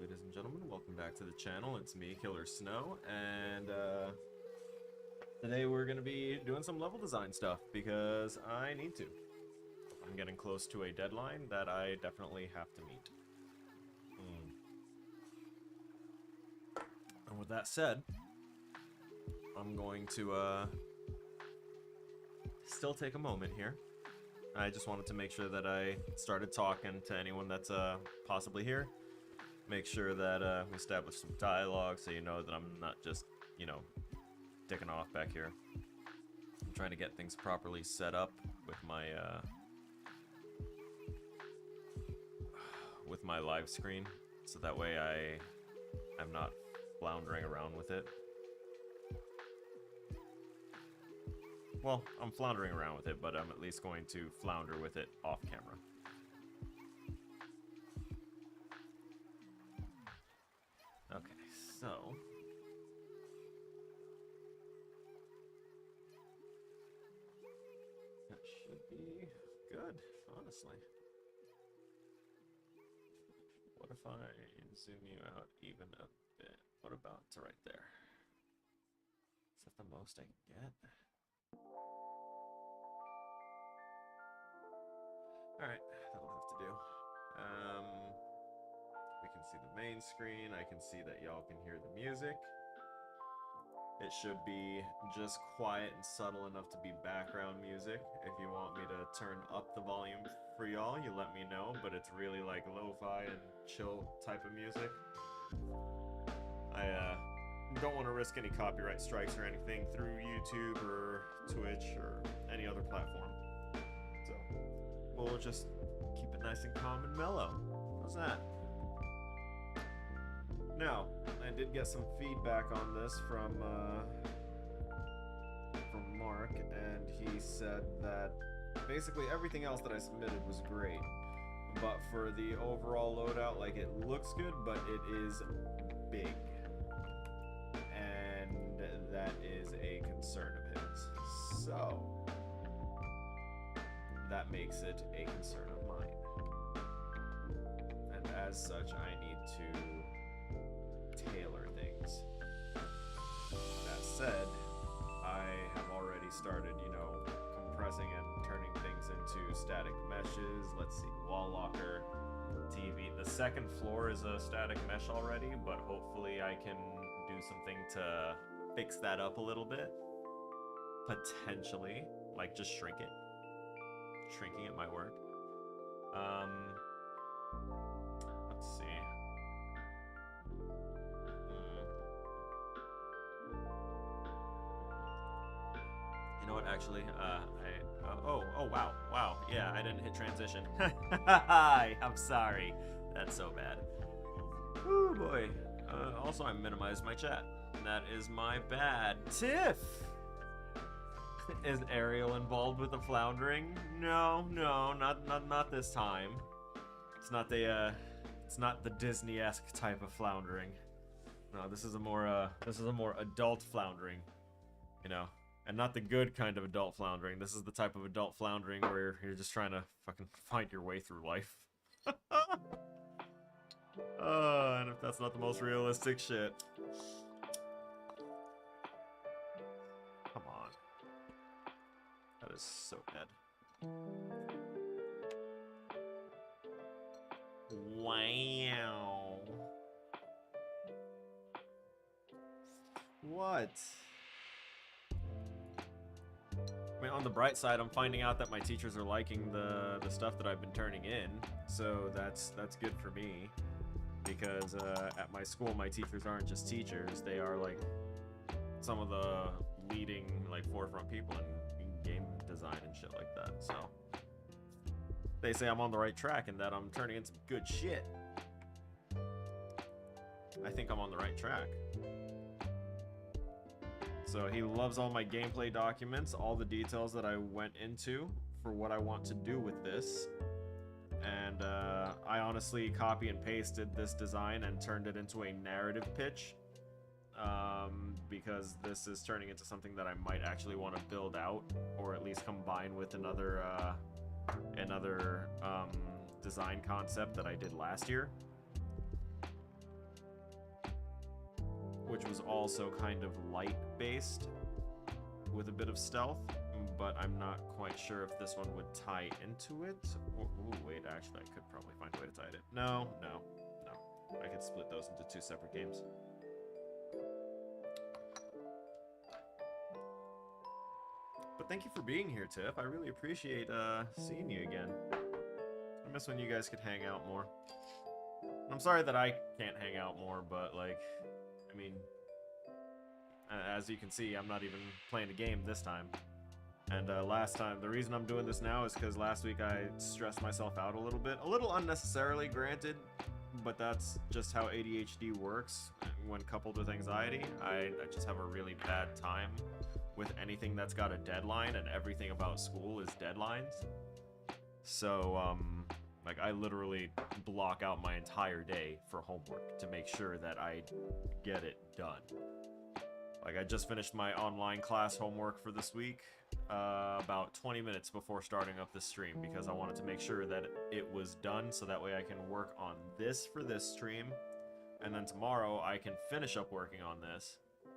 ladies and gentlemen, welcome back to the channel. It's me, Killer Snow, and today we're going to be doing some level design stuff because I need to. I'm getting close to a deadline that I definitely have to meet. And with that said, I'm going to still take a moment here. I just wanted to make sure that I started talking to anyone that's possibly here. Make sure that we establish some dialogue so you know that I'm not just, dicking off back here. I'm trying to get things properly set up with my live screen, so that way I'm not floundering around with it. Well, I'm floundering around with it, but I'm at least going to flounder with it off camera. Okay, so that should be good, honestly. What if I zoom you out even a bit? What about to right there? Is that the most I can get? Alright, that'll have to do. We can see the main screen. I can see that y'all can hear the music. It should be just quiet and subtle enough to be background music. If you want me to turn up the volume for y'all, you let me know, but it's really like lo-fi and chill type of music. I don't want to risk any copyright strikes or anything through YouTube or Twitch or any other platform. So we'll just keep it nice and calm and mellow. How's that? Now, I did get some feedback on this from Mark, and he said that basically everything else that I submitted was great, but for the overall loadout, like, it looks good, but it is big, and that is a concern of his. So that makes it a concern of mine, and as such, I need to tailor things. That said, I have already started, compressing and turning things into static meshes. Let's see, wall locker, TV. The second floor is a static mesh already, but hopefully I can do something to fix that up a little bit. Potentially, like just shrink it. Shrinking it might work. Let's see. You know what, actually, wow, yeah, I didn't hit transition. I'm sorry. That's so bad. Oh boy. Also, I minimized my chat. That is my bad. Tiff! Is Ariel involved with the floundering? No, not this time. It's not the Disney-esque type of floundering. No, this is a more adult floundering, and not the good kind of adult floundering. This is the type of adult floundering where you're just trying to fucking find your way through life. And if that's not the most realistic shit. Come on. That is so bad. Wow. What? I mean, on the bright side, I'm finding out that my teachers are liking the stuff that I've been turning in, so that's good for me, because at my school, my teachers aren't just teachers; they are like some of the leading, like, forefront people in game design and shit like that. So they say I'm on the right track and that I'm turning in some good shit. I think I'm on the right track. So he loves all my gameplay documents, all the details that I went into for what I want to do with this. And I honestly copy and pasted this design and turned it into a narrative pitch. Because this is turning into something that I might actually want to build out, or at least combine with another design concept that I did last year. which was also kind of light-based with a bit of stealth, but I'm not quite sure if this one would tie into it. Ooh, wait, actually, I could probably find a way to tie it in. No. I could split those into 2 separate games. But thank you for being here, Tiff. I really appreciate seeing you again. I miss when you guys could hang out more. I'm sorry that I can't hang out more, but, like, I mean, as you can see, I'm not even playing a game this time. And last time, the reason I'm doing this now is because last week I stressed myself out a little bit. A little unnecessarily, granted, but that's just how ADHD works when coupled with anxiety. I just have a really bad time with anything that's got a deadline, and everything about school is deadlines. So, like, I literally block out my entire day for homework to make sure that I get it done. Like, I just finished my online class homework for this week about 20 minutes before starting up the stream, because I wanted to make sure that it was done so that way I can work on this for this stream, and then tomorrow I can finish up working on this,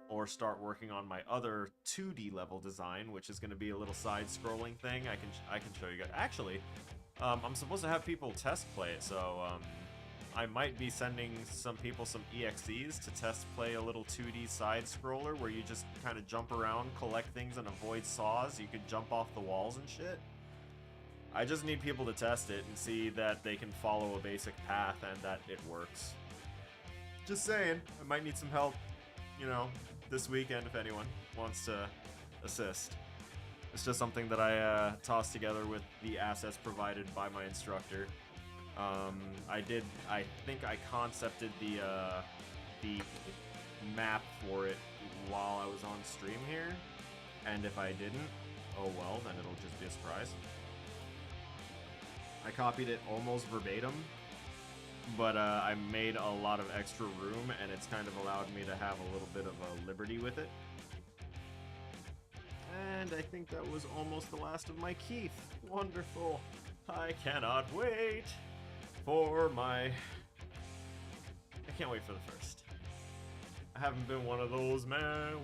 or start working on my other 2D level design, which is going to be a little side-scrolling thing. I can show you guys. Actually, I'm supposed to have people test play it, so I might be sending some people some EXEs to test play a little 2D side-scroller where you just kind of jump around, collect things, and avoid saws. You could jump off the walls and shit. I just need people to test it and see that they can follow a basic path and that it works. Just saying, I might need some help, you know, this weekend if anyone wants to assist. It's just something that I tossed together with the assets provided by my instructor. I think I concepted the map for it while I was on stream here, and if I didn't, oh well, then it'll just be a surprise. I copied it almost verbatim, but I made a lot of extra room, and it's kind of allowed me to have a little bit of a liberty with it. And I think that was almost the last of my Keith. Wonderful. I cannot wait for my... I can't wait for the first. I haven't been one of those, man,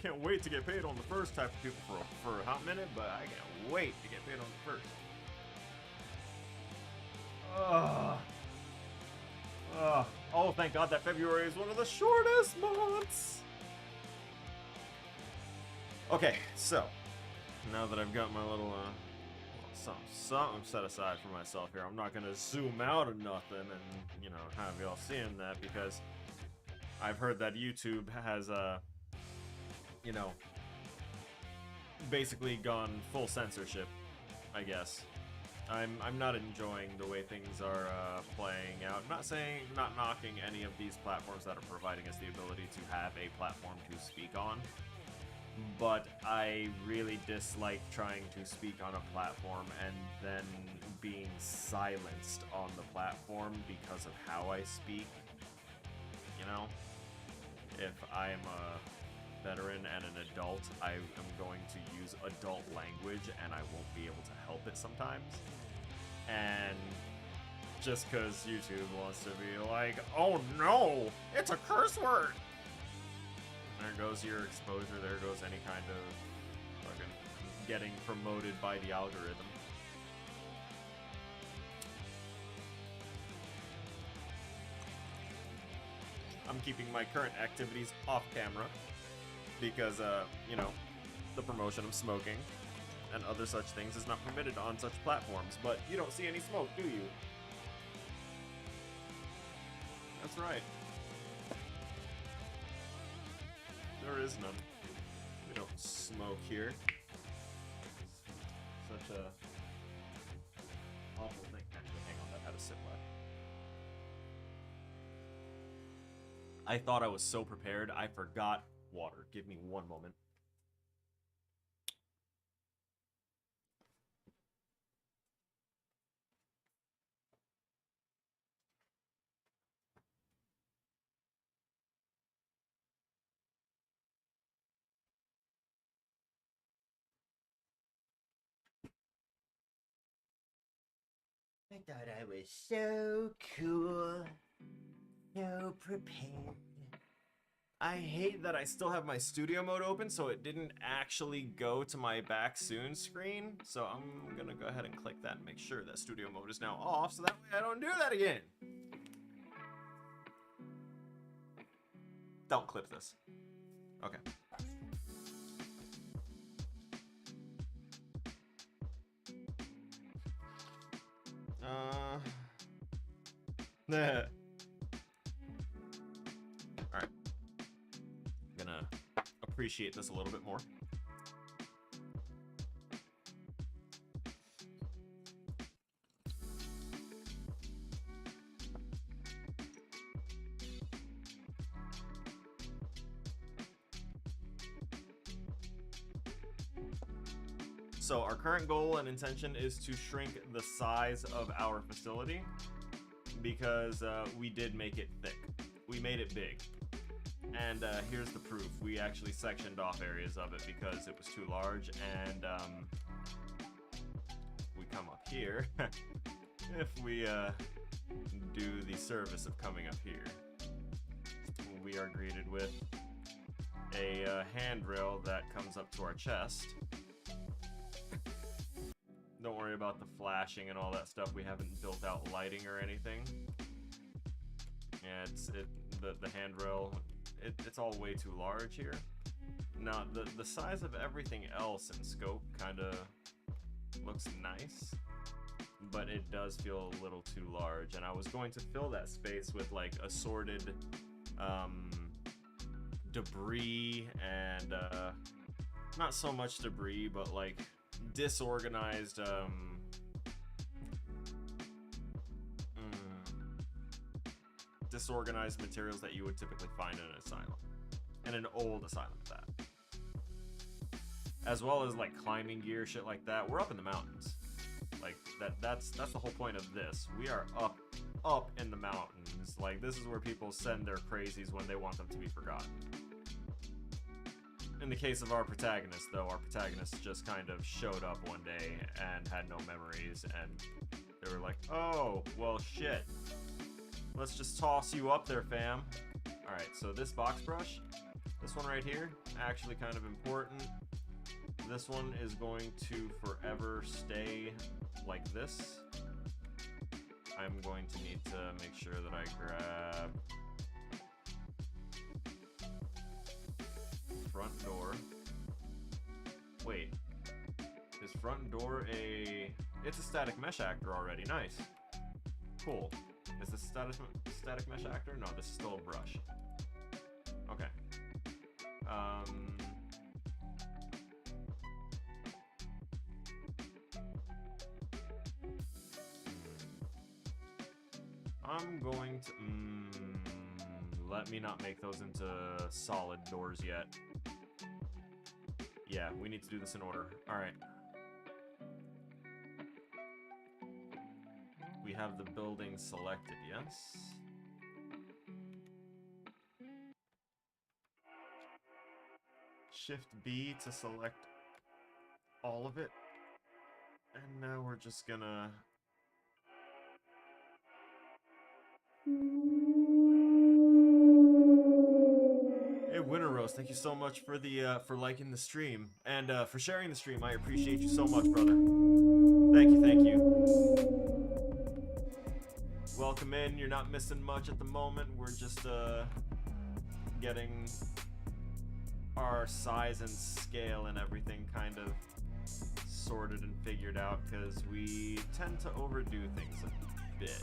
can't wait to get paid on the first type of people for a hot minute, but I can't wait to get paid on the first. Oh, thank God that February is one of the shortest months. Okay, so now that I've got my little something set aside for myself here, I'm not gonna zoom out or nothing and, you know, have y'all seeing that, because I've heard that YouTube has you know, basically gone full censorship, I guess. I'm not enjoying the way things are playing out. Not knocking any of these platforms that are providing us the ability to have a platform to speak on, but I really dislike trying to speak on a platform and then being silenced on the platform because of how I speak. You know? If I'm a veteran and an adult, I am going to use adult language and I won't be able to help it sometimes. And just because YouTube wants to be like, oh no, it's a curse word! There goes your exposure, there goes any kind of fucking getting promoted by the algorithm. I'm keeping my current activities off camera because, you know, the promotion of smoking and other such things is not permitted on such platforms. But you don't see any smoke, do you? That's right. There is none. We don't smoke here. Such a awful thing. Actually, hang on, that had a sip left. I thought I was so prepared, I forgot water. Give me one moment. I thought I was so cool, so prepared. I hate that I still have my studio mode open, so it didn't actually go to my back soon screen. So I'm gonna go ahead and click that and make sure that studio mode is now off, so that way I don't do that again. Don't clip this. Okay. Alright. Gonna appreciate this a little bit more. So our current goal and intention is to shrink the size of our facility because we did make it thick. We made it big. And here's the proof. We actually sectioned off areas of it because it was too large, and we come up here. If we do the service of coming up here, we are greeted with a handrail that comes up to our chest. Don't worry about the flashing and all that stuff. We haven't built out lighting or anything. Yeah, the handrail, it's all way too large here. Now, the size of everything else in scope kind of looks nice, but it does feel a little too large. And I was going to fill that space with like assorted debris and not so much debris, but like disorganized disorganized materials that you would typically find in an asylum, and an old asylum at that, as well as like climbing gear, shit like that. We're up in the mountains, like that's the whole point of this. We are up in the mountains. Like, this is where people send their crazies when they want them to be forgotten. In the case of our protagonist, though, our protagonist just kind of showed up one day and had no memories, and they were like, oh, well, shit. Let's just toss you up there, fam. Alright, so this box brush, this one right here, actually kind of important. This one is going to forever stay like this. I'm going to need to make sure that I grab front door. Wait, is front door it's a static mesh actor already. Nice. Cool. Is this a static mesh actor? No, this is still a brush. Okay. I'm going to let me not make those into solid doors yet. Yeah, we need to do this in order. Alright. We have the building selected, yes? Shift B to select all of it. And now we're just gonna... Hey, Winter Rose, thank you so much for the for liking the stream and for sharing the stream. I appreciate you so much, brother. Thank you, thank you. Welcome in. You're not missing much at the moment. We're just getting our size and scale and everything kind of sorted and figured out, because we tend to overdo things a bit.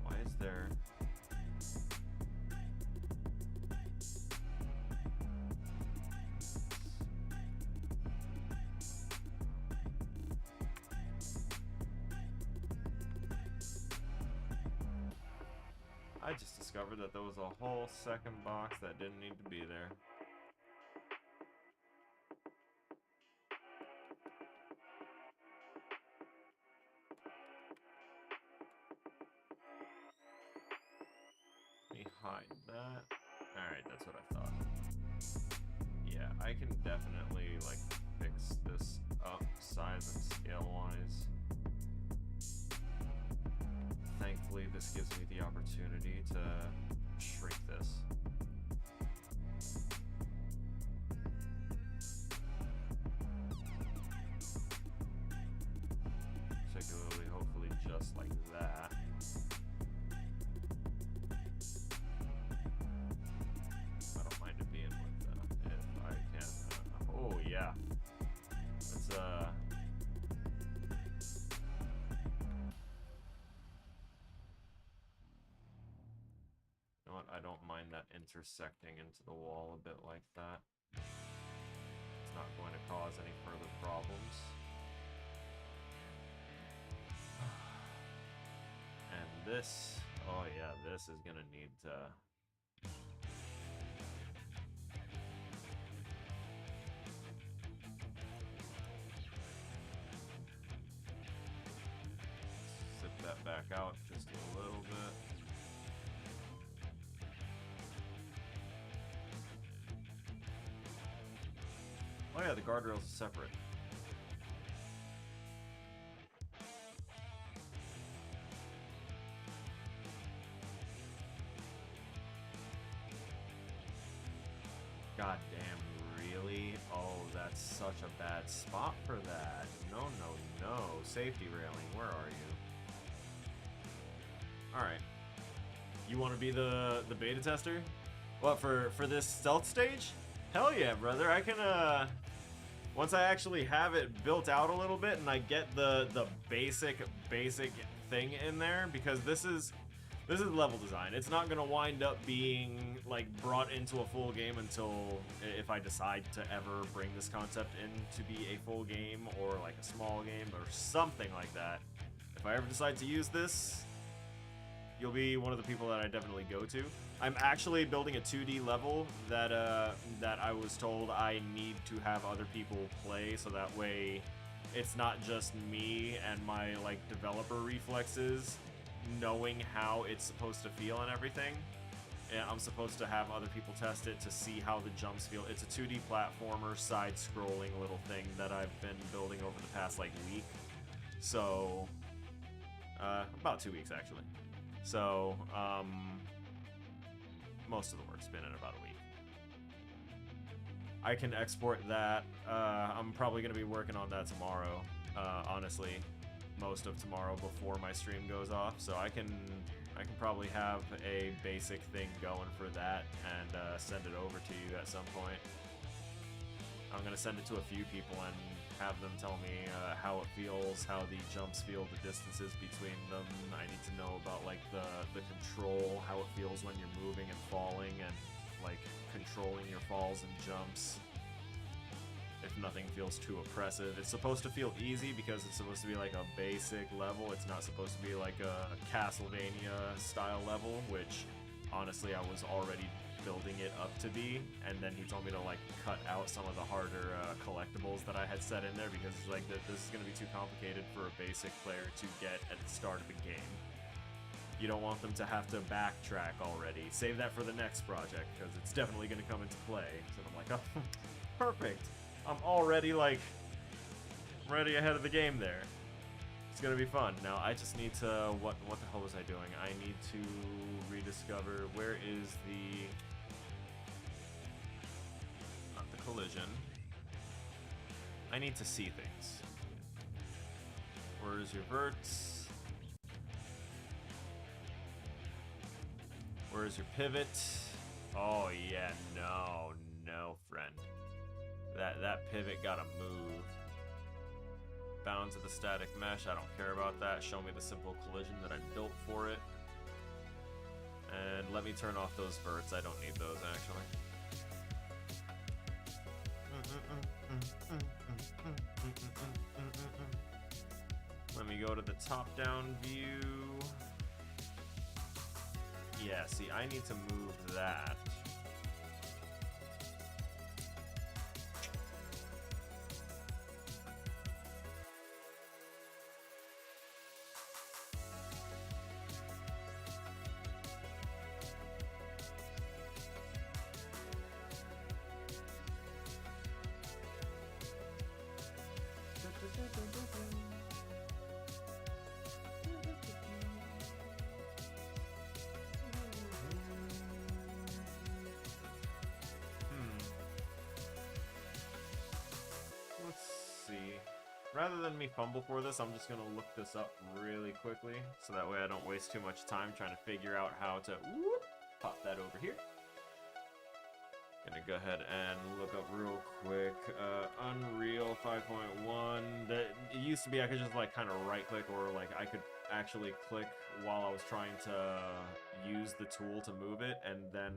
Why is there... I just discovered that there was a whole second box that didn't need to be there. Let me hide that. Alright, that's what I thought. Yeah, I can definitely, like, fix this up size and scale-wise. Thankfully, this gives me the opportunity to shrink this. Particularly, hopefully, just like that. I don't mind it being like that if I can. Oh yeah, let's You know what? I don't mind that intersecting into the wall a bit like that. It's not going to cause any further problems. And this, oh yeah, this is gonna need to... Zip that back out just a little bit. Oh yeah, the guardrails are separate. God damn, really? Oh, that's such a bad spot for that. No, no, no. Safety railing, where are you? Alright. You want to be the beta tester? What, for this stealth stage? Hell yeah, brother. I can, once I actually have it built out a little bit and I get the basic thing in there, because this is level design. It's not gonna wind up being like brought into a full game until if I decide to ever bring this concept in to be a full game or like a small game or something like that. If I ever decide to use this, you'll be one of the people that I definitely go to. I'm actually building a 2D level that that I was told I need to have other people play, so that way it's not just me and my like developer reflexes knowing how it's supposed to feel and everything. And I'm supposed to have other people test it to see how the jumps feel. It's a 2D platformer, side-scrolling little thing that I've been building over the past like week. So, about 2 weeks actually. So, most of the work's been in about a week. I can export that. I'm probably going to be working on that tomorrow, honestly. Most of tomorrow before my stream goes off, so I can probably have a basic thing going for that and send it over to you at some point. I'm gonna send it to a few people and have them tell me how it feels, how the jumps feel, the distances between them. I need to know about like the control, how it feels when you're moving and falling, and like controlling your falls and jumps. If nothing feels too oppressive. It's supposed to feel easy because it's supposed to be like a basic level. It's not supposed to be like a Castlevania style level, which honestly I was already building it up to be, and then he told me to like cut out some of the harder collectibles that I had set in there because it's like this is going to be too complicated for a basic player to get at the start of the game. You don't want them to have to backtrack already. Save that for the next project because it's definitely going to come into play. So I'm like, oh, perfect. I'm already, like, ready ahead of the game there. It's gonna be fun. Now, I just need to... What the hell was I doing? I need to rediscover... Where is the... Not the collision. I need to see things. Where is your verts? Where is your pivot? Oh, yeah. No, friend. That pivot gotta move. Bound to the static mesh, I don't care about that. Show me the simple collision that I built for it. And let me turn off those verts, I don't need those actually. Let me go to the top-down view. Yeah, see, I need to move that. rather than me fumble for this, I'm just gonna look this up really quickly, so that way I don't waste too much time trying to figure out how to pop that over here. Gonna go ahead and look up real quick. Unreal 5.1. It used to be I could just like kind of right click, or like I could actually click while I was trying to use the tool to move it, and then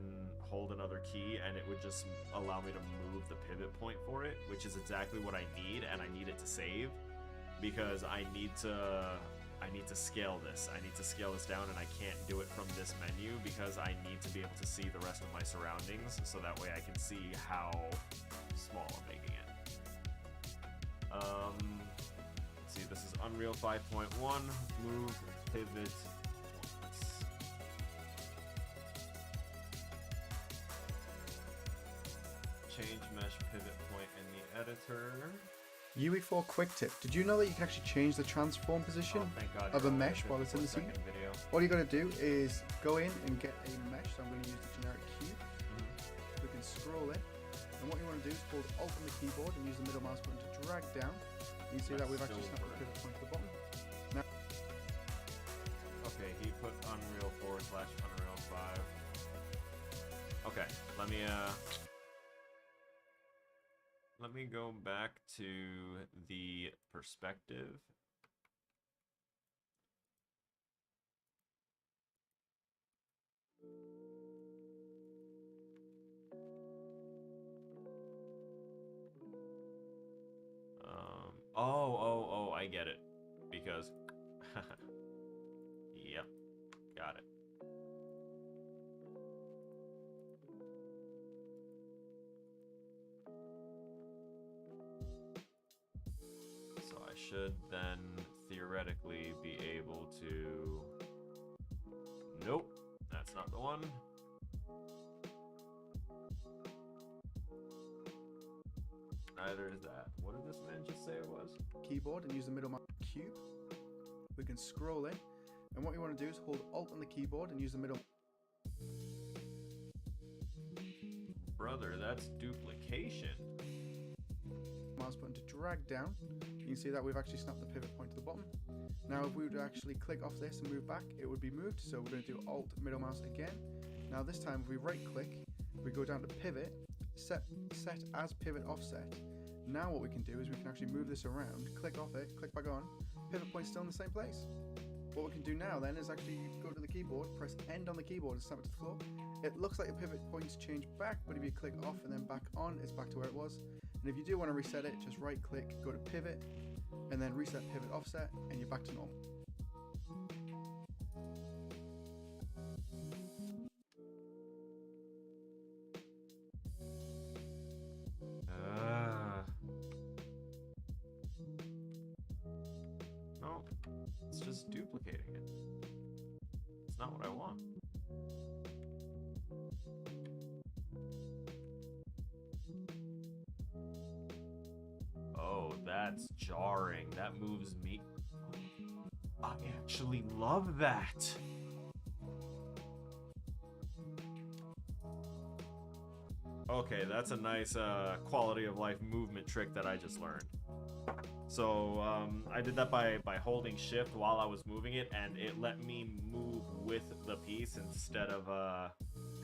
hold another key, and it would just allow me to move the pivot point for it, which is exactly what I need, and I need it to save because I need to scale this. I need to scale this down, and I can't do it from this menu because I need to be able to see the rest of my surroundings, so that way I can see how small I'm making it. Let's see, this is Unreal 5.1, move, pivot, once. Change mesh pivot point in the editor. UE4 quick tip. Did you know that you can actually change the transform position of a mesh while it's in the scene? All you got to do is go in and get a mesh. So I'm going to use the generic cube. We can scroll it. And what you want to do is hold Alt on the keyboard and use the middle mouse button to drag down. You can see that we've actually snapped the pivot point to the bottom. Now, okay, he put Unreal 4/Unreal 5. Okay, let me go back to the perspective. Oh, I get it. Because, yep, got it. So I should then theoretically be able to... Nope, that's not the one. Neither is that. What did this man just say it was? Keyboard and use the middle mouse cube. We can scroll in. And what you want to do is hold Alt on the keyboard and use the middle. Brother, that's duplication. Mouse button to drag down. You can see that we've actually snapped the pivot point to the bottom. Now if we were to actually click off this and move back, it would be moved. So we're going to do Alt middle mouse again. Now this time if we right click, we go down to pivot, set as pivot offset. Now what we can do is we can actually move this around, click off it, click back on, pivot point's still in the same place. What we can do now then is actually go to the keyboard, press end on the keyboard and snap it to the floor. It looks like the pivot point's changed back, but if you click off and then back on, it's back to where it was. And if you do want to reset it, just right click, go to pivot, and then reset pivot offset, and you're back to normal. No, it's just duplicating it. It's not what I want. Oh, that's jarring. That moves me. I actually love that. Okay, that's a nice quality of life movement trick that I just learned. So I did that by holding shift while I was moving it, and it let me move with the piece instead of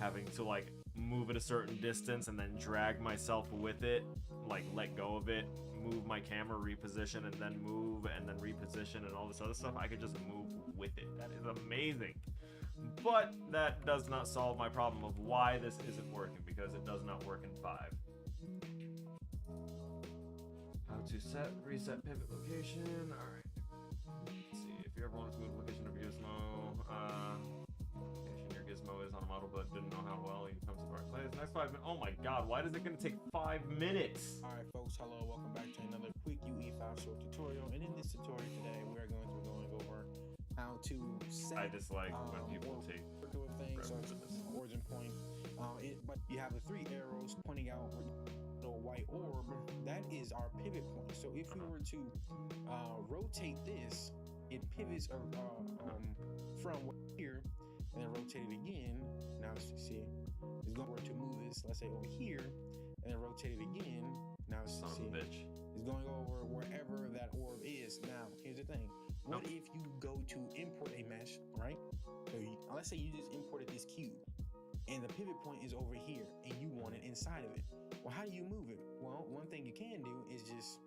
having to like move it a certain distance and then drag myself with it, like let go of it, move my camera, reposition, and then move, and then reposition, and all this other stuff. I could just move with it. That is amazing. But that does not solve my problem of why this isn't working, because it does not work in 5. How to reset pivot location. Alright. Let's see. If you ever want to move location of your gizmo, location your gizmo is on a model but didn't know how well you come to our place. Next 5 minutes. Oh my god, why is it going to take 5 minutes? Alright folks, hello, welcome back to another quick UE5 short tutorial. And in this tutorial today, we are going over how to set I dislike when people take things, so origin point. But you have the 3 arrows pointing out a white orb. That is our pivot point. So if we were to rotate this, it pivots from here and then rotate it again. Now as you see, it's going to move this, let's say over here, and then rotate it again. Now Son of a bitch. it's going over wherever that orb is. Now, here's the thing. What if you go to import a mesh, right? So let's say you just imported this cube and the pivot point is over here and you want it inside of it. Well, how do you move it? Well, one thing you can do is just,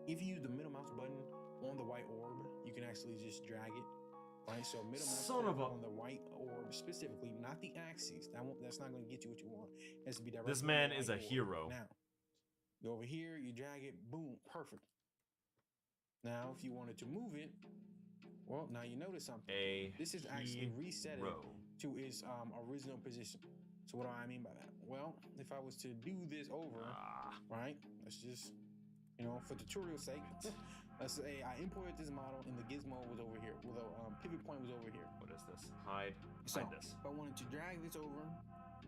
if you use the middle mouse button on the white orb, you can actually just drag it. Right, so middle mouse button on the white orb specifically, not the axes. That's not going to get you what you want. It has to be directly. This man is a hero. Now, go over here, you drag it, boom, perfect. Now, if you wanted to move it, well, now you notice something. This is actually reset it to its original position. So what do I mean by that? Well, if I was to do this over, right? Let's just, for tutorial sake, let's say I imported this model and the gizmo was over here. Well, the pivot point was over here. What is this? Hide this. If I wanted to drag this over,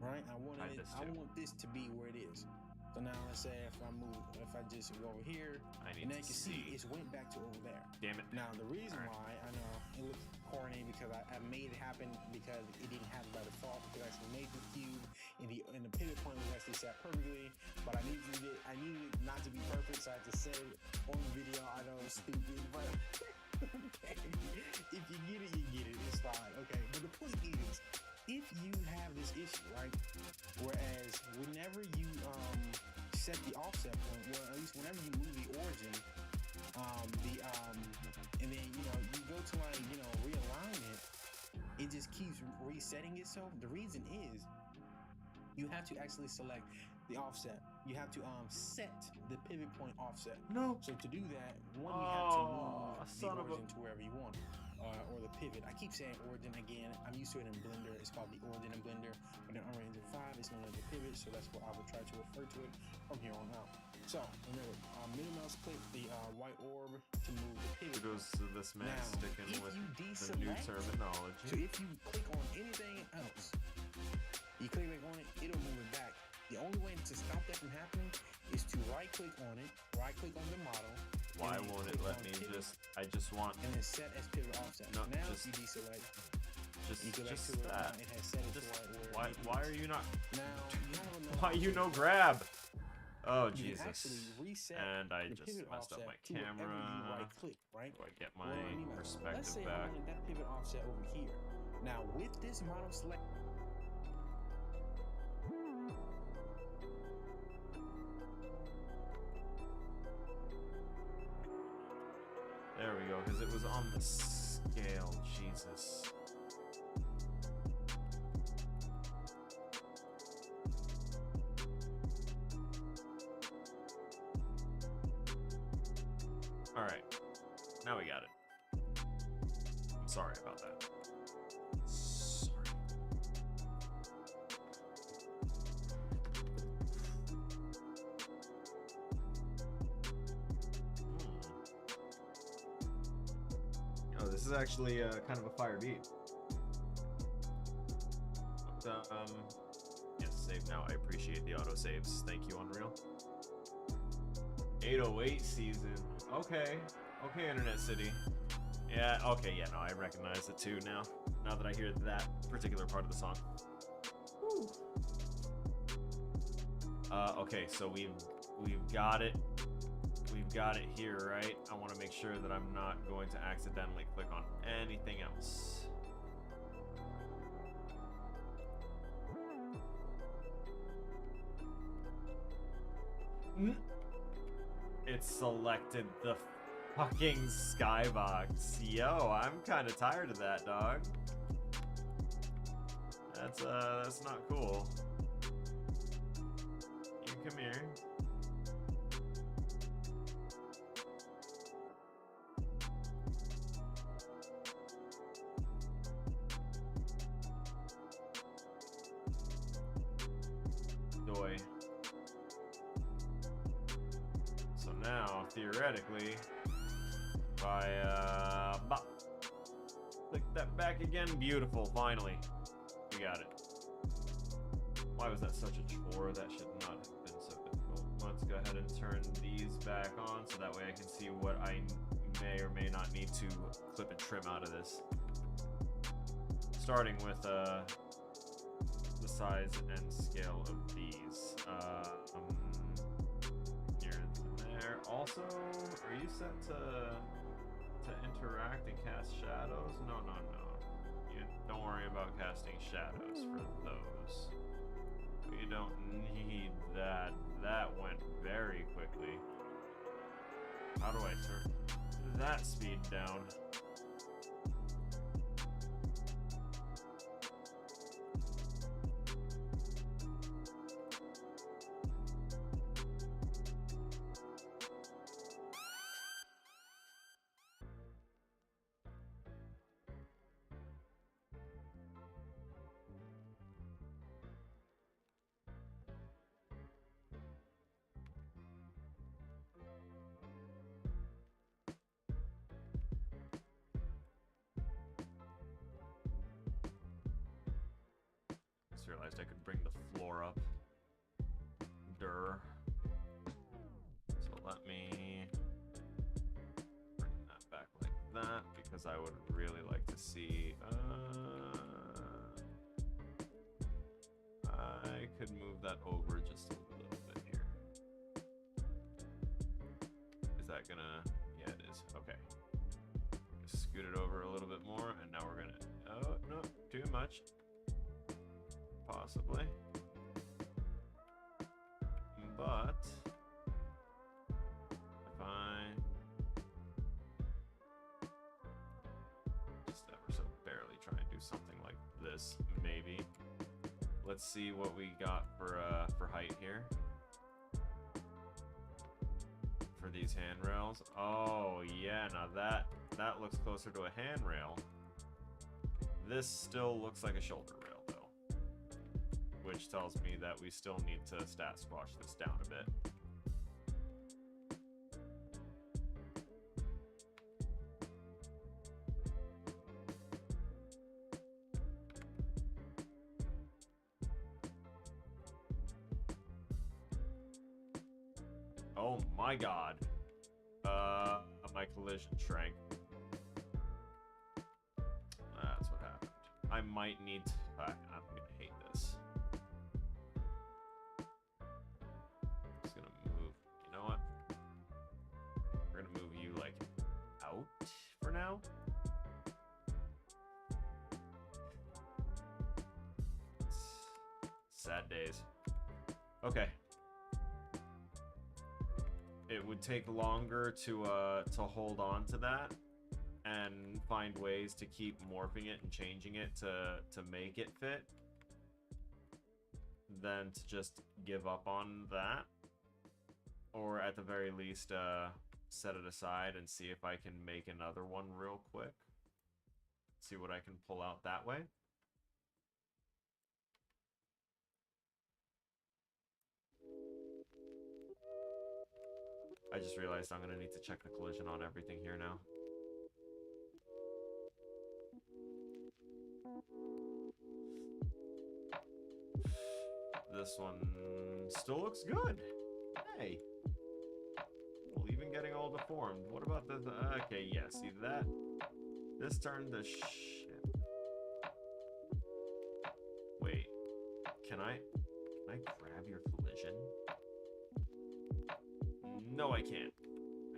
right? I want this to be where it is. So now let's say if I just go over here, and then you can see it went back to over there. Damn it. Now the reason why, I know it looks corny because I made it happen because it didn't happen by default, because I actually made the cube and the pivot point was actually set perfectly, but I needed it not to be perfect, so I had to say it on the video. I know it's stupid, but okay. If you get it, you get it. It's fine. Okay. But the point is, if you have this issue, right? Whereas whenever you set the offset point, well, at least whenever you move the origin, and then you go to realign it, it just keeps resetting itself. The reason is you have to actually select the offset. You have to set the pivot point offset. No. So to do that, you have to move the origin to wherever you want. Or the pivot. I keep saying origin again. I'm used to it in Blender. It's called the origin in Blender. But in Unreal Engine 5, it's known as the pivot. So that's what I would try to refer to it from here on out. So remember, middle mouse click the white orb to move the pivot. It goes to this man sticking with the new terminology. So if you click on anything else, you click back on it, it'll move it back. The only way to stop that from happening is to right click on it, right click on the model. Why won't it let me I just want... And then set as pivot offset. No, now if you deselect, you go back to it, that. it has set it to right where why are you not... Now, why you no grab? Oh, you Jesus. actually reset and I the just pivot messed up offset my to wherever camera. you right click, right? Do I get my Let's say perspective I back? wanted that pivot offset over here. Now with this model select, There we go, because it was on the scale. Jesus. Alright. Now we got it. I'm sorry about that. Sorry. Oh, this is actually kind of a fire beat. But, yes, save now. I appreciate the auto saves. Thank you, Unreal. 808 season. Okay. Okay, Internet City. Yeah, okay, yeah, no, I recognize it too now. Now that I hear that particular part of the song. Woo. Okay, so we've got it. We've got it here, right? I want to make sure that I'm not going to accidentally click on anything else. It selected the fucking skybox. Yo, I'm kind of tired of that, dog. That's not cool. You come here. Doy. So now, theoretically, if I click that back again, beautiful, finally. We got it. Why was that such a chore? That should not have been so difficult. Let's go ahead and turn these back on so that way I can see what I may or may not need to clip and trim out of this. Starting with the size and scale of these. Also, are you set to interact and cast shadows? No, no, no. You don't worry about casting shadows for those. You don't need that. That went very quickly. How do I turn that speed down? Just realized I could bring the floor up. Durr. So let me bring that back like that because I would really like to see. I could move that over just a little bit here. Is that gonna? Yeah, it is. Okay. Just scoot it over a little bit more, and now we're gonna. Oh no, too much. Possibly. But if I just ever so barely try and do something like this, maybe. Let's see what we got for height here. For these handrails. Oh yeah, now that looks closer to a handrail. This still looks like a shoulder rail though, which tells me that we still need to stat squash this down a bit. Oh my god. My collision shrank. That's what happened. I might need to, I'm gonna hate this. Just gonna move, you know what? We're gonna move you like out for now. Sad days. Okay. It would take longer to hold on to that and find ways to keep morphing it and changing it to make it fit than to just give up on that, or at the very least set it aside and see if I can make another one real quick, see what I can pull out that way. I just realized I'm gonna need to check the collision on everything here now. This one still looks good. Hey. Well, even getting all deformed. What about this? Okay, yeah, see that? This turned to shit. Wait. Can I grab your collision? No, I can't.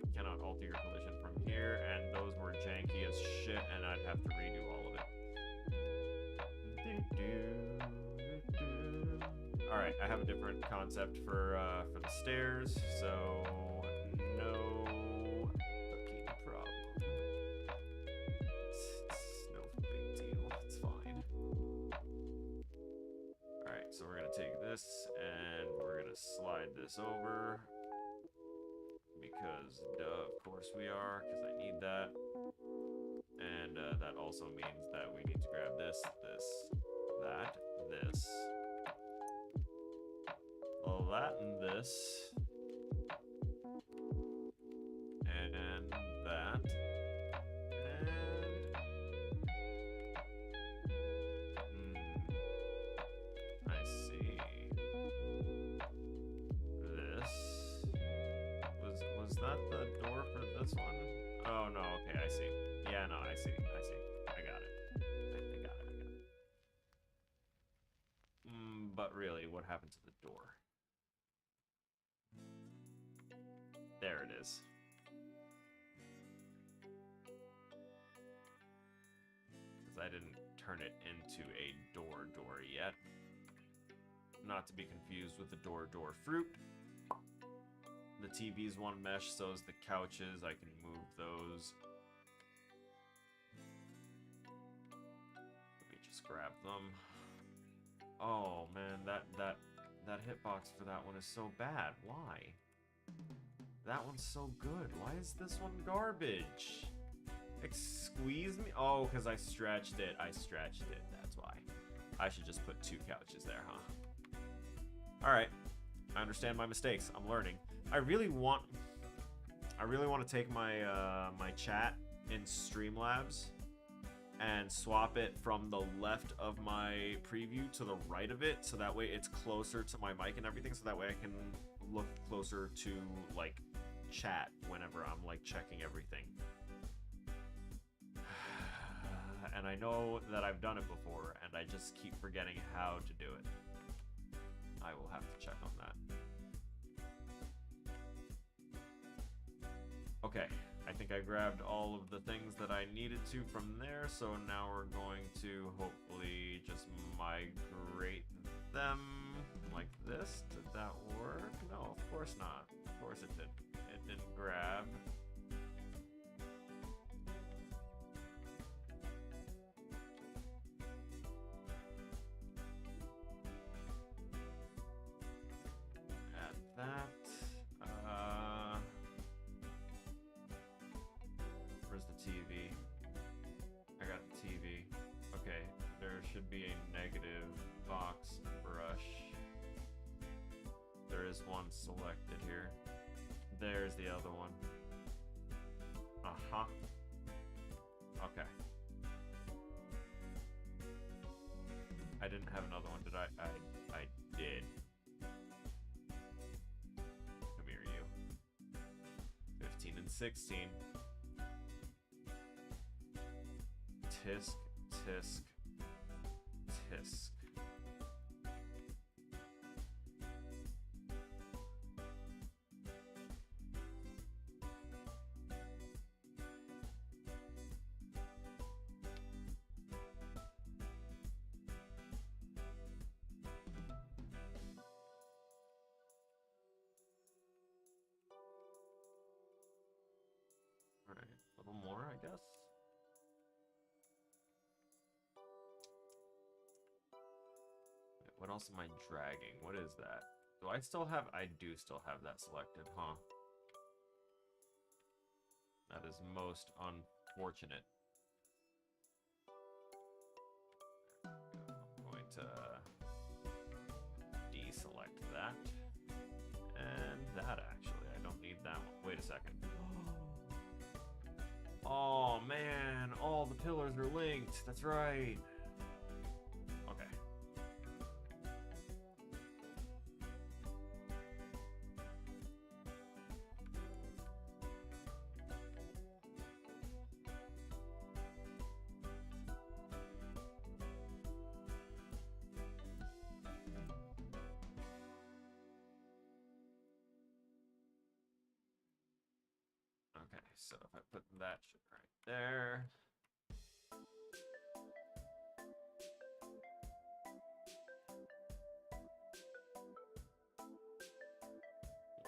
I cannot alter your collision from here, and those were janky as shit, and I'd have to redo all of it. Alright, I have a different concept for the stairs, so no fucking problem. It's no big deal, it's fine. Alright, so we're gonna take this, and we're gonna slide this over. Because, duh, of course we are, because I need that. And that also means that we need to grab this, that, this. All that and this. And that. And... I see. This. Was that the door for this one? Oh no, okay, I see. Yeah, no, I see. I got it. I got it. But really, what happened to the door? There it is. Because I didn't turn it into a door yet. Not to be confused with the door fruit. The TV's one mesh, so is the couches. I can move those. Let me just grab them. Oh man, that hitbox for that one is so bad. Why? That one's so good. Why is this one garbage? Squeeze me? Oh, because I stretched it. That's why. I should just put 2 couches there, huh? Alright. I understand my mistakes. I'm learning. I really want to take my my chat in Streamlabs and swap it from the left of my preview to the right of it, so that way it's closer to my mic and everything, so that way I can look closer to like chat whenever I'm like checking everything. And I know that I've done it before, and I just keep forgetting how to do it. I will have to check on that. Okay, I think I grabbed all of the things that I needed to from there, so now we're going to hopefully just migrate them like this. Did that work? No, of course not. Of course it didn't. It didn't grab. Add that. Where's the TV? I got the TV. Okay, there should be a negative box brush. There is one selected here. There's the other one. Uh-huh. Okay. I didn't have another one, did I? I did. Come here, you. 15 and 16. Tisk, tisk, tisk. All right, a little more, I guess. What else am I dragging? What is that? Do I still have... I do still have that selected, huh? That is most unfortunate. I'm going to deselect that. And that, actually. I don't need that one. Wait a second. Oh, man. All the pillars are linked. That's right. Okay. Okay, so if I put that shit right there.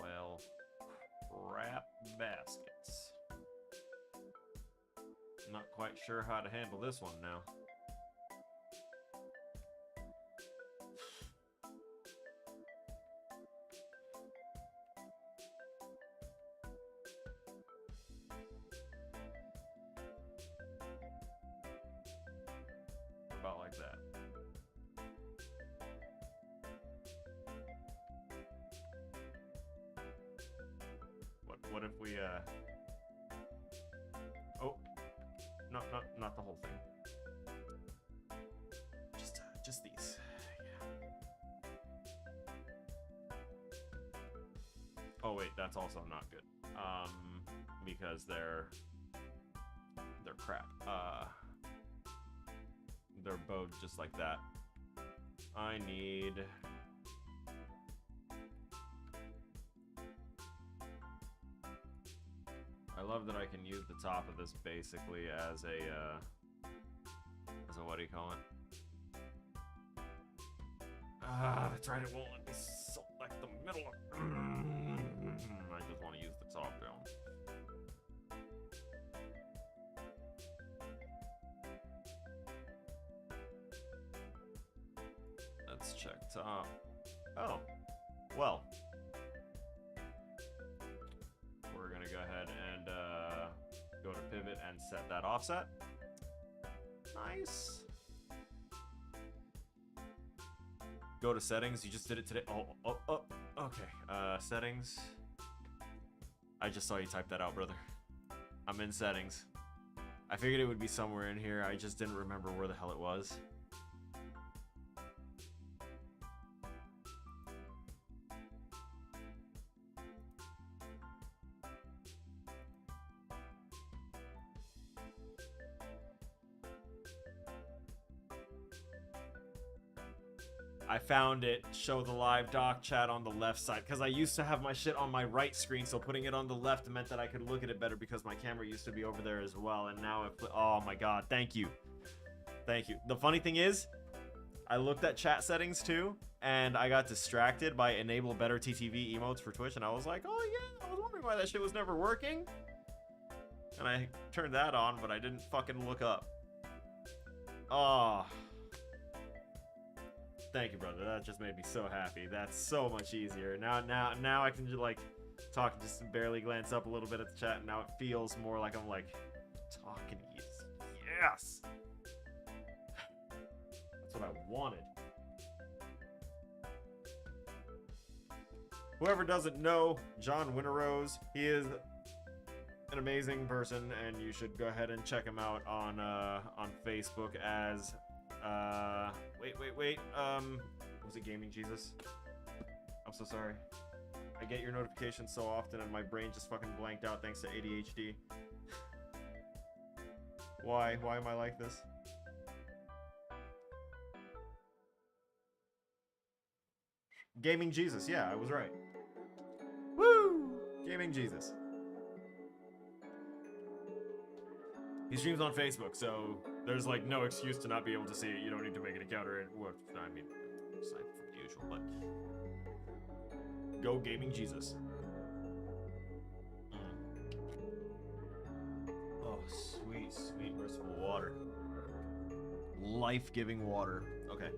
Well, crap baskets. Not quite sure how to handle this one now. About like that. What if we oh, not the whole thing. Just these. Yeah. Oh wait, that's also not good. Because they're crap. They're bowed just like that. I need... love that I can use the top of this basically as a what do you call it? Ah, that's right, it won't let me select the middle. I just want to use the top down. Let's check top. Oh, well. We're gonna go ahead and go to pivot and set that offset. Nice. Go to settings. You just did it today. Oh, okay. Settings. I just saw you type that out, brother. I'm in settings. I figured it would be somewhere in here. I just didn't remember where the hell it was. I found it. Show the live doc chat on the left side, because I used to have my shit on my right screen, so putting it on the left meant that I could look at it better because my camera used to be over there as well, and now oh my god, thank you. Thank you. The funny thing is, I looked at chat settings too, and I got distracted by enable better TTV emotes for Twitch, and I was like, oh yeah, I was wondering why that shit was never working. And I turned that on, but I didn't fucking look up. Oh. Thank you, brother. That just made me so happy. That's so much easier. Now I can just like talk, just barely glance up a little bit at the chat, and now it feels more like I'm like talking to you. Yes. That's what I wanted. Whoever doesn't know John Winterrose, he is an amazing person, and you should go ahead and check him out on Facebook as wait. Was it Gaming Jesus? I'm so sorry. I get your notifications so often and my brain just fucking blanked out thanks to ADHD. Why am I like this? Gaming Jesus, yeah, I was right. Woo! Gaming Jesus. He streams on Facebook, so there's like no excuse to not be able to see it. You don't need to make an account or well, I mean, aside from the usual, but go Gaming Jesus. Oh, sweet merciful water. Life-giving water. Okay.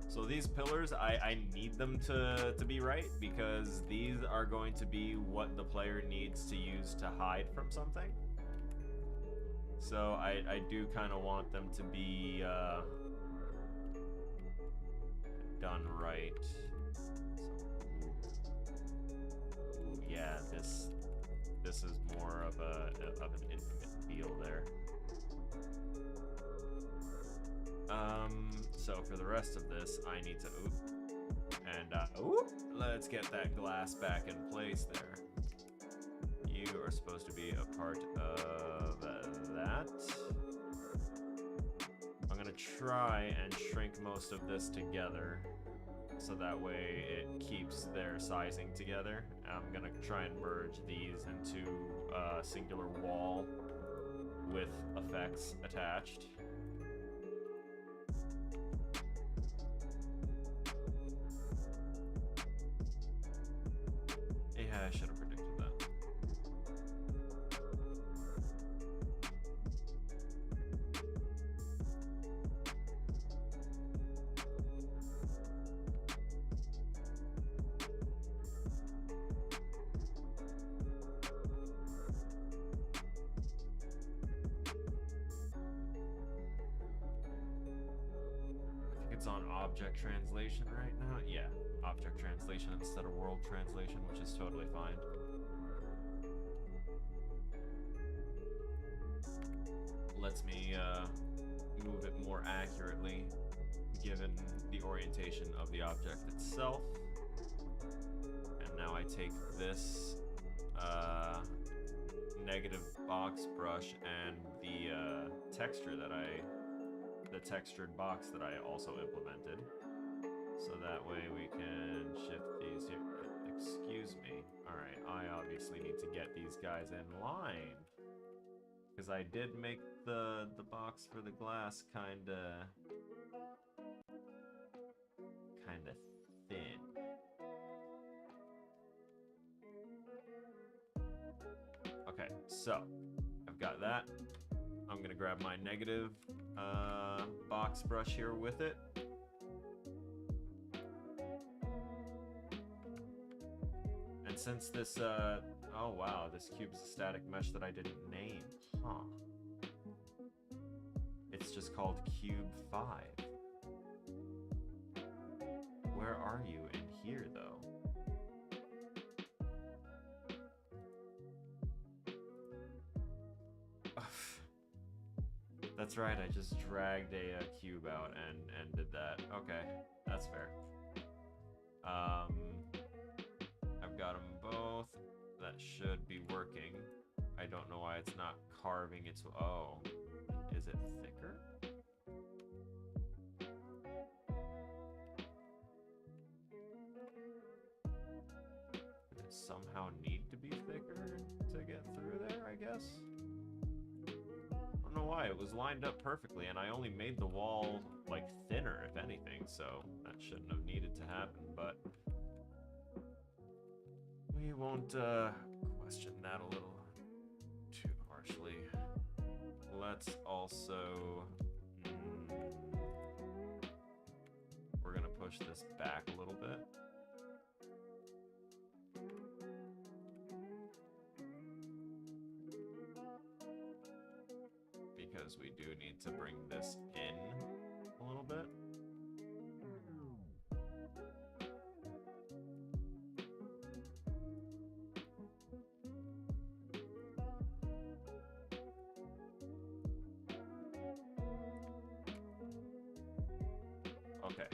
So these pillars, I need them to be right, because these are going to be what the player needs to use to hide from something. So I do kind of want them to be done right. So, ooh, yeah, this is more of an intimate feel there. So for the rest of this, I need to let's get that glass back in place there. You are supposed to be a part of that. I'm gonna try and shrink most of this together, so that way it keeps their sizing together. I'm gonna try and merge these into a singular wall with effects attached. Yeah, I should have predicted that. I think it's on object translation right now. Yeah. Object translation instead of world translation, which is totally fine. Lets me move it more accurately given the orientation of the object itself. And now I take this negative box brush and the the textured box that I also implemented. So that way we can shift these here. Excuse me. Alright, I obviously need to get these guys in line. Because I did make the box for the glass kinda thin. Okay, so I've got that. I'm gonna grab my negative box brush here with it. And since this, oh wow, this cube's a static mesh that I didn't name. Huh. It's just called Cube 5. Where are you in here, though? That's right, I just dragged a cube out and did that. Okay, that's fair. I've got them both. That should be working. I don't know why it's not carving its... Oh. Is it thicker? Does it somehow need to be thicker to get through there, I guess? I don't know why. It was lined up perfectly, and I only made the wall, like, thinner, if anything, so that shouldn't have needed to happen, but... we won't, question that a little too harshly. Let's also... we're gonna push this back a little bit. Because we do need to bring this in a little bit. Okay.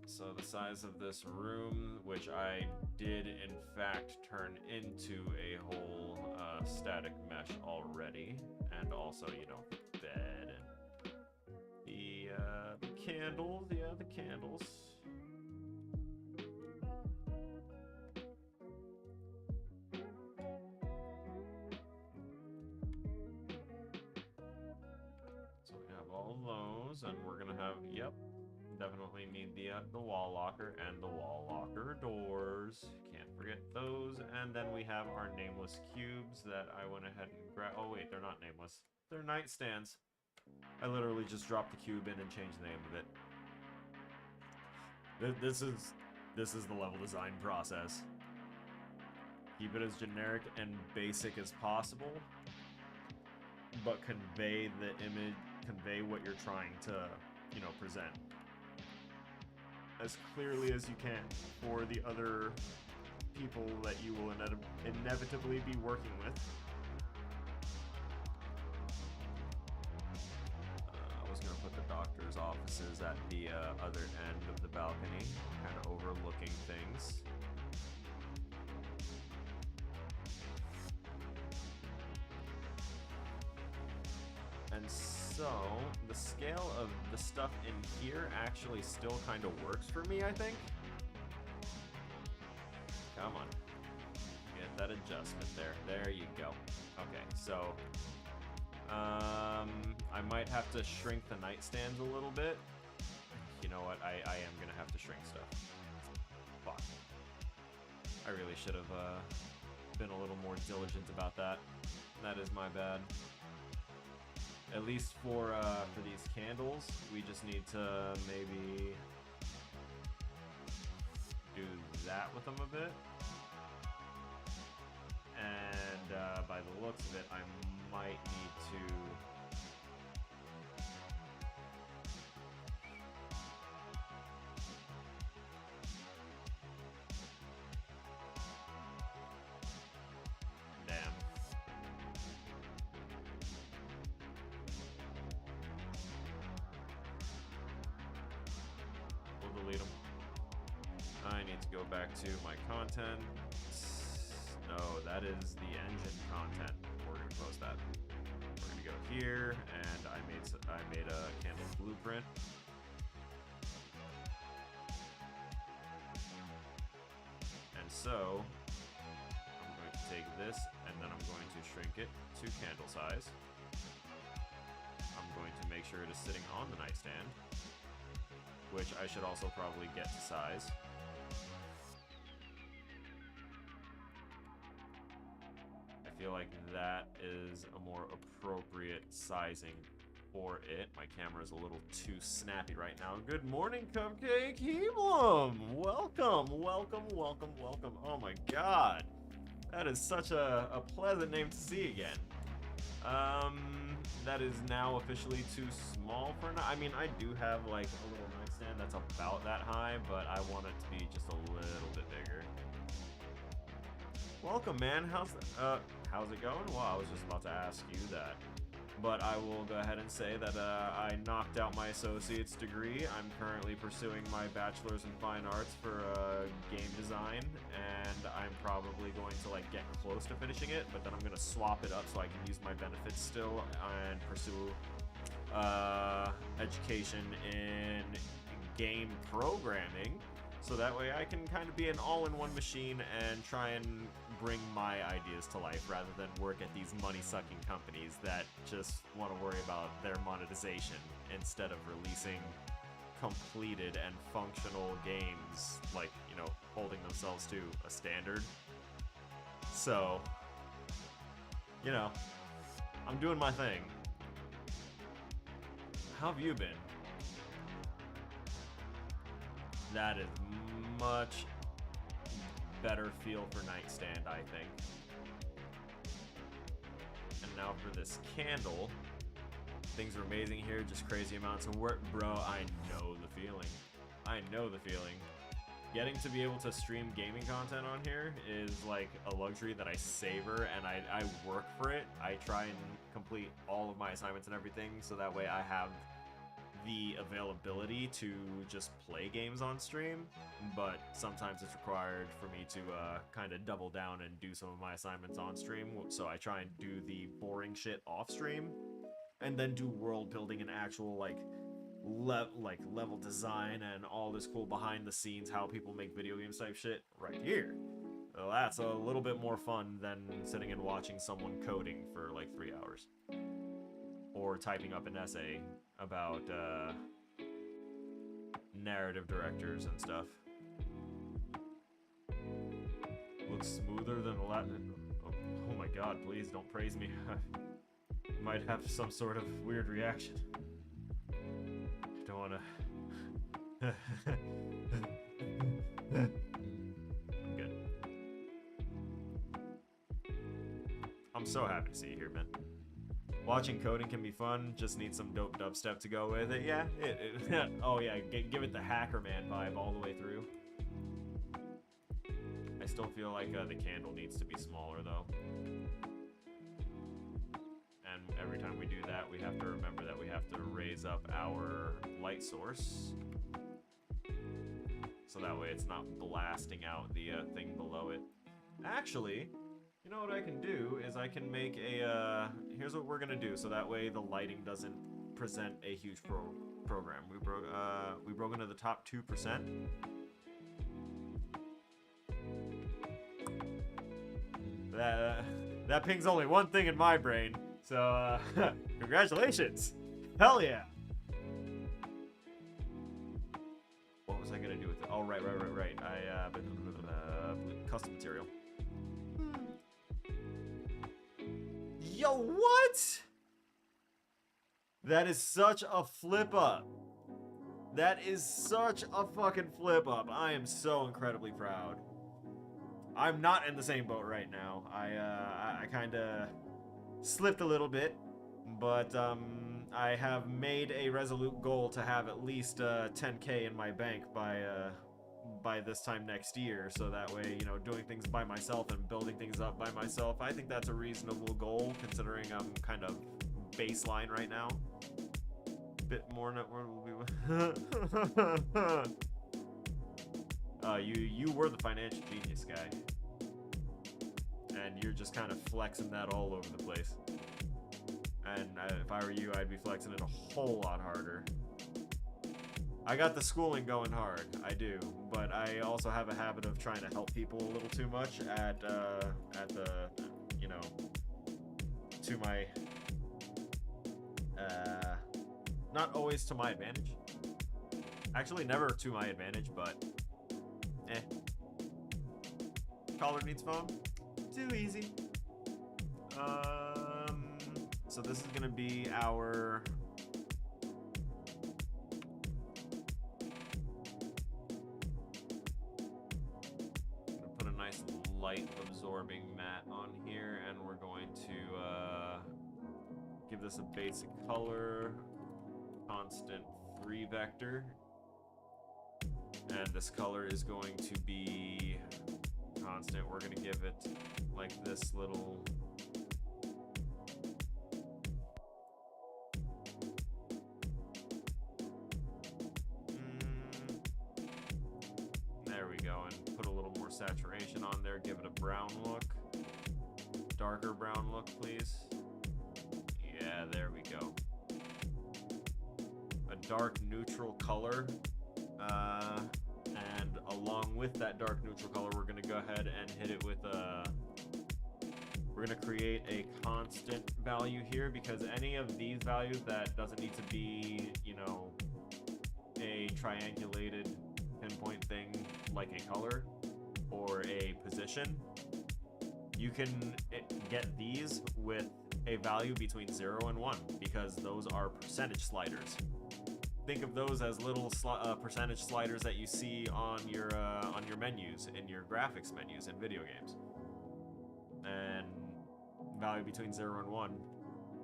So the size of this room, which I did in fact turn into a whole static mesh already, and also, you know, the bed and the candles, yeah, the candles. So we have all those, and we're gonna have, yep, definitely need the wall locker and the wall locker doors. Can't forget those. And then we have our nameless cubes that I went ahead and grabbed. Oh wait, they're not nameless. They're nightstands. I literally just dropped the cube in and changed the name of it. This is the level design process. Keep it as generic and basic as possible, but convey the image, convey what you're trying to, you know, present as clearly as you can for the other people that you will inevitably be working with. I was gonna put the doctor's offices at the other end of the balcony, kind of overlooking things. And so, the scale of the stuff in here actually still kind of works for me, I think. Come on. Get that adjustment there. There you go. Okay, so... I might have to shrink the nightstands a little bit. You know what? I am going to have to shrink stuff. Fuck. I really should have been a little more diligent about that. That is my bad. At least for these candles, we just need to maybe do that with them a bit. And by the looks of it, I might need to... Damn. delete them. I need to go back to my content. No, that is the engine content. We're gonna close that. We're gonna go here, and I made a candle blueprint. And so I'm going to take this, and then I'm going to shrink it to candle size. I'm going to make sure it is sitting on the nightstand, which I should also probably get to size. I feel like that is a more appropriate sizing for it. My camera is a little too snappy right now. Good morning, Cupcake Heblum! Welcome, welcome, welcome, welcome. Oh my god. That is such a pleasant name to see again. That is now officially too small for now. I mean, I do have like a little nightstand that's about that high, but I want it to be just a little bit bigger. Welcome, man. How's it going? Well, I was just about to ask you that. But I will go ahead and say that I knocked out my associate's degree. I'm currently pursuing my bachelor's in fine arts for game design, and I'm probably going to like get close to finishing it, but then I'm gonna swap it up so I can use my benefits still and pursue education in game programming. So that way I can kind of be an all-in-one machine and try and bring my ideas to life rather than work at these money-sucking companies that just want to worry about their monetization instead of releasing completed and functional games, like, you know, holding themselves to a standard. So, you know, I'm doing my thing. How have you been? That is much better feel for nightstand, I think. And now for this candle. Things are amazing here, just crazy amounts of work. Bro, I know the feeling. I know the feeling. Getting to be able to stream gaming content on here is like a luxury that I savor, and I work for it. I try and complete all of my assignments and everything, so that way I have the availability to just play games on stream, but sometimes it's required for me to kind of double down and do some of my assignments on stream, so I try and do the boring shit off stream, and then do world building and actual like level design and all this cool behind the scenes how people make video games type shit right here. Well, that's a little bit more fun than sitting and watching someone coding for like 3 hours. Or typing up an essay about narrative directors and stuff. Looks smoother than a Latin. Oh my god, please don't praise me. I might have some sort of weird reaction. I don't wanna. I'm good. I'm so happy to see you here, man. Watching coding can be fun, just need some dope dubstep to go with it. Yeah, oh yeah, give it the Hacker Man vibe all the way through. I still feel like the candle needs to be smaller though. And every time we do that, we have to remember that we have to raise up our light source. So that way it's not blasting out the thing below it. Actually, you know what I can do is I can make a, here's what we're gonna do, so that way the lighting doesn't present a huge program. We broke into the top 2%. That pings only one thing in my brain, so congratulations! Hell yeah! What was I gonna do with it? Oh, right. Custom material. Yo, what? That is such a flip up. That is such a fucking flip up. I am so incredibly proud. I'm not in the same boat right now. I kind of slipped a little bit, but I have made a resolute goal to have at least 10K in my bank by this time next year, so that way, you know, doing things by myself and building things up by myself, I think that's a reasonable goal considering I'm kind of baseline right now. Bit more network will be You were the financial genius guy, and you're just kind of flexing that all over the place. And if I were you, I'd be flexing it a whole lot harder. I got the schooling going hard, I do, but I also have a habit of trying to help people a little too much at the, you know, to my, not always to my advantage. Actually, never to my advantage, but, Caller needs phone? Too easy. So this is gonna be our... Put a nice light absorbing mat on here, and we're going to give this a basic color, constant 3 vector, and this color is going to be constant. We're gonna give it like this little there we go, and put a little more saturation on there, give it a brown look, darker brown look, please. Yeah, there we go. A dark neutral color, and along with that dark neutral color, we're gonna go ahead and hit it with a... We're gonna create a constant value here, because any of these values that doesn't need to be, you know, a triangulated pinpoint thing like a color or a position, you can get these with a value between 0 and 1, because those are percentage sliders. Think of those as little percentage sliders that you see on your menus, in your graphics menus in video games. And value between 0 and 1,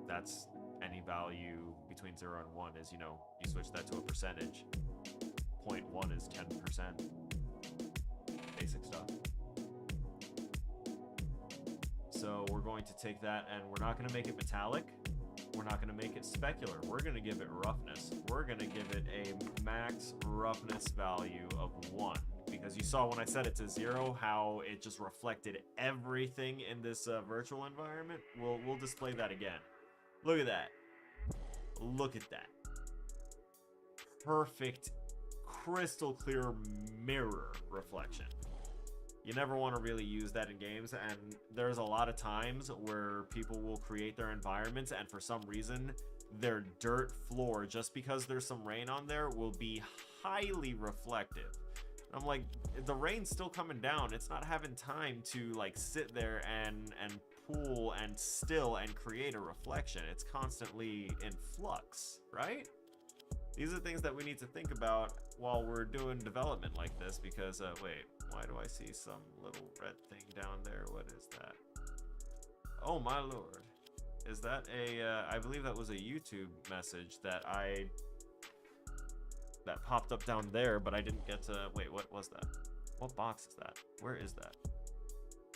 that's any value between 0 and 1 is, you know, you switch that to a percentage. 0.1 is 10%. Basic stuff. So we're going to take that, and we're not going to make it metallic. We're not going to make it specular. We're going to give it roughness. We're going to give it a max roughness value of 1. Because you saw when I set it to 0 how it just reflected everything in this virtual environment. We'll display that again. Look at that. Look at that. Perfect, crystal clear mirror reflection. You never want to really use that in games, and there's a lot of times where people will create their environments, and for some reason their dirt floor, just because there's some rain on there, will be highly reflective. I'm like, the rain's still coming down. It's not having time to like sit there and pool and still and create a reflection. It's constantly in flux, right? These are things that we need to think about while we're doing development like this, because wait, why do I see some little red thing down there? What is that? Oh my lord. Is that a, I believe that was a YouTube message that that popped up down there, but I didn't get to, wait, what was that? What box is that? Where is that?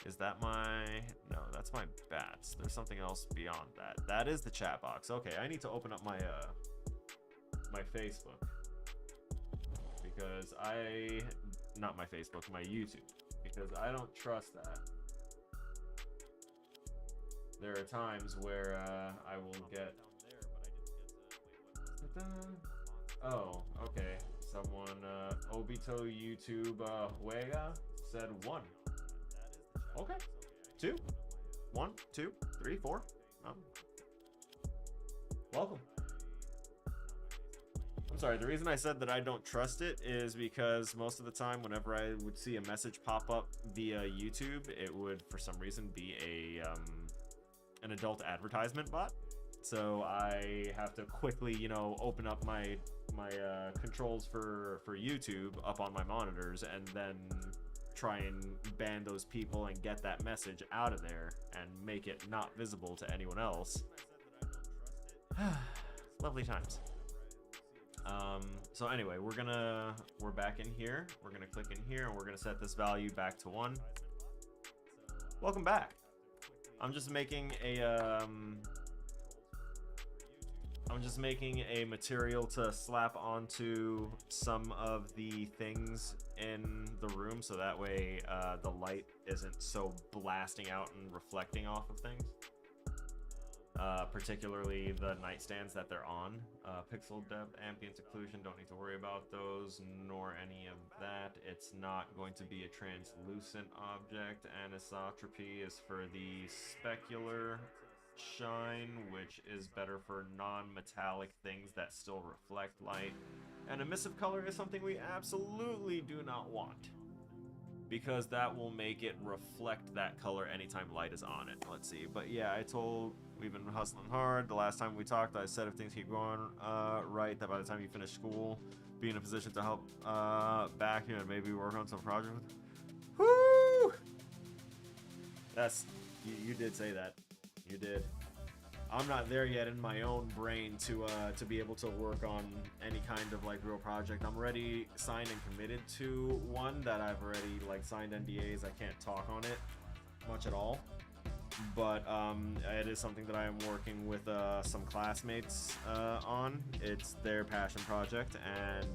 Is that my, no, that's my bats. There's something else beyond that. That is the chat box. Okay, I need to open up my, my Facebook. Because not my Facebook, my YouTube. Because I don't trust that. There are times where I will get... Oh, okay. Someone, Obito YouTube Huega said 1. Okay. 2. 1, 2, 3, 4. Welcome. I'm sorry, the reason I said that I don't trust it is because most of the time whenever I would see a message pop up via YouTube, it would for some reason be an adult advertisement bot. So I have to quickly, you know, open up my controls for YouTube up on my monitors, and then try and ban those people and get that message out of there and make it not visible to anyone else. Lovely times. So anyway, we're back in here. We're gonna click in here, and we're gonna set this value back to 1. Welcome back. I'm just making a I'm just making a material to slap onto some of the things in the room, so that way the light isn't so blasting out and reflecting off of things. Particularly the nightstands that they're on. Pixel depth, ambient occlusion, don't need to worry about those, nor any of that. It's not going to be a translucent object. Anisotropy is for the specular shine, which is better for non-metallic things that still reflect light. And emissive color is something we absolutely do not want, because that will make it reflect that color anytime light is on it. Let's see. But yeah, we've been hustling hard. The last time we talked, I said if things keep going right, that by the time you finish school, be in a position to help back you and maybe work on some project. Woo! You did say that. You did. I'm not there yet in my own brain to be able to work on any kind of like real project. I'm already signed and committed to one that I've already like signed NDAs. I can't talk on it much at all, but it is something that I am working with some classmates on. It's their passion project, and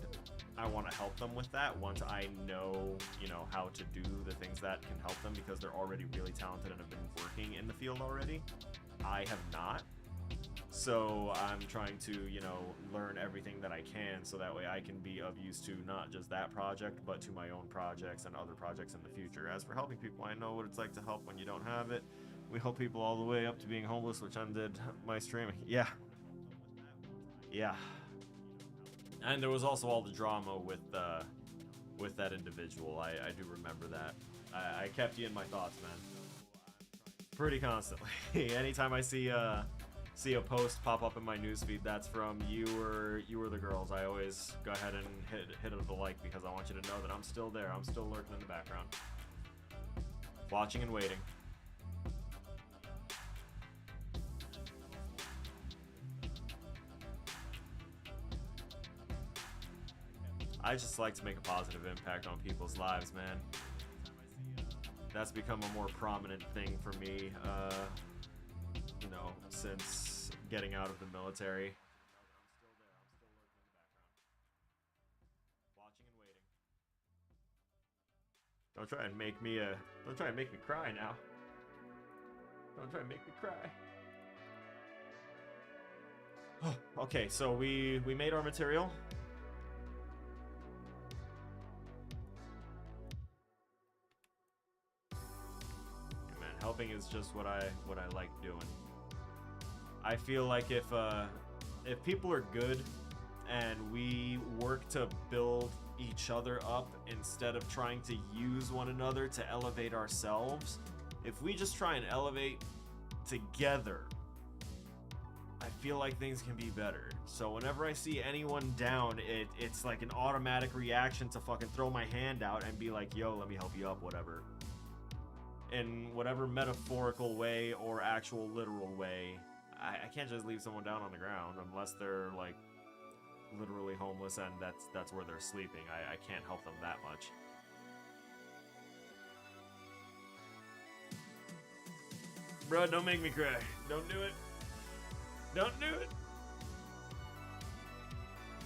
I want to help them with that once I know, how to do the things that can help them, because they're already really talented and have been working in the field already. I have not. So I'm trying to, learn everything that I can, so that way I can be of use to not just that project, but to my own projects and other projects in the future. As for helping people, I know what it's like to help when you don't have it. We help people all the way up to being homeless, which ended my streaming. Yeah. And there was also all the drama with that individual. I do remember that. I kept you in my thoughts, man. Pretty constantly. Anytime I see a post pop up in my newsfeed that's from you or the girls, I always go ahead and hit it a like, because I want you to know that I'm still there. I'm still lurking in the background, watching and waiting. I just like to make a positive impact on people's lives, man. That's become a more prominent thing for me, since getting out of the military. Watching and waiting. Don't try and make me cry now. Don't try and make me cry. Okay, so we made our material. Helping is just what I like doing. I feel like if people are good and we work to build each other up instead of trying to use one another to elevate ourselves, if we just try and elevate together, I feel like things can be better. So whenever I see anyone down, it's like an automatic reaction to fucking throw my hand out and be like, yo, let me help you up, whatever. In whatever metaphorical way or actual literal way. I can't just leave someone down on the ground unless they're like literally homeless and that's where they're sleeping. I can't help them that much. Bro, don't make me cry. Don't do it. Don't do it.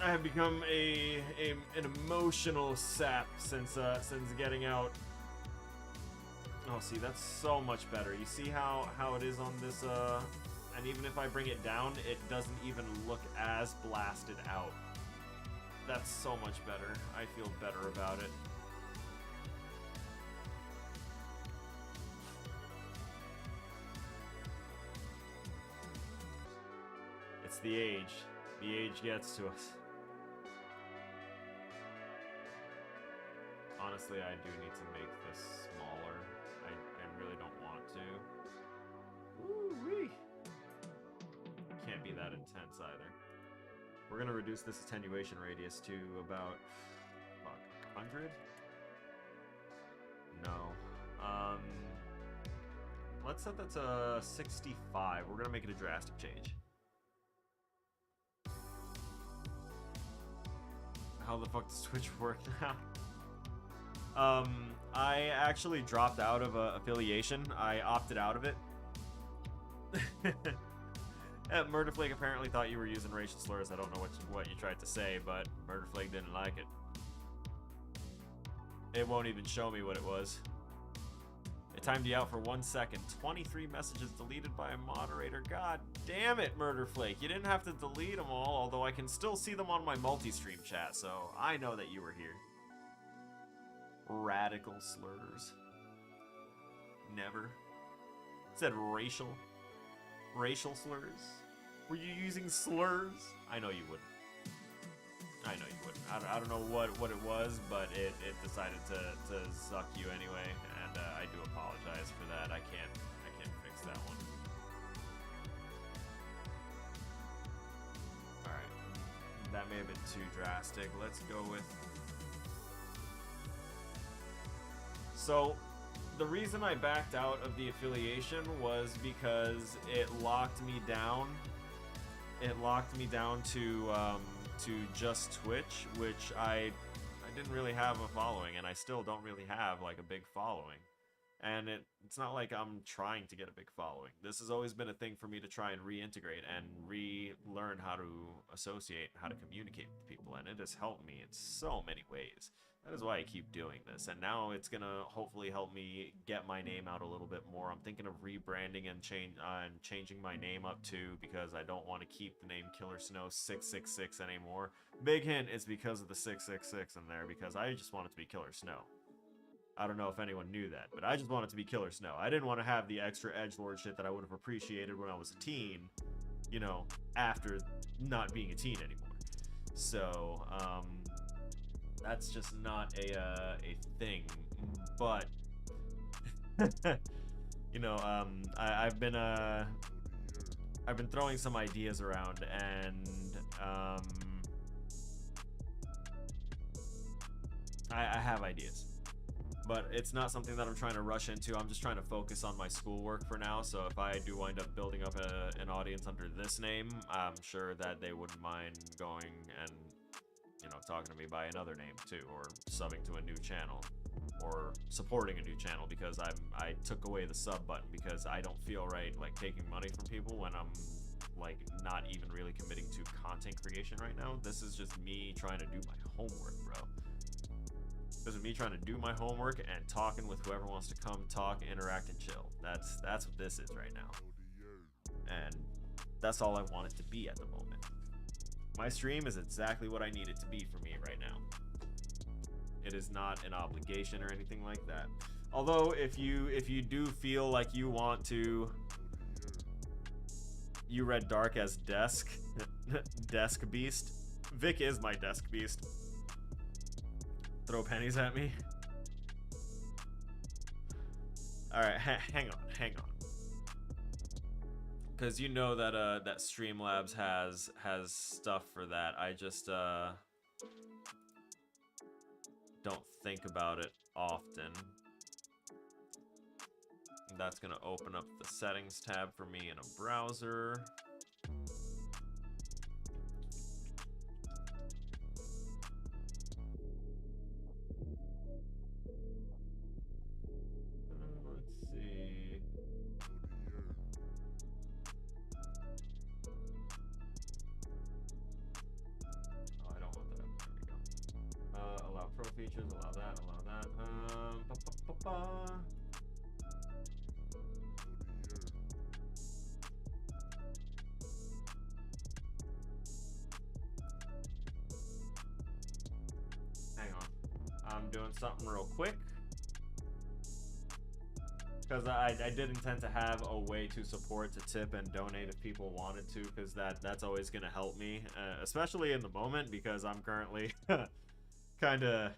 I have become an emotional sap since getting out. Oh, see, that's so much better. You see how it is on this, and even if I bring it down, it doesn't even look as blasted out. That's so much better. I feel better about it. It's the age. The age gets to us. Honestly, I do need to make this smaller. I really don't want to. Woo-wee. Can't be that intense either. We're gonna reduce this attenuation radius to about 100? No. Let's set that to 65. We're gonna make it a drastic change. How the fuck does Twitch work now? I actually dropped out of affiliation. I opted out of it. Murderflake apparently thought you were using racial slurs. I don't know what you tried to say, but Murderflake didn't like it. It won't even show me what it was. It timed you out for 1 second. 23 messages deleted by a moderator. God damn it, Murderflake. You didn't have to delete them all, although I can still see them on my multi-stream chat, so I know that you were here. Radical slurs. Never. It said racial. Racial slurs? Were you using slurs? I know you wouldn't. I know you wouldn't. I don't know what it was, but it decided to suck you anyway, and I do apologize for that. I can't fix that one. Alright. That may have been too drastic. Let's go with... So, the reason I backed out of the affiliation was because it locked me down. It locked me down to just Twitch, which I didn't really have a following, and I still don't really have like a big following. And it's not like I'm trying to get a big following. This has always been a thing for me to try and reintegrate and relearn how to associate, how to communicate with people, and it has helped me in so many ways. That is why I keep doing this, and now it's gonna hopefully help me get my name out a little bit more. I'm thinking of rebranding and changing my name up too, because I don't want to keep the name Killer Snow 666 anymore. Big hint, it's because of the 666 in there, because I just want it to be Killer Snow. I don't know if anyone knew that, but I just want it to be Killer Snow. I didn't want to have the extra edgelord shit that I would have appreciated when I was a teen, you know, after not being a teen anymore. So, that's just not a thing, but you know, I've been throwing some ideas around, and I have ideas, but it's not something that I'm trying to rush into. I'm just trying to focus on my schoolwork for now. So if I do wind up building up an audience under this name, I'm sure that they wouldn't mind going and, you know, talking to me by another name too, or subbing to a new channel, or supporting a new channel, because I took away the sub button because I don't feel right like taking money from people when I'm like not even really committing to content creation right now. This is just me trying to do my homework, bro. This is me trying to do my homework and talking with whoever wants to come talk, interact, and chill. That's what this is right now, and that's all I want it to be at the moment. My stream is exactly what I need it to be for me right now. It is not an obligation or anything like that. Although, if you do feel like you want to, you read Dark as Desk, Desk Beast. Vic is my Desk Beast. Throw pennies at me. All right, hang on. Because you know that that Streamlabs has stuff for that. I just don't think about it often. That's gonna open up the settings tab for me in a browser. Let's see. Oh, I don't want that. There we go. Allow pro features, allow that, allow that. Hang on. I'm doing something real quick. Because I did intend to have a way to support, to tip, and donate if people wanted to, because that's always going to help me, especially in the moment, because I'm currently kind of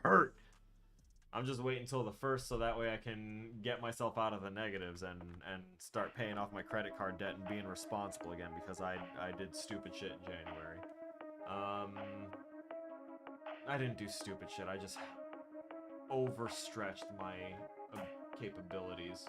hurt. I'm just waiting until the 1st so that way I can get myself out of the negatives and start paying off my credit card debt and being responsible again, because I did stupid shit in January. I didn't do stupid shit, I just overstretched my capabilities.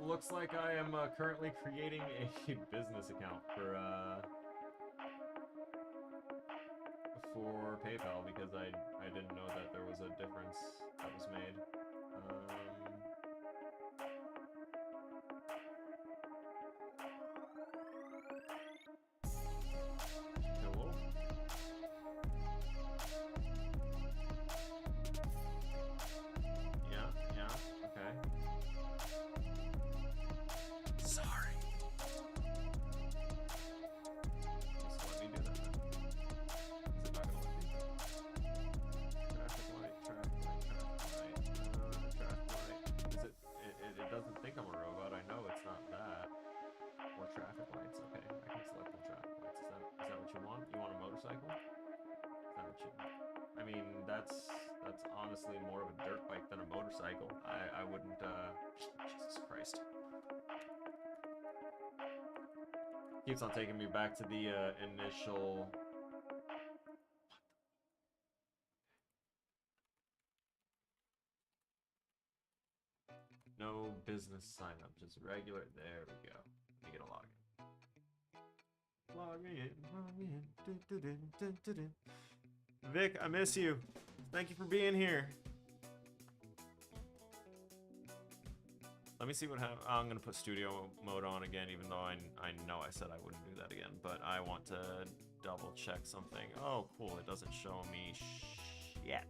looks like I am currently creating a business account for PayPal because I didn't know that there was a difference that was made. Hello? Yeah, okay. Sorry. Just let me do that then. Is it not gonna let me? Traffic light, traffic light, traffic light. Is it doesn't think I'm a robot. I know it's not that. Or traffic lights. Okay, I can select the traffic lights. Is that what you want? You want a motorcycle? Is that what you want? I mean, that's honestly more of a dirt bike than a motorcycle. I wouldn't, Jesus Christ. Keeps on taking me back to the, initial... No business sign up, just regular. There we go. Let me get a login. Log me in, log me in. Dun, dun, dun, dun, dun, dun. Vic, I miss you. Thank you for being here. Let me see what happens. I'm gonna put studio mode on again, even though I know I said I wouldn't do that again. But I want to double check something. Oh, cool. It doesn't show me shit.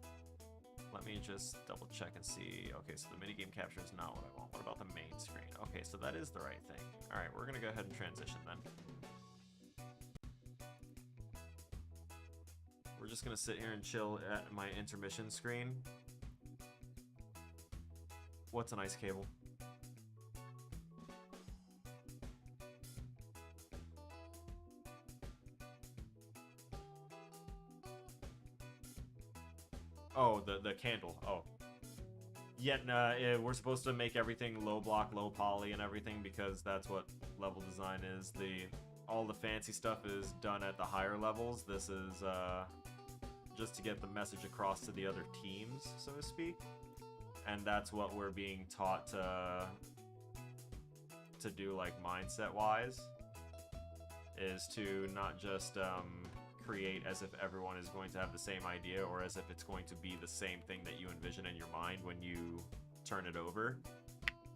Let me just double check and see. Okay, so the minigame capture is not what I want. What about the main screen? Okay, so that is the right thing. All right, we're gonna go ahead and transition then. We're just gonna sit here and chill at my intermission screen. What's an ice cable? Oh, the candle. Oh. Yet, we're supposed to make everything low block, low poly, and everything because that's what level design is. All the fancy stuff is done at the higher levels. This is just to get the message across to the other teams, so to speak. And that's what we're being taught to do, like mindset-wise, is to not just create as if everyone is going to have the same idea or as if it's going to be the same thing that you envision in your mind when you turn it over.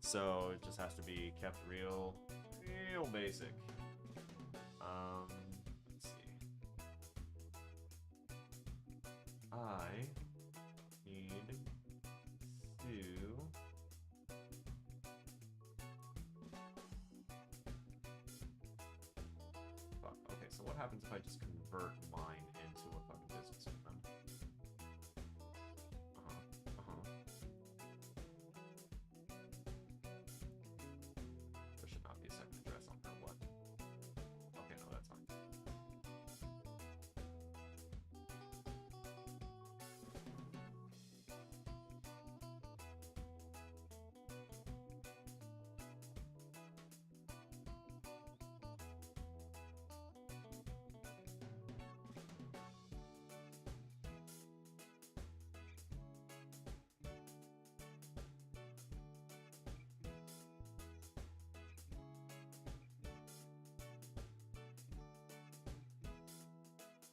So it just has to be kept real basic. Let's see. I need to... Fuck, okay, so what happens if I just convert mine into a fucking business with them? There should not be a second address on her, what? Okay, no, that's fine.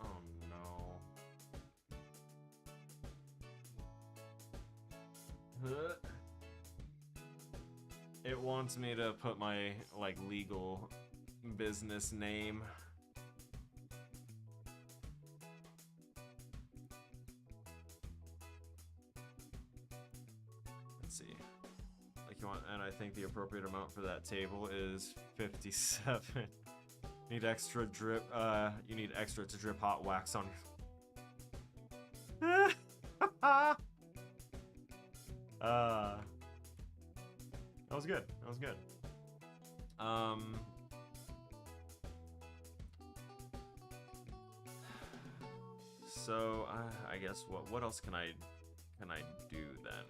Oh no. It wants me to put my, like, legal business name. Let's see. Like, you want, and I think the appropriate amount for that table is 57. Need extra drip, you need extra to drip hot wax on your... That was good. That was good. So I guess what else can I do then?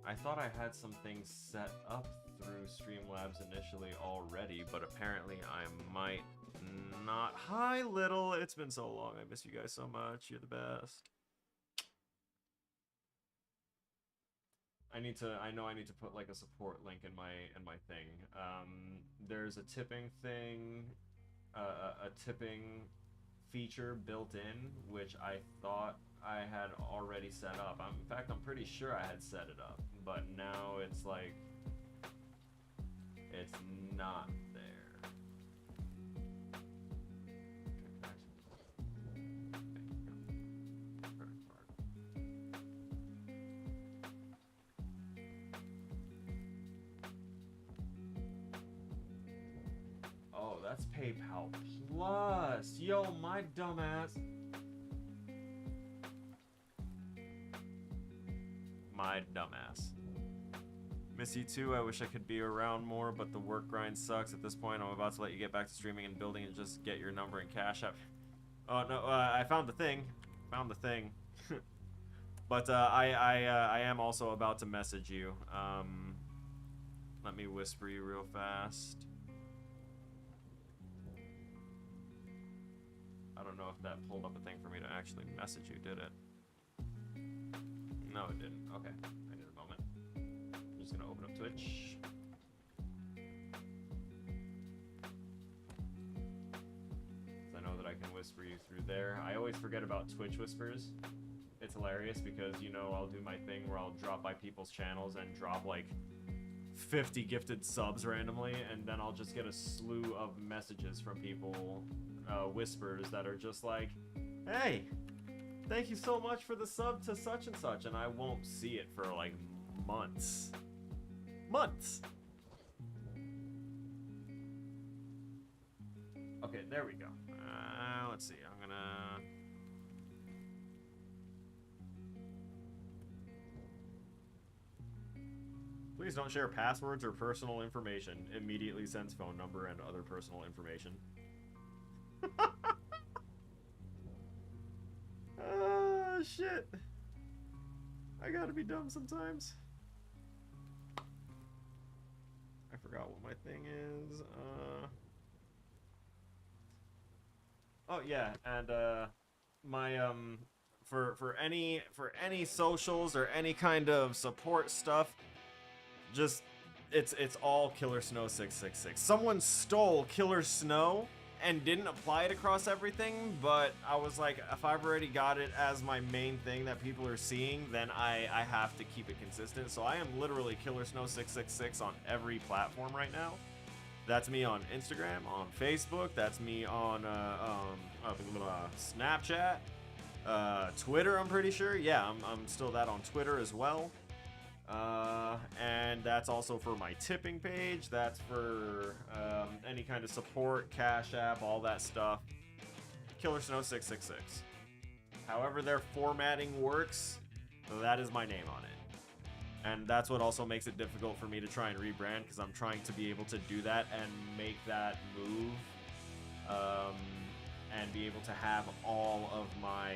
I thought I had some things set up through Streamlabs initially already, but apparently I might not. Hi, Little. It's been so long. I miss you guys so much. You're the best. I know I need to put like a support link in my thing. there's a tipping thing, a tipping feature built in, which I thought I had already set up. In fact, I'm pretty sure I had set it up, but now it's like, it's not there. Oh, that's PayPal Plus. Yo, my dumbass. My dumbass. Miss you too. I wish I could be around more, but the work grind sucks. At this point, I'm about to let you get back to streaming and building and just get your number and cash app. Oh no, I found the thing. Found the thing. But I am also about to message you. Let me whisper you real fast. I don't know if that pulled up a thing for me to actually message you, did it? No, it didn't. Okay, I need a moment. I'm just gonna open up Twitch. I know that I can whisper you through there. I always forget about Twitch whispers. It's hilarious because, you know, I'll do my thing where I'll drop by people's channels and drop like 50 gifted subs randomly, and then I'll just get a slew of messages from people, whispers that are just like, hey, thank you so much for the sub to such and such, and I won't see it for like months. Months! Okay, there we go. Let's see, I'm gonna... Please don't share passwords or personal information. Immediately sends phone number and other personal information. Ah, shit. I gotta be dumb sometimes. I forgot what my thing is. Oh yeah, and my for any socials or any kind of support stuff, just it's all Killer Snow 666. Someone stole Killer Snow and didn't apply it across everything, but I was like, if I've already got it as my main thing that people are seeing, then I have to keep it consistent. So I am literally Killer Snow 666 on every platform right now. That's me on Instagram, on Facebook. That's me on Snapchat, Twitter. I'm pretty sure. Yeah, I'm still that on Twitter as well. And that's also for my tipping page. That's for any kind of support, Cash App, all that stuff. Killer Snow 666. However their formatting works, that is my name on it. And that's what also makes it difficult for me to try and rebrand, because I'm trying to be able to do that and make that move, and be able to have all of my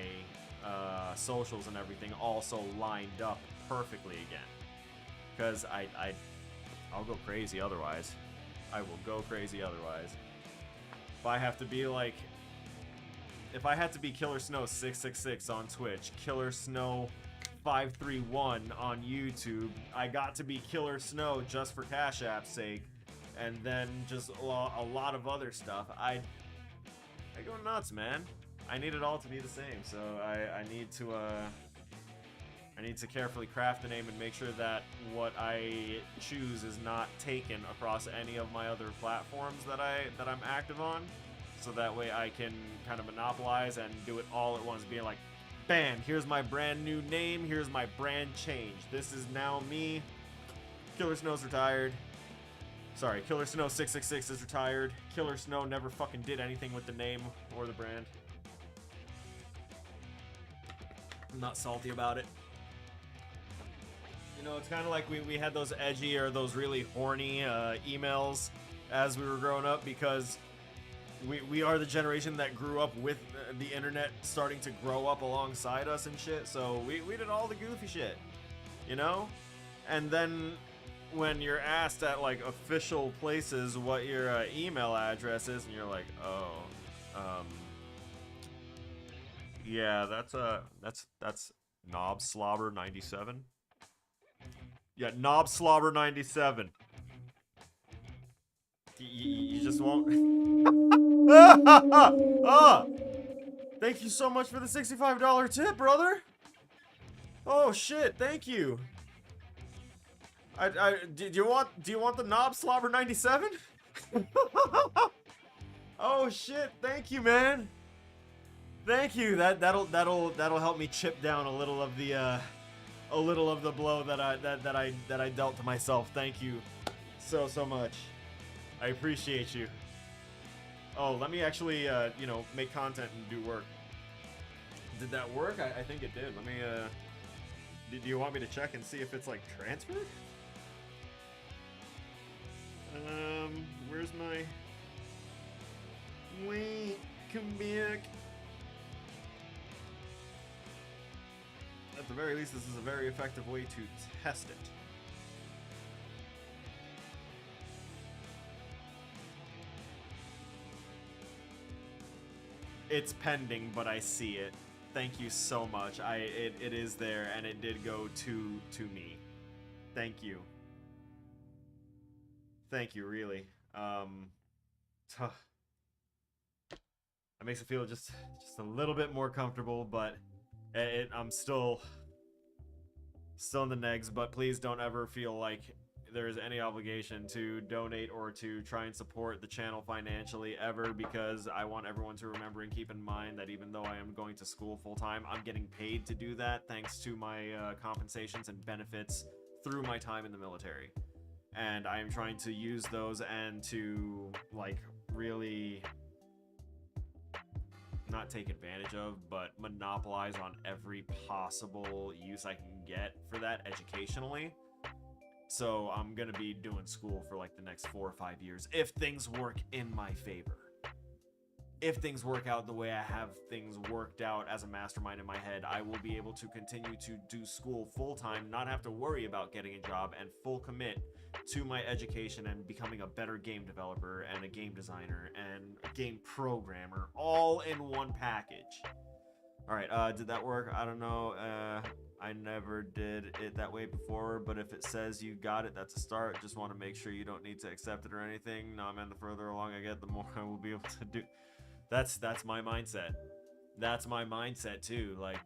socials and everything also lined up perfectly again. Because I'll go crazy otherwise. I will go crazy otherwise. If I have to be like, if I had to be Killer Snow 666 on Twitch, Killer Snow 531 on YouTube, I got to be Killer Snow just for Cash App's sake, and then just a lot of other stuff. I go nuts, man. I need it all to be the same, so I need to carefully craft the name and make sure that what I choose is not taken across any of my other platforms that I'm active on, so that way I can kind of monopolize and do it all at once, being like, bam, here's my brand new name, here's my brand change. This is now me. Killer Snow's retired. Sorry, Killer Snow 666 is retired. Killer Snow never fucking did anything with the name or the brand. I'm not salty about it. You know, it's kind of like we had those edgy or those really horny emails as we were growing up, because we are the generation that grew up with the internet starting to grow up alongside us and shit, so we did all the goofy shit, you know? And then when you're asked at like official places what your email address is, and you're like, oh, yeah, that's knobslobber97. Yeah, knobslobber97. just won't. Ah! Thank you so much for the $65 tip, brother. Oh shit! Thank you. Do you want the knob slobber 97? Oh shit! Thank you, man. Thank you. That'll help me chip down a little of the blow that I dealt to myself. Thank you so much. I appreciate you. Oh, let me actually you know, make content and do work. Did that work? I think it did. Let me do you want me to check and see if it's like transferred? Where's my... Wait, come back. At the very least, this is a very effective way to test it. It's pending, but I see it. Thank you so much. It is there, and it did go to me. Thank you. Thank you, really. That makes it feel just a little bit more comfortable, but I'm still in the negs. But please don't ever feel like there's any obligation to donate or to try and support the channel financially ever, because I want everyone to remember and keep in mind that even though I am going to school full-time, I'm getting paid to do that thanks to my compensations and benefits through my time in the military. And I am trying to use those and to, like, really not take advantage of, but monopolize on every possible use I can get for that educationally. So I'm gonna be doing school for like the next 4 or 5 years if things work in my favor. If things work out the way I have things worked out as a mastermind in my head, I will be able to continue to do school full-time, not have to worry about getting a job, and full commit to my education and becoming a better game developer and a game designer and a game programmer, all in one package. Alright, did that work? I don't know. I never did it that way before, but if it says you got it, that's a start. Just want to make sure you don't need to accept it or anything. No, man, the further along I get, the more I will be able to do. That's my mindset. That's my mindset too. Like,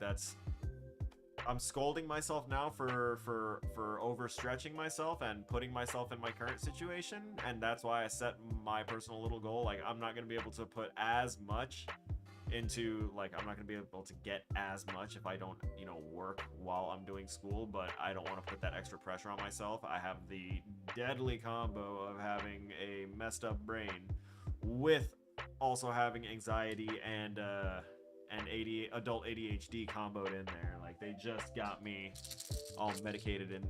I'm scolding myself now for overstretching myself and putting myself in my current situation, and that's why I set my personal little goal. Like, I'm not gonna be able to put as much into, like, I'm not gonna be able to get as much if I don't, you know, work while I'm doing school, but I don't want to put that extra pressure on myself. I have the deadly combo of having a messed up brain with also having anxiety and adult ADHD comboed in there. Like, they just got me all medicated and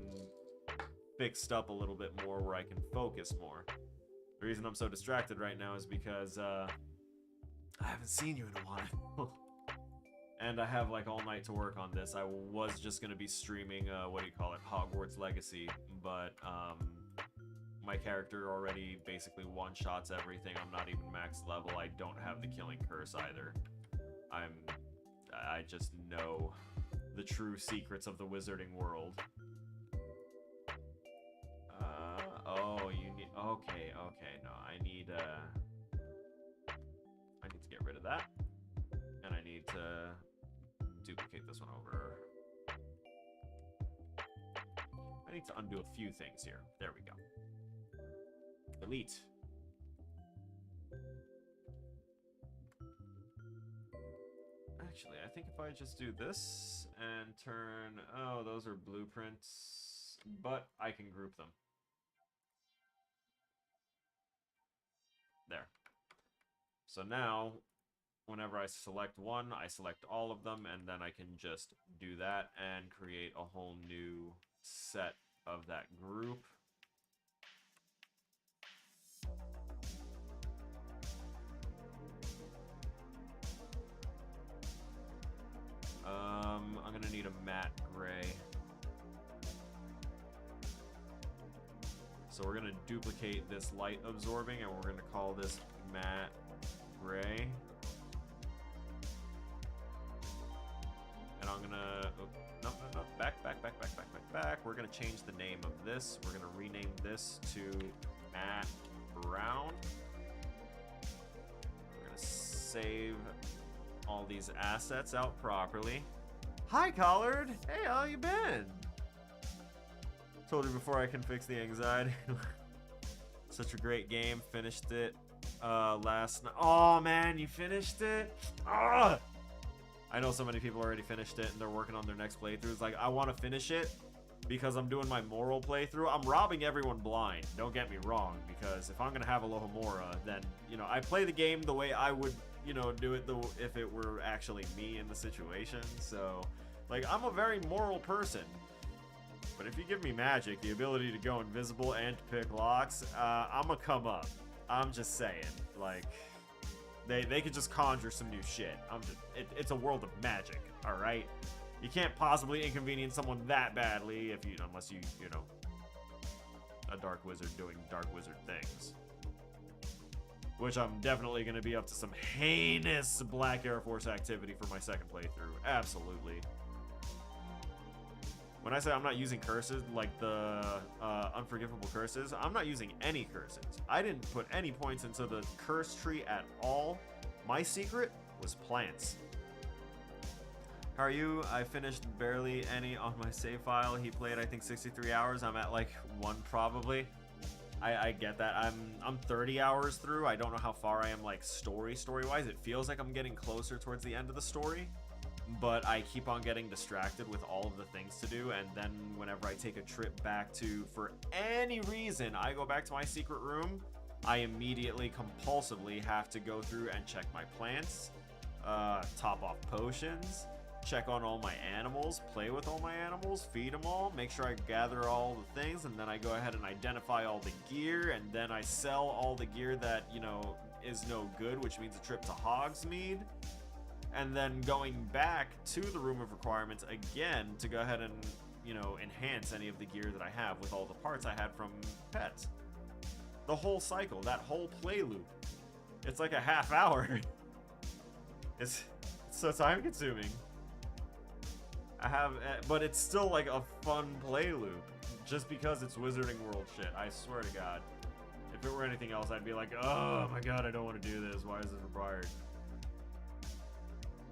fixed up a little bit more where I can focus more. The reason I'm so distracted right now is because I haven't seen you in a while. And I have like all night to work on this. I was just gonna be streaming Hogwarts Legacy, but my character already basically one-shots everything. I'm not even max level. I don't have the killing curse either. I just know the true secrets of the wizarding world. Oh, you need... Okay, no, I need to get rid of that. And I need to duplicate this one over. I need to undo a few things here. There we go. Delete. Actually, I think if I just do this and turn... Oh, those are blueprints, but I can group them. There. So now, whenever I select one, I select all of them, and then I can just do that and create a whole new set of that group. I'm gonna need a matte gray. So we're gonna duplicate this light absorbing, and we're gonna call this matte gray. And I'm gonna, no, back. We're gonna change the name of this. We're gonna rename this to matte brown. save all these assets out properly. Hi, Collard! Hey, how you been? Told you before I can fix the anxiety. Such a great game. Finished it last night. Oh, man, you finished it? Ah! I know so many people already finished it and they're working on their next playthroughs. Like, I want to finish it because I'm doing my moral playthrough. I'm robbing everyone blind, don't get me wrong, because if I'm going to have a Lohomora, then, you know, I play the game the way I would, you know, do it if it were actually me in the situation. So, like, I'm a very moral person. But if you give me magic, the ability to go invisible and to pick locks, I'm gonna come up. I'm just saying, like, they could just conjure some new shit. It's a world of magic, all right? You can't possibly inconvenience someone that badly unless you know, a dark wizard doing dark wizard things. Which I'm definitely gonna be up to some heinous Black Air Force activity for my second playthrough. Absolutely. When I say I'm not using curses, like the unforgivable curses, I'm not using any curses. I didn't put any points into the curse tree at all. My secret was plants. How are you? I finished barely any on my save file. He played, I think, 63 hours. I'm at like 1 probably. I get that. I'm 30 hours through. I don't know how far I am, like, story-wise. It feels like I'm getting closer towards the end of the story. But I keep on getting distracted with all of the things to do, and then whenever I take a trip back to, for any reason, I go back to my secret room, I immediately, compulsively have to go through and check my plants, top off potions, check on all my animals, play with all my animals, feed them all, make sure I gather all the things, and then I go ahead and identify all the gear, and then I sell all the gear that, you know, is no good, which means a trip to Hogsmeade. And then going back to the Room of Requirements again to go ahead and, you know, enhance any of the gear that I have with all the parts I had from pets. The whole cycle, that whole play loop. It's like a half hour. It's so time consuming. But it's still like a fun play loop. Just because it's Wizarding World shit, I swear to God. If it were anything else, I'd be like, oh my God, I don't want to do this. Why is this required?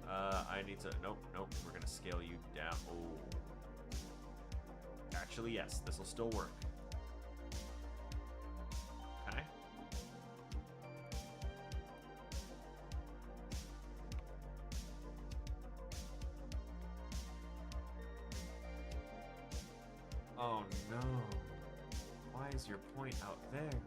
I need to, nope, we're gonna scale you down. Oh. Actually, yes, this will still work. Okay. Oh no. Why is your point out there?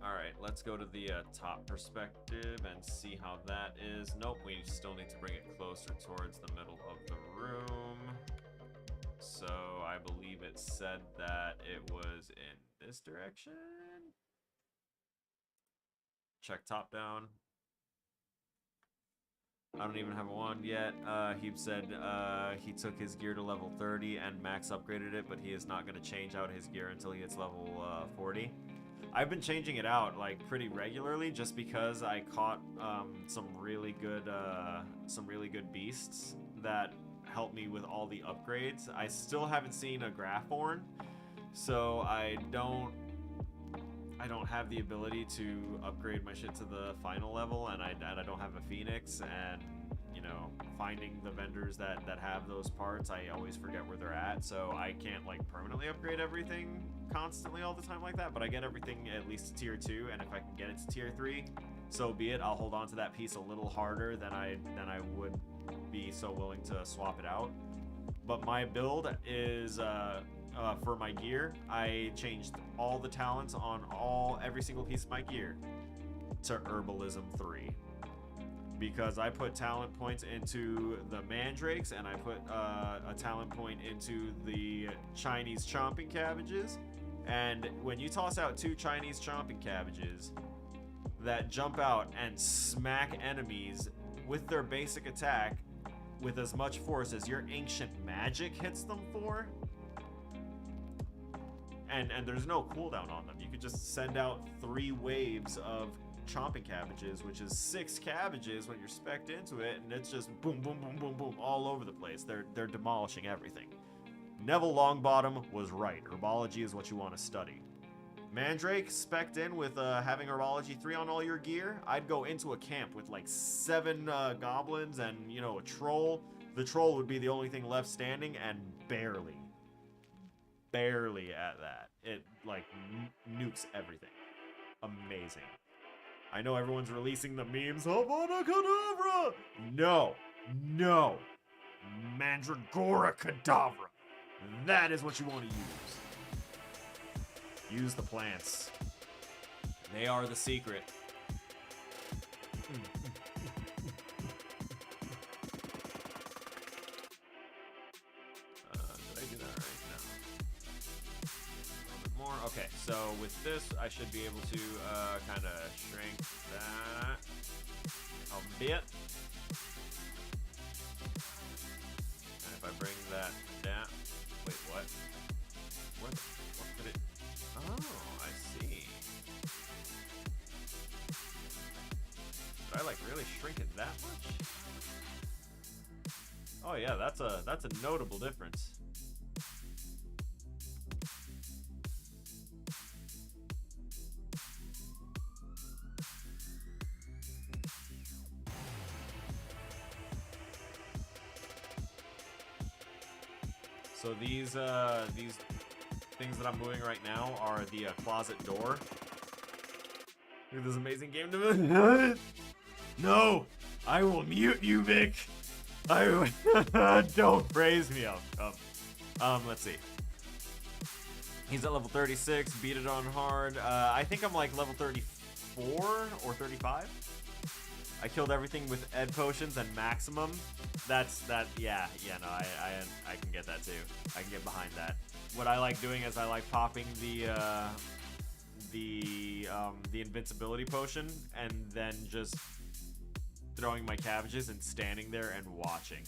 Alright, let's go to the top perspective and see how that is. Nope, we still need to bring it closer towards the middle of the room. So I believe it said that it was in this direction. Check top down. I don't even have a wand yet. He said he took his gear to level 30 and max upgraded it, but he is not going to change out his gear until he hits level 40. I've been changing it out like pretty regularly just because I caught some really good beasts that help me with all the upgrades. I still haven't seen a Graphorn, so I don't have the ability to upgrade my shit to the final level, and I don't have a Phoenix, and you know, finding the vendors that have those parts, I always forget where they're at, so I can't like permanently upgrade everything constantly all the time like that, but I get everything at least to tier 2, and if I can get it to tier 3, so be it. I'll hold on to that piece a little harder than I would be so willing to swap it out. But my build is for my gear, I changed all the talents on every single piece of my gear to Herbalism 3. Because I put talent points into the mandrakes, and I put a talent point into the Chinese chomping cabbages. And when you toss out 2 Chinese chomping cabbages that jump out and smack enemies with their basic attack with as much force as your ancient magic hits them for, and there's no cooldown on them. You could just send out 3 waves of chomping cabbages, which is 6 cabbages when you're spec'd into it, and it's just boom, boom, boom, boom, boom, all over the place. They're demolishing everything. Neville Longbottom was right. Herbology is what you want to study. Mandrake spec'd in with having Herbology 3 on all your gear. I'd go into a camp with like 7 goblins and, you know, a troll. The troll would be the only thing left standing, and barely at that. It, like, nukes everything. Amazing. I know everyone's releasing the memes. Havana Kedavra! No. No. Mandragora Kedavra. That is what you want to use. Use the plants. They are the secret. Did I do that right? No. A little bit more. Okay, so with this, I should be able to kind of shrink that a bit. And if I bring that down... Wait, what? What did it... Oh, I see. Did I, like, really shrink it that much? Oh yeah, that's a notable difference. So these things that I'm moving right now are the closet door. Look at this amazing game development. No, I will mute you, Vic. Don't praise me. Let's see. He's at level 36. Beat it on hard. I think I'm like level 34 or 35. I killed everything with ed potions and maximum. Yeah, no, I can get that too. I can get behind that. What I like doing is I like popping the invincibility potion and then just throwing my cabbages and standing there and watching.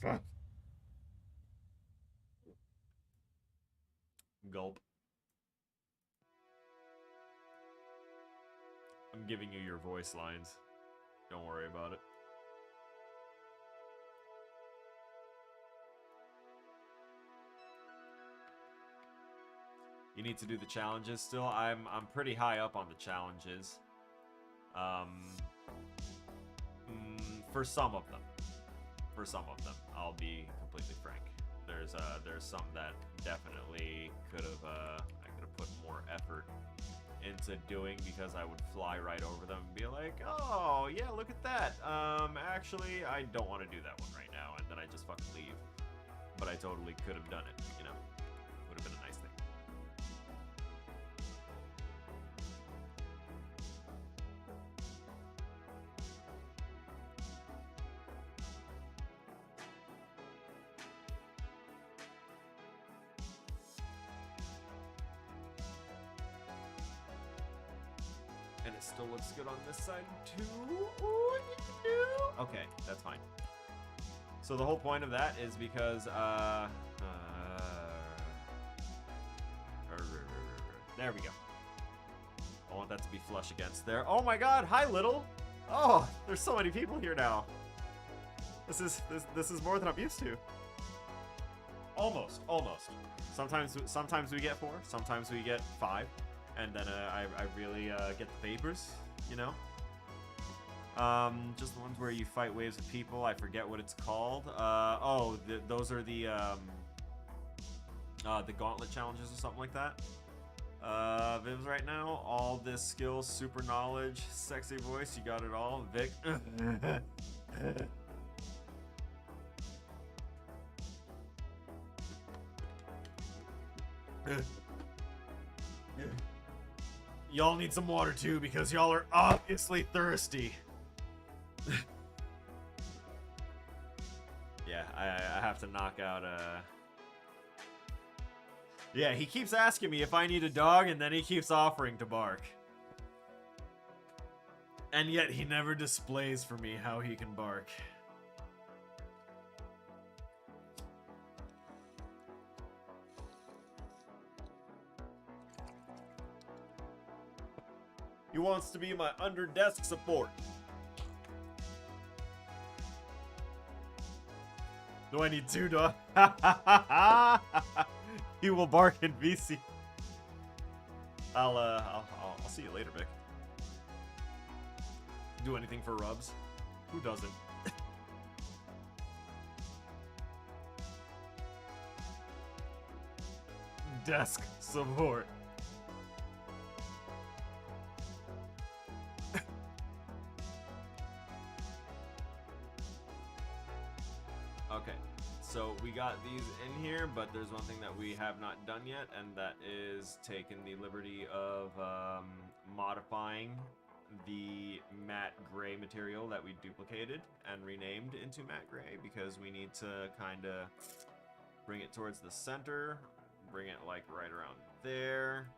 Fuck. Gulp. I'm giving you your voice lines. Don't worry about it. You need to do the challenges still. I'm pretty high up on the challenges. For some of them. I'll be completely frank. There's some that definitely could have I could have put more effort into doing, because I would fly right over them and be like, oh yeah, look at that. Actually, I don't want to do that one right now, and then I just fucking leave. But I totally could have done it, you know. Would have been a nice thing. And it still looks good on this side too. Okay, that's fine. So the whole point of that is because there we go. I want that to be flush against there. Oh my god, hi Little. Oh, there's so many people here now. This is more than I'm used to. Almost. Sometimes we get 4, sometimes we get 5. And then I really get the papers, you know? Just the ones where you fight waves of people. I forget what it's called. Those are the gauntlet challenges or something like that. Viv's right now. All this skill, super knowledge, sexy voice. You got it all. Vic. Y'all need some water too, because y'all are obviously thirsty. Yeah, I have to knock out Yeah, he keeps asking me if I need a dog, and then he keeps offering to bark. And yet he never displays for me how he can bark. He wants to be my under-desk support. Do I need 2 dogs? He will bark in VC. I'll see you later, Vic. Do anything for rubs? Who doesn't? Desk support. Okay, so we got these in here, but there's one thing that we have not done yet, and that is taking the liberty of modifying the matte gray material that we duplicated and renamed into matte gray, because we need to kind of bring it towards the center, bring it like right around there.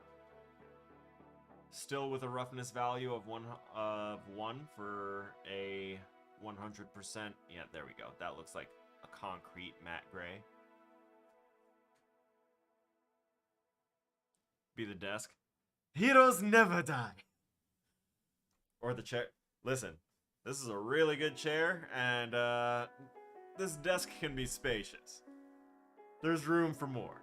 Still with a roughness value of 1 for a 100%. Yeah, there we go. That looks like a concrete matte gray. Be the desk. Heroes never die. Or the chair. Listen, this is a really good chair, and this desk can be spacious. There's room for more.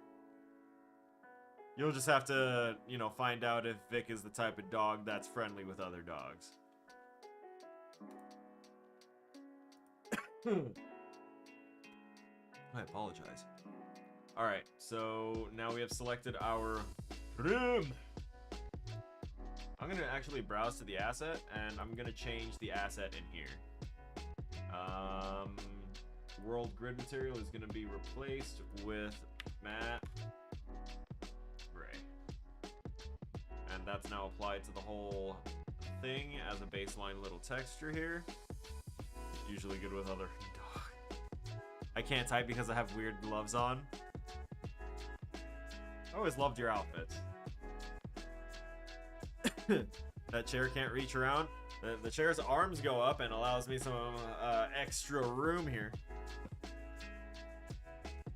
You'll just have to, you know, find out if Vic is the type of dog that's friendly with other dogs. I apologize. Alright, so now we have selected our room. I'm gonna actually browse to the asset, and I'm gonna change the asset in here. World grid material is gonna be replaced with matte gray. And that's now applied to the whole thing as a baseline little texture here. Usually good with other dog. I can't type because I have weird gloves on. I always loved your outfits. That chair can't reach around. The chair's arms go up and allows me some extra room here.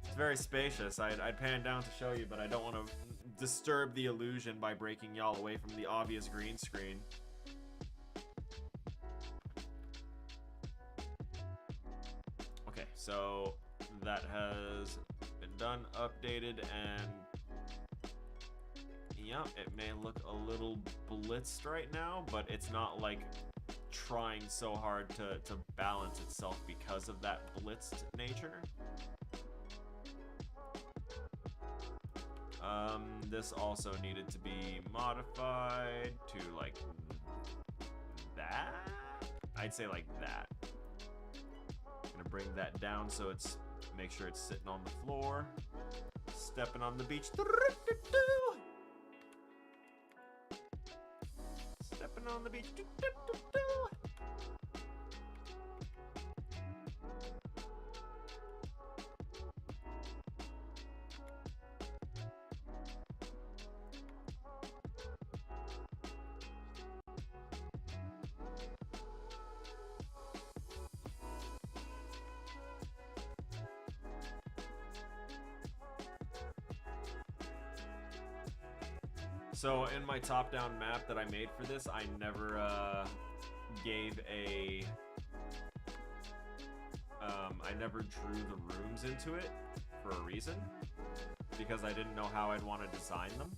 It's very spacious. I'd pan down to show you, but I don't want to disturb the illusion by breaking y'all away from the obvious green screen. Okay, so that has been done, updated, and yeah, it may look a little blitzed right now, but it's not like trying so hard to balance itself because of that blitzed nature. This also needed to be modified to like that. I'd say like that. I'm gonna bring that down so it's, make sure it's sitting on the floor. Stepping on the beach. Stepping on the beach. So in my top-down map that I made for this, I never gave a... I never drew the rooms into it for a reason, because I didn't know how I'd want to design them.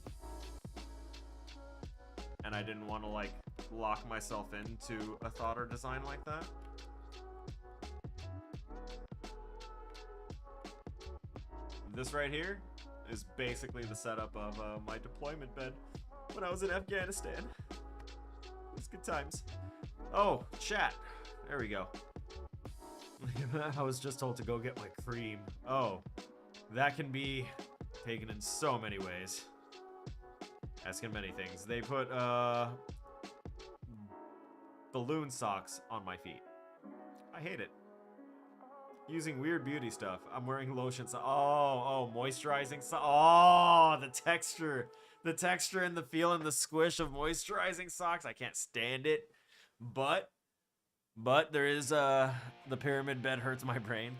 And I didn't want to, like, lock myself into a thought or design like that. This right here is basically the setup of my deployment bed when I was in Afghanistan. It was good times. Oh, chat. There we go. I was just told to go get my cream. Oh, that can be taken in so many ways. Asking many things. They put balloon socks on my feet. I hate it. Using weird beauty stuff. I'm wearing lotion. Oh, moisturizing. Oh, the texture and the feel and the squish of moisturizing socks. I can't stand it. But there is the pyramid bed hurts my brain.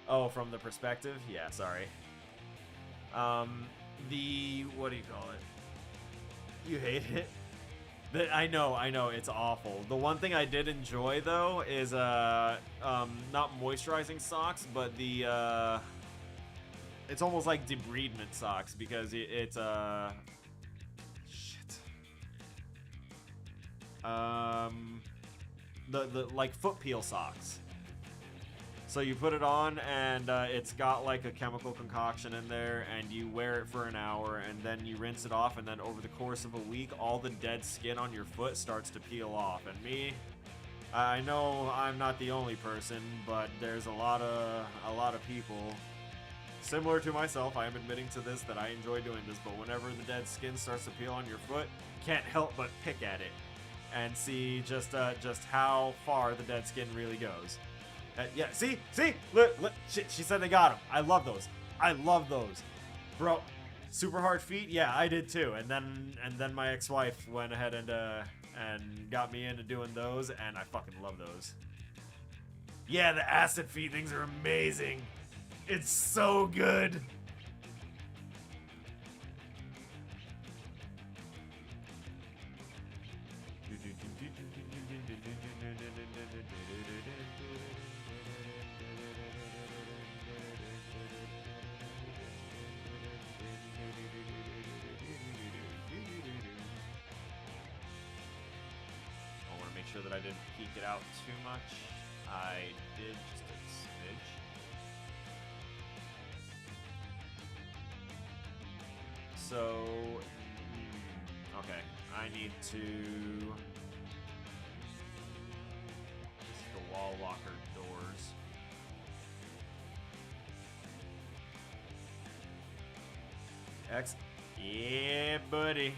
Oh, from the perspective? Yeah, sorry. What do you call it? You hate it? I know, it's awful. The one thing I did enjoy though is not moisturizing socks, but the it's almost like debridement socks because it's shit. The like foot peel socks. So you put it on and it's got like a chemical concoction in there, and you wear it for an hour, and then you rinse it off, and then over the course of a week, all the dead skin on your foot starts to peel off. And me, I know I'm not the only person, but there's a lot of people similar to myself. I am admitting to this that I enjoy doing this, but whenever the dead skin starts to peel on your foot, you can't help but pick at it and see just how far the dead skin really goes. Yeah, see, look, she said they got them. I love those. Bro. Super hard feet. Yeah, I did too. And then my ex-wife went ahead and got me into doing those, and I fucking love those. Yeah, the acid feet things are amazing. It's so good. Sure that I didn't peek it out too much. I did just a smidge. So, okay, I need to. This is the wall locker doors. X. Yeah, buddy.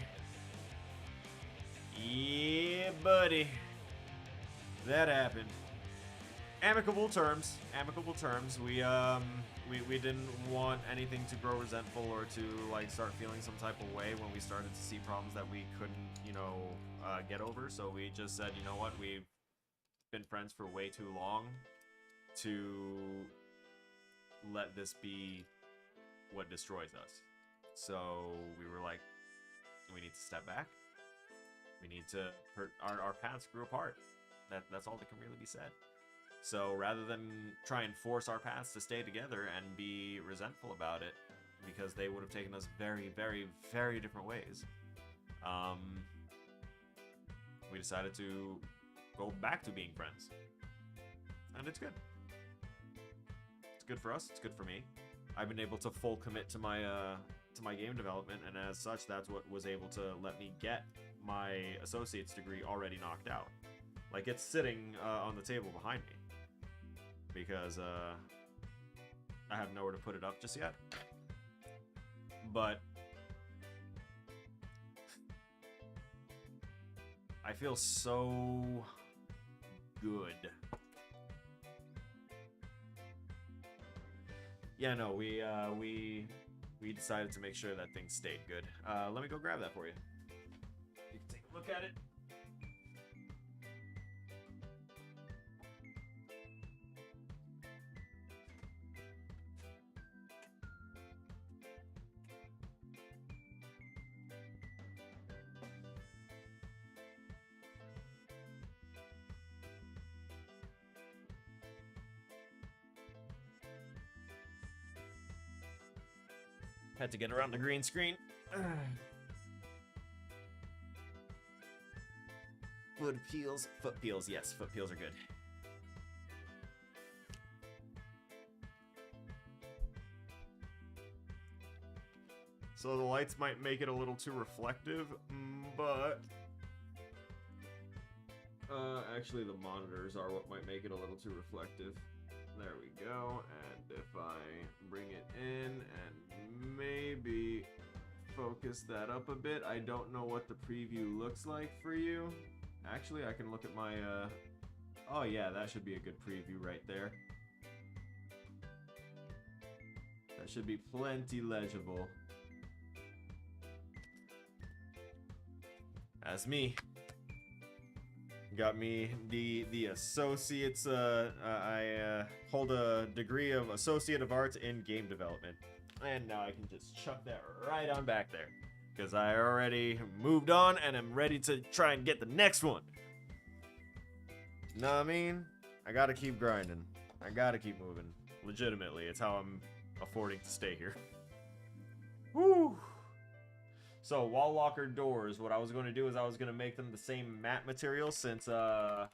Yeah, buddy. That happened. Amicable terms. We didn't want anything to grow resentful or to like start feeling some type of way when we started to see problems that we couldn't, get over. So we just said, you know what, we've been friends for way too long to let this be what destroys us. So we were like, we need to step back. We need to. Our paths grew apart. That's all that can really be said. So rather than try and force our paths to stay together and be resentful about it, because they would have taken us very, very, very different ways, we decided to go back to being friends. And it's good. It's good for us. It's good for me. I've been able to full commit to my game development, and as such, that's what was able to let me get my associate's degree already knocked out. Like, it's sitting on the table behind me because I have nowhere to put it up just yet. But I feel so good. Yeah, no, we decided to make sure that things stayed good. Let me go grab that for you. You can take a look at it. Had to get around the green screen. Foot peels. Foot peels, yes. Foot peels are good. So the lights might make it a little too reflective, but... actually the monitors are what might make it a little too reflective. There we go, and if I bring it in and maybe focus that up a bit, I don't know what the preview looks like for you. Actually, I can look at my, oh yeah, that should be a good preview right there. That should be plenty legible. That's me. Got me the associates. I hold a degree of Associate of Arts in Game Development, and now I can just chuck that right on back there. because I already moved on and I'm ready to try and get the next one. Know what I mean? I gotta keep grinding. I gotta keep moving. Legitimately, it's how I'm affording to stay here. Woo! So, wall locker doors, what I was going to do is I was going to make them the same matte material since I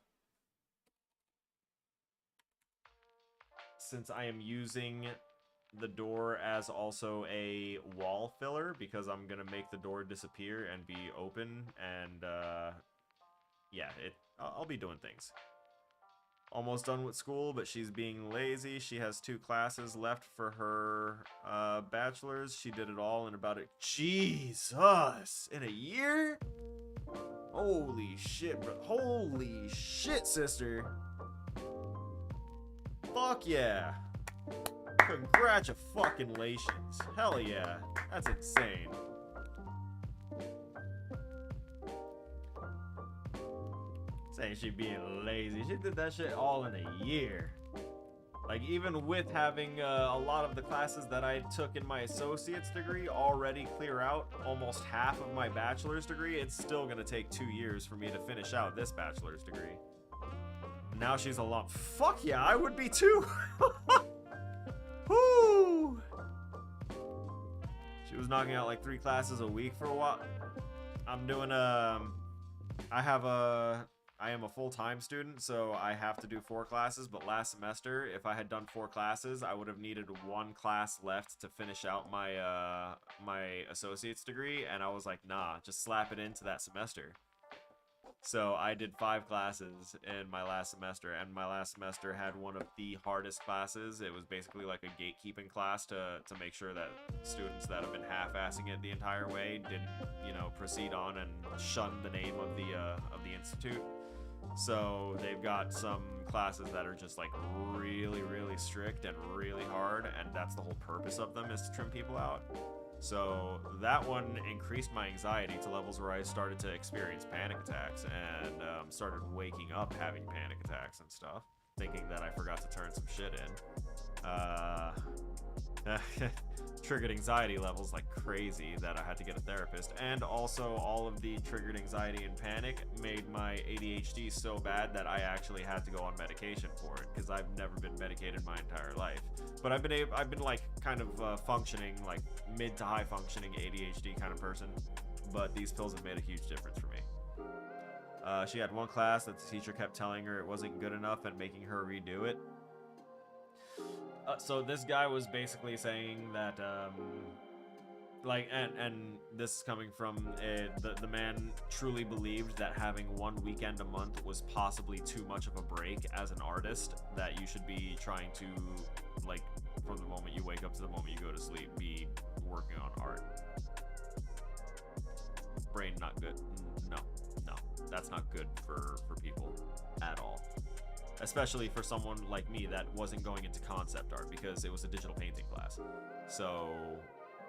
am using the door as also a wall filler, because I'm going to make the door disappear and be open, and yeah, I'll be doing things. Almost done with school, but she's being lazy. She has 2 classes left for her bachelor's. She did it all in about Jesus! In a year? Holy shit, bro. Holy shit, sister. Fuck yeah. Congratulations. Hell yeah. That's insane. Saying she being lazy. She did that shit all in a year. Like, even with having a lot of the classes that I took in my associate's degree already clear out almost half of my bachelor's degree, it's still gonna take 2 years for me to finish out this bachelor's degree. Now she's a lot. Fuck yeah, I would be too. Woo! She was knocking out like 3 classes a week for a while. I'm doing I am a full-time student, so I have to do 4 classes, but last semester, if I had done 4 classes, I would have needed 1 class left to finish out my my associate's degree, and I was like, nah, just slap it into that semester. So I did 5 classes in my last semester, and my last semester had one of the hardest classes. It was basically like a gatekeeping class to make sure that students that have been half-assing it the entire way didn't, you know, proceed on and shun the name of the institute. So they've got some classes that are just like really, really strict and really hard, and that's the whole purpose of them, is to trim people out. So that one increased my anxiety to levels where I started to experience panic attacks and started waking up having panic attacks and stuff, thinking that I forgot to turn some shit in. Triggered anxiety levels like crazy that I had to get a therapist, and also all of the triggered anxiety and panic made my ADHD so bad that I actually had to go on medication for it, because I've never been medicated my entire life. But I've been like kind of functioning, like mid to high functioning ADHD kind of person, but these pills have made a huge difference for me. She had 1 class that the teacher kept telling her it wasn't good enough and making her redo it. So this guy was basically saying that, like, and this is coming from the man truly believed that having 1 weekend a month was possibly too much of a break as an artist, that you should be trying to, like, from the moment you wake up to the moment you go to sleep, be working on art. Brain not good. No, that's not good for people at all. Especially for someone like me that wasn't going into concept art, because it was a digital painting class. So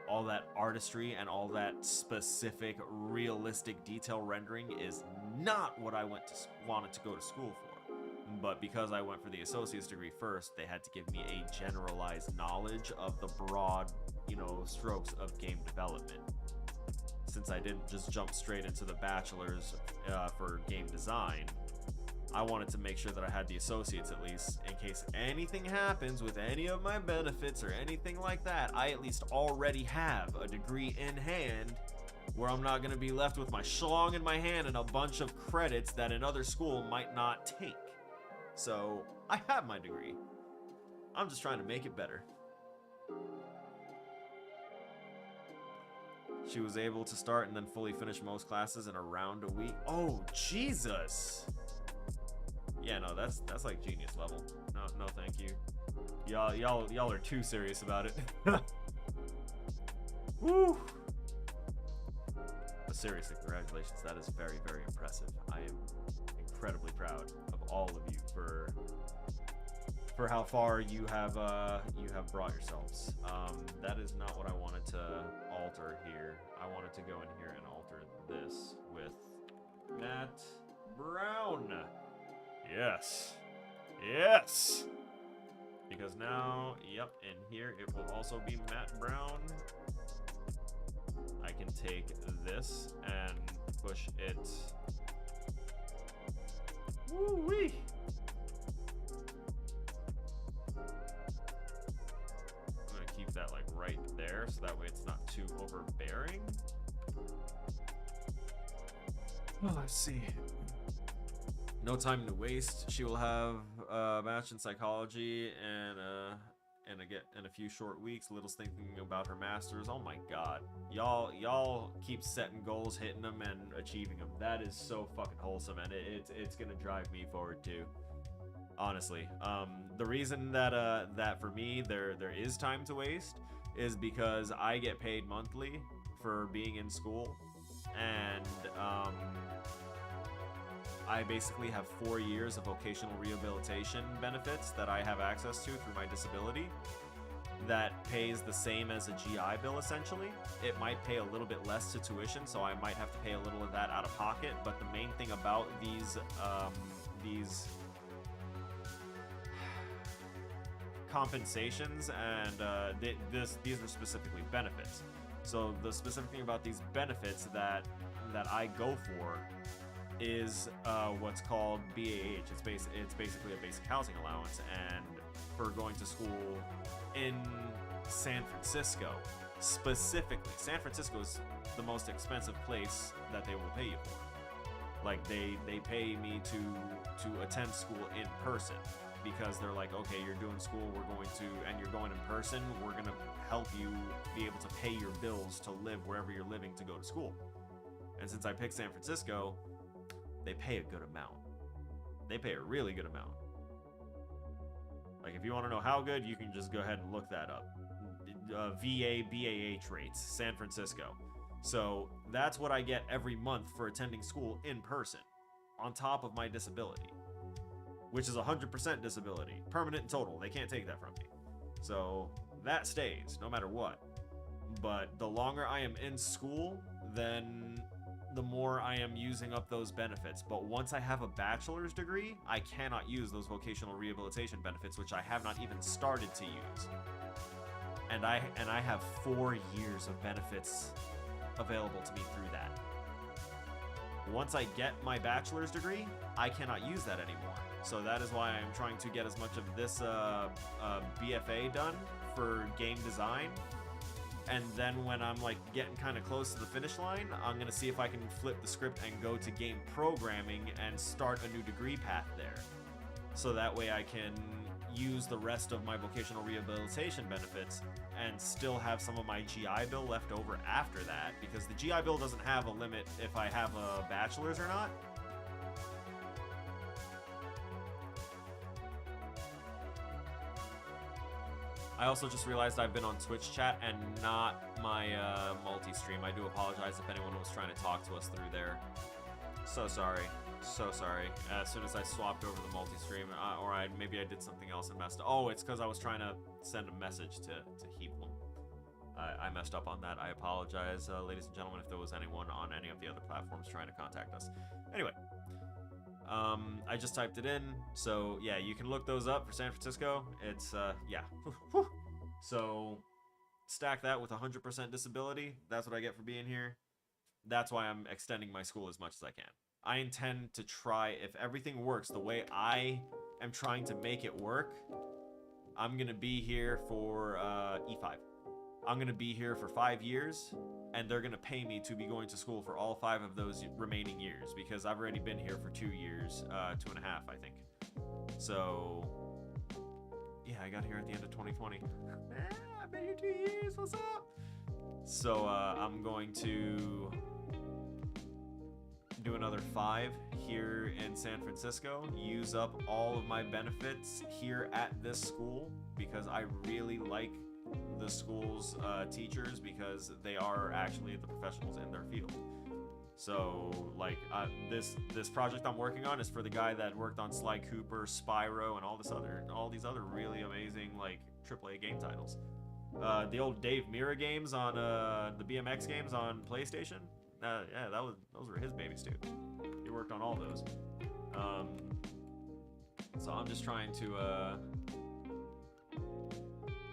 all that artistry and all that specific realistic detail rendering is not what I wanted to go to school for. But because I went for the associate's degree first, they had to give me a generalized knowledge of the broad, you know, strokes of game development. Since I didn't just jump straight into the bachelor's for game design, I wanted to make sure that I had the associates at least, in case anything happens with any of my benefits or anything like that. I at least already have a degree in hand, where I'm not going to be left with my schlong in my hand and a bunch of credits that another school might not take. So I have my degree. I'm just trying to make it better. She was able to start and then fully finish most classes in around a week. Oh, Jesus! Yeah, no, that's like genius level. No, thank you. Y'all are too serious about it. Woo! But seriously, congratulations. That is very, very impressive. I am incredibly proud of all of you for how far you have brought yourselves. That is not what I wanted to alter here. I wanted to go in here and alter this with Matt Brown. Yes. Yes. Because now, yep, in here it will also be Matt Brown. I I can take this and push it. Woo-wee! I'm gonna keep that like right there so that way it's not too overbearing. Oh, let's see. No time to waste. She will have a match in psychology and a few short weeks. Little's thinking about her masters. Oh my god, y'all keep setting goals, hitting them, and achieving them. That is so fucking wholesome, and it's gonna drive me forward too. Honestly, the reason that for me there is time to waste is because I get paid monthly for being in school, and I basically have 4 years of vocational rehabilitation benefits that I have access to through my disability that pays the same as a GI bill essentially. It might pay a little bit less to tuition, so I might have to pay a little of that out of pocket, but the main thing about these compensations and these are specifically benefits. So the specific thing about these benefits that I go for is what's called BAH. It's basically a basic housing allowance, and for going to school in San Francisco specifically, San Francisco is the most expensive place that they will pay you for. Like they pay me to attend school in person because they're like, okay, you're doing school, and you're going in person, we're gonna help you be able to pay your bills to live wherever you're living to go to school. And since I picked San Francisco, they pay a good amount. They pay a really good amount. Like, if you want to know how good, you can just go ahead and look that up. VA BAH rates, San Francisco. So that's what I get every month for attending school in person, on top of my disability, which is 100% disability, permanent and total. They can't take that from me. So that stays no matter what. But the longer I am in school, then the more I am using up those benefits. But once I have a bachelor's degree, I cannot use those vocational rehabilitation benefits, which I have not even started to use. And I have 4 years of benefits available to me through that. Once I get my bachelor's degree, I cannot use that anymore. So that is why I'm trying to get as much of this BFA done for game design. And then when I'm like getting kind of close to the finish line, I'm gonna see if I can flip the script and go to game programming and start a new degree path there. So that way I can use the rest of my vocational rehabilitation benefits and still have some of my GI Bill left over after that, because the GI Bill doesn't have a limit if I have a bachelor's or not. I also just realized I've been on Twitch chat and not my multi-stream. I do apologize if anyone was trying to talk to us through there. So sorry. So sorry. As soon as I swapped over the multi-stream, or maybe I did something else and messed up. Oh, it's because I was trying to send a message to Heaplum. I messed up on that. I apologize, ladies and gentlemen, if there was anyone on any of the other platforms trying to contact us. Anyway. I just typed it in, so yeah, you can look those up for San Francisco. It's, yeah. So, stack that with 100% disability. That's what I get for being here. That's why I'm extending my school as much as I can. I intend to try, if everything works the way I am trying to make it work, I'm gonna be here for, E5. I'm gonna be here for 5 years, and they're gonna pay me to be going to school for all 5 of those remaining years, because I've already been here for 2 years, 2.5, I think. So, yeah, I got here at the end of 2020. I've been here 2 years, what's up? So, I'm going to do another 5 here in San Francisco, use up all of my benefits here at this school, because I really like the school's teachers, because they are actually the professionals in their field. So like this project I'm working on is for the guy that worked on Sly Cooper, Spyro, and all these other really amazing like AAA game titles. The old Dave Mirra games on the BMX games on PlayStation. Yeah, those were his babies too. He worked on all those. So I'm just trying to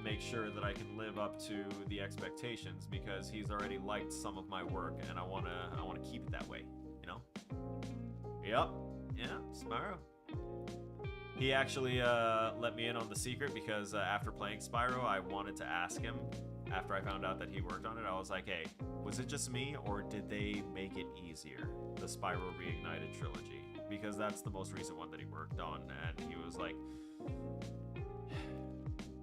make sure that I can live up to the expectations because he's already liked some of my work, and I wanna keep it that way, you know? Yep, yeah, Spyro. He actually let me in on the secret because after playing Spyro, I wanted to ask him. After I found out that he worked on it, I was like, hey, was it just me, or did they make it easier, the Spyro Reignited trilogy? Because that's the most recent one that he worked on, and he was like,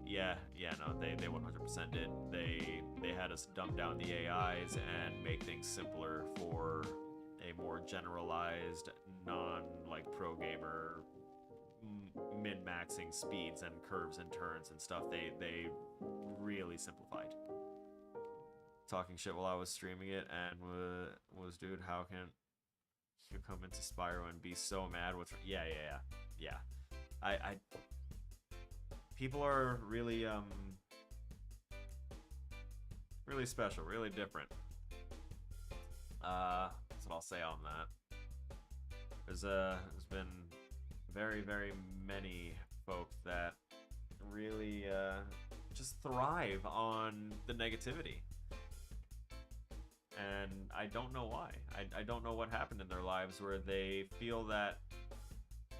yeah, no, they 100% did. They had us dumb down the AIs and make things simpler for a more generalized, non-like pro gamer min-maxing speeds and curves and turns and stuff. They really simplified. Talking shit while I was streaming it and was dude, how can you come into Spyro and be so mad? Yeah. I people are really really special, really different. That's what I'll say on that. There's been very, very many folk that really just thrive on the negativity. And I don't know why. I don't know what happened in their lives where they feel that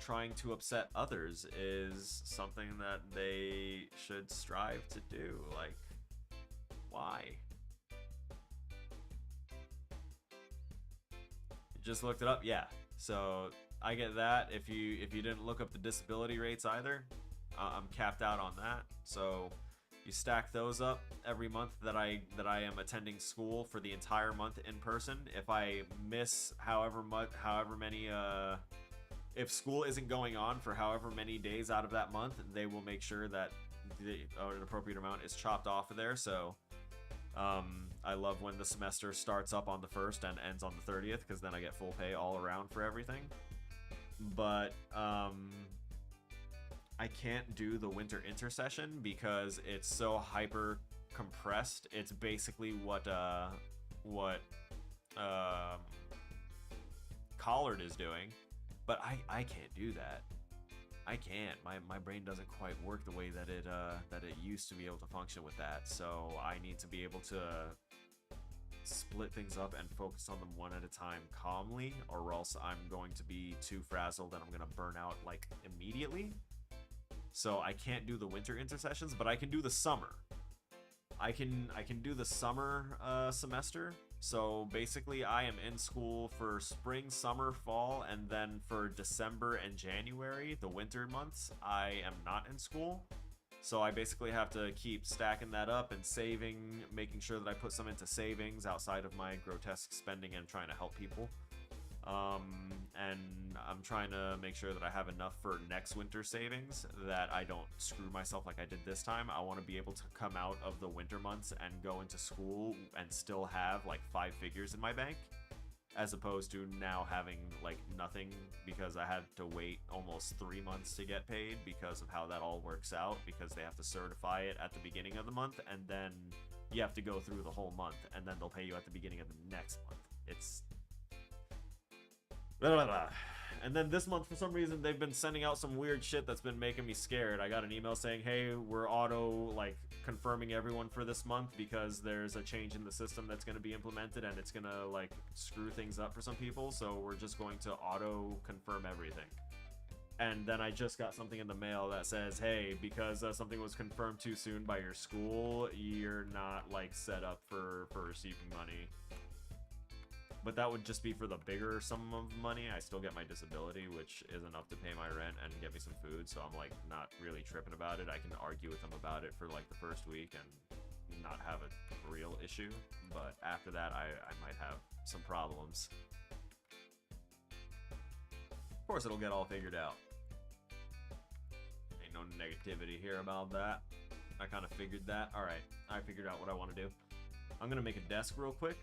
trying to upset others is something that they should strive to do. Like, why? Just looked it up. Yeah. So I get that. If you didn't look up the disability rates either, I'm capped out on that. So you stack those up every month that I am attending school for the entire month in person. If I miss however many if school isn't going on for however many days out of that month, they will make sure that an appropriate amount is chopped off of there. So I love when the semester starts up on the 1st and ends on the 30th, because then I get full pay all around for everything. But I can't do the winter intersession because it's so hyper compressed. It's basically what Collard is doing, but I can't do that. I can't. My brain doesn't quite work the way that it used to be able to function with that. So I need to be able to split things up and focus on them one at a time calmly, or else I'm going to be too frazzled and I'm gonna burn out like immediately. So I can't do the winter intersessions, but I can do the summer. I can do the summer semester. So basically I am in school for spring, summer, fall, and then for December and January, the winter months, I am not in school. So I basically have to keep stacking that up and saving, making sure that I put some into savings outside of my grotesque spending and trying to help people. And I'm trying to make sure that I have enough for next winter savings, that I don't screw myself like I did this time. I want to be able to come out of the winter months and go into school and still have like 5 figures in my bank, as opposed to now having like nothing because I had to wait almost 3 months to get paid because of how that all works out, because they have to certify it at the beginning of the month and then you have to go through the whole month and then they'll pay you at the beginning of the next month. It's blah, blah, blah. And then this month, for some reason, they've been sending out some weird shit that's been making me scared. I got an email saying, hey, we're confirming everyone for this month because there's a change in the system that's going to be implemented and it's going to screw things up for some people. So we're just going to auto confirm everything. And then I just got something in the mail that says, hey, because something was confirmed too soon by your school, you're not set up for receiving money. But that would just be for the bigger sum of money. I still get my disability, which is enough to pay my rent and get me some food, so I'm not really tripping about it. I can argue with them about it for the first week and not have a real issue, but after that I might have some problems. Of course it'll get all figured out. Ain't no negativity here about that. I kind of figured that. Alright, I figured out what I want to do. I'm gonna make a desk real quick.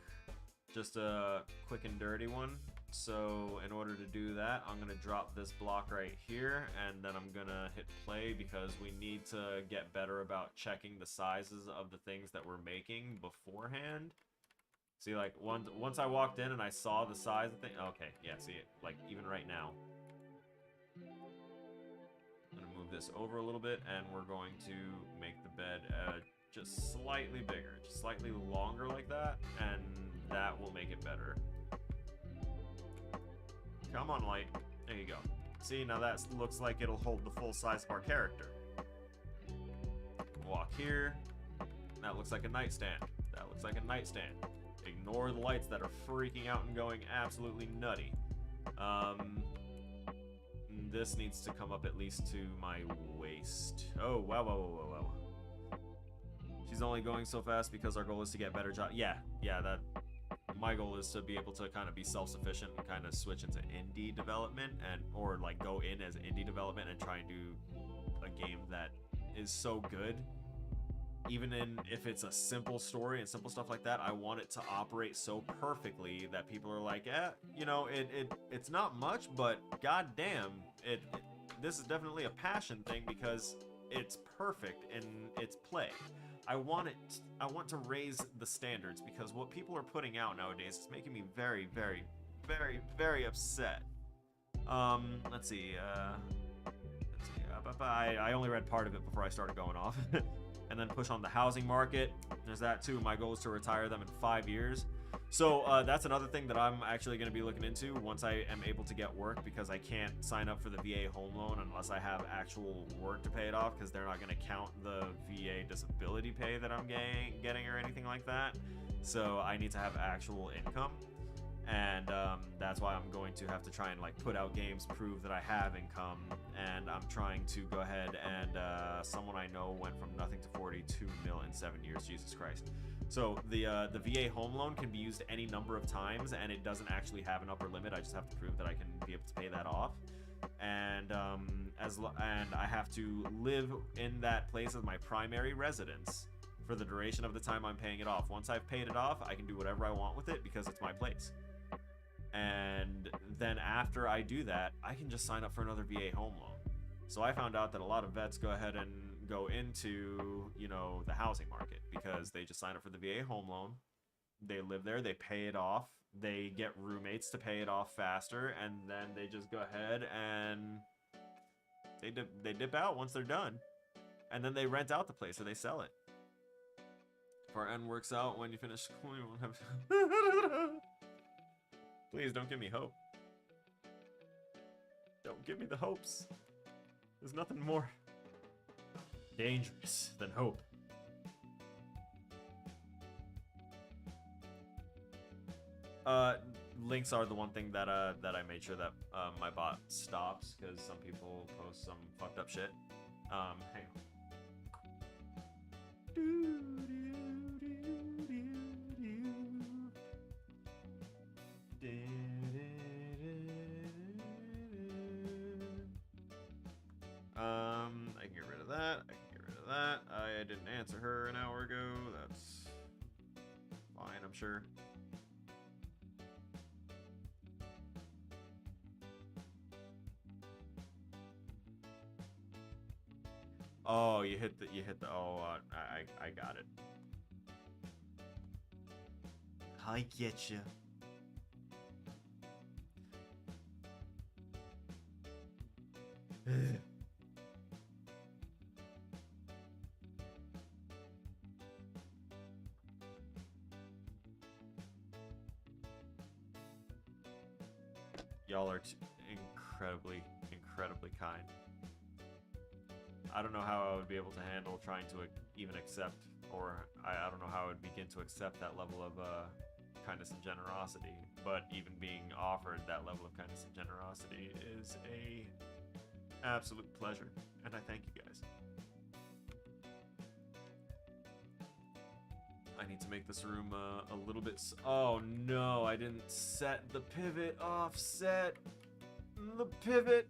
Just a quick and dirty one. So in order to do that, I'm gonna drop this block right here and then I'm gonna hit play because we need to get better about checking the sizes of the things that we're making beforehand. See, once I walked in and I saw the size of the thing, okay, yeah, see it, even right now. I'm gonna move this over a little bit, and we're going to make the bed just slightly bigger, just slightly longer like that, and that will make it better. Come on, light. There you go. See, now that looks like it'll hold the full size of our character. Walk here. That looks like a nightstand. That looks like a nightstand. Ignore the lights that are freaking out and going absolutely nutty. This needs to come up at least to my waist. Oh, wow, wow, wow, wow, wow. She's only going so fast because our goal is to get better job. Yeah, that. My goal is to be able to kind of be self-sufficient and kind of switch into indie development or like go in as indie development and try and do a game that is so good. Even if it's a simple story and simple stuff like that, I want it to operate so perfectly that people are like, you know, it's not much, but goddamn, this is definitely a passion thing because it's perfect in its play. I want to raise the standards because what people are putting out nowadays is making me very, very, very, very upset. Let's see. I only read part of it before I started going off. And then push on the housing market. There's that too. My goal is to retire them in 5 years. So that's another thing that I'm actually going to be looking into once I am able to get work, because I can't sign up for the VA home loan unless I have actual work to pay it off, because they're not going to count the VA disability pay that I'm getting or anything like that. So I need to have actual income. And that's why I'm going to have to try and like put out games, prove that I have income, and I'm trying to go ahead and someone I know went from nothing to 42 mil in 7 years. Jesus Christ. So the VA home loan can be used any number of times, and it doesn't actually have an upper limit. I just have to prove that I can be able to pay that off, and I have to live in that place as my primary residence for the duration of the time I'm paying it off. Once I've paid it off, I can do whatever I want with it because it's my place. And then after I do that, I can just sign up for another VA home loan. So I found out that a lot of vets go ahead and go into, you know, the housing market because they just sign up for the VA home loan. They live there, they pay it off, they get roommates to pay it off faster, and then they just go ahead and they dip out once they're done. And then they rent out the place or they sell it. If our end works out when you finish school, you won't have Please don't give me hope. Don't give me the hopes. There's nothing more dangerous than hope. Links are the one thing that I made sure that my bot stops, because some people post some fucked up shit. Hang on. I can get rid of that. I can get rid of that. I didn't answer her an hour ago. That's fine, I'm sure. Oh, you hit the. Oh, I got it. I get you. Y'all are incredibly, incredibly kind. I don't know how I would be able to handle trying to even accept, or I don't know how I would begin to accept that level of kindness and generosity, but even being offered that level of kindness and generosity is a absolute pleasure, and I thank you guys. I need to make this room a little bit. Oh no, I didn't set the pivot offset. The pivot.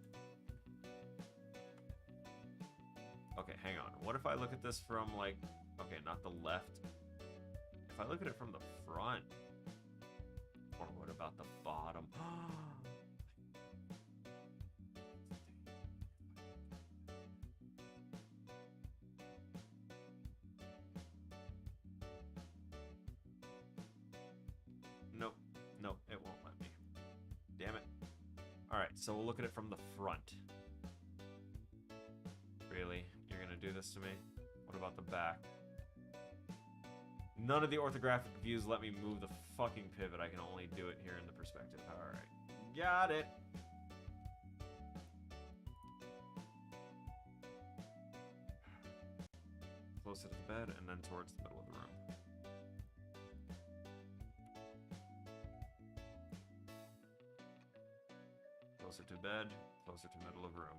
Okay, hang on. What if I look at this from like, okay, not the left. If I look at it from the front, or what about the bottom? Nope, it won't let me. Damn it. Alright, so we'll look at it from the front. Really? You're gonna do this to me? What about the back? None of the orthographic views let me move the fucking pivot. I can only do it here in the perspective. Alright. Got it! Closer to the bed and then towards the middle of the room. Closer to bed, closer to middle of room.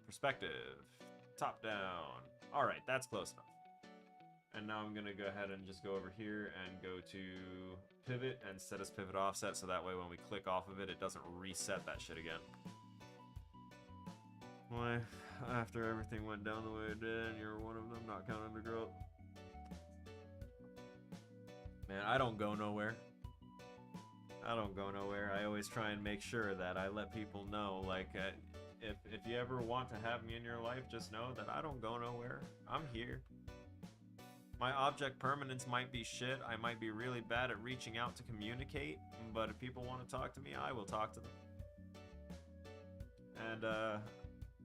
Perspective. Top down. Alright, that's close enough. And now I'm going to go ahead and just go over here and go to pivot and set as pivot offset so that way when we click off of it, it doesn't reset that shit again. Why, after everything went down the way it did and you're one of them, not counting the girl. Man, I don't go nowhere. I don't go nowhere. I always try and make sure that I let people know, like, if you ever want to have me in your life, just know that I don't go nowhere. I'm here. My object permanence might be shit. I might be really bad at reaching out to communicate, but if people want to talk to me, I will talk to them. And,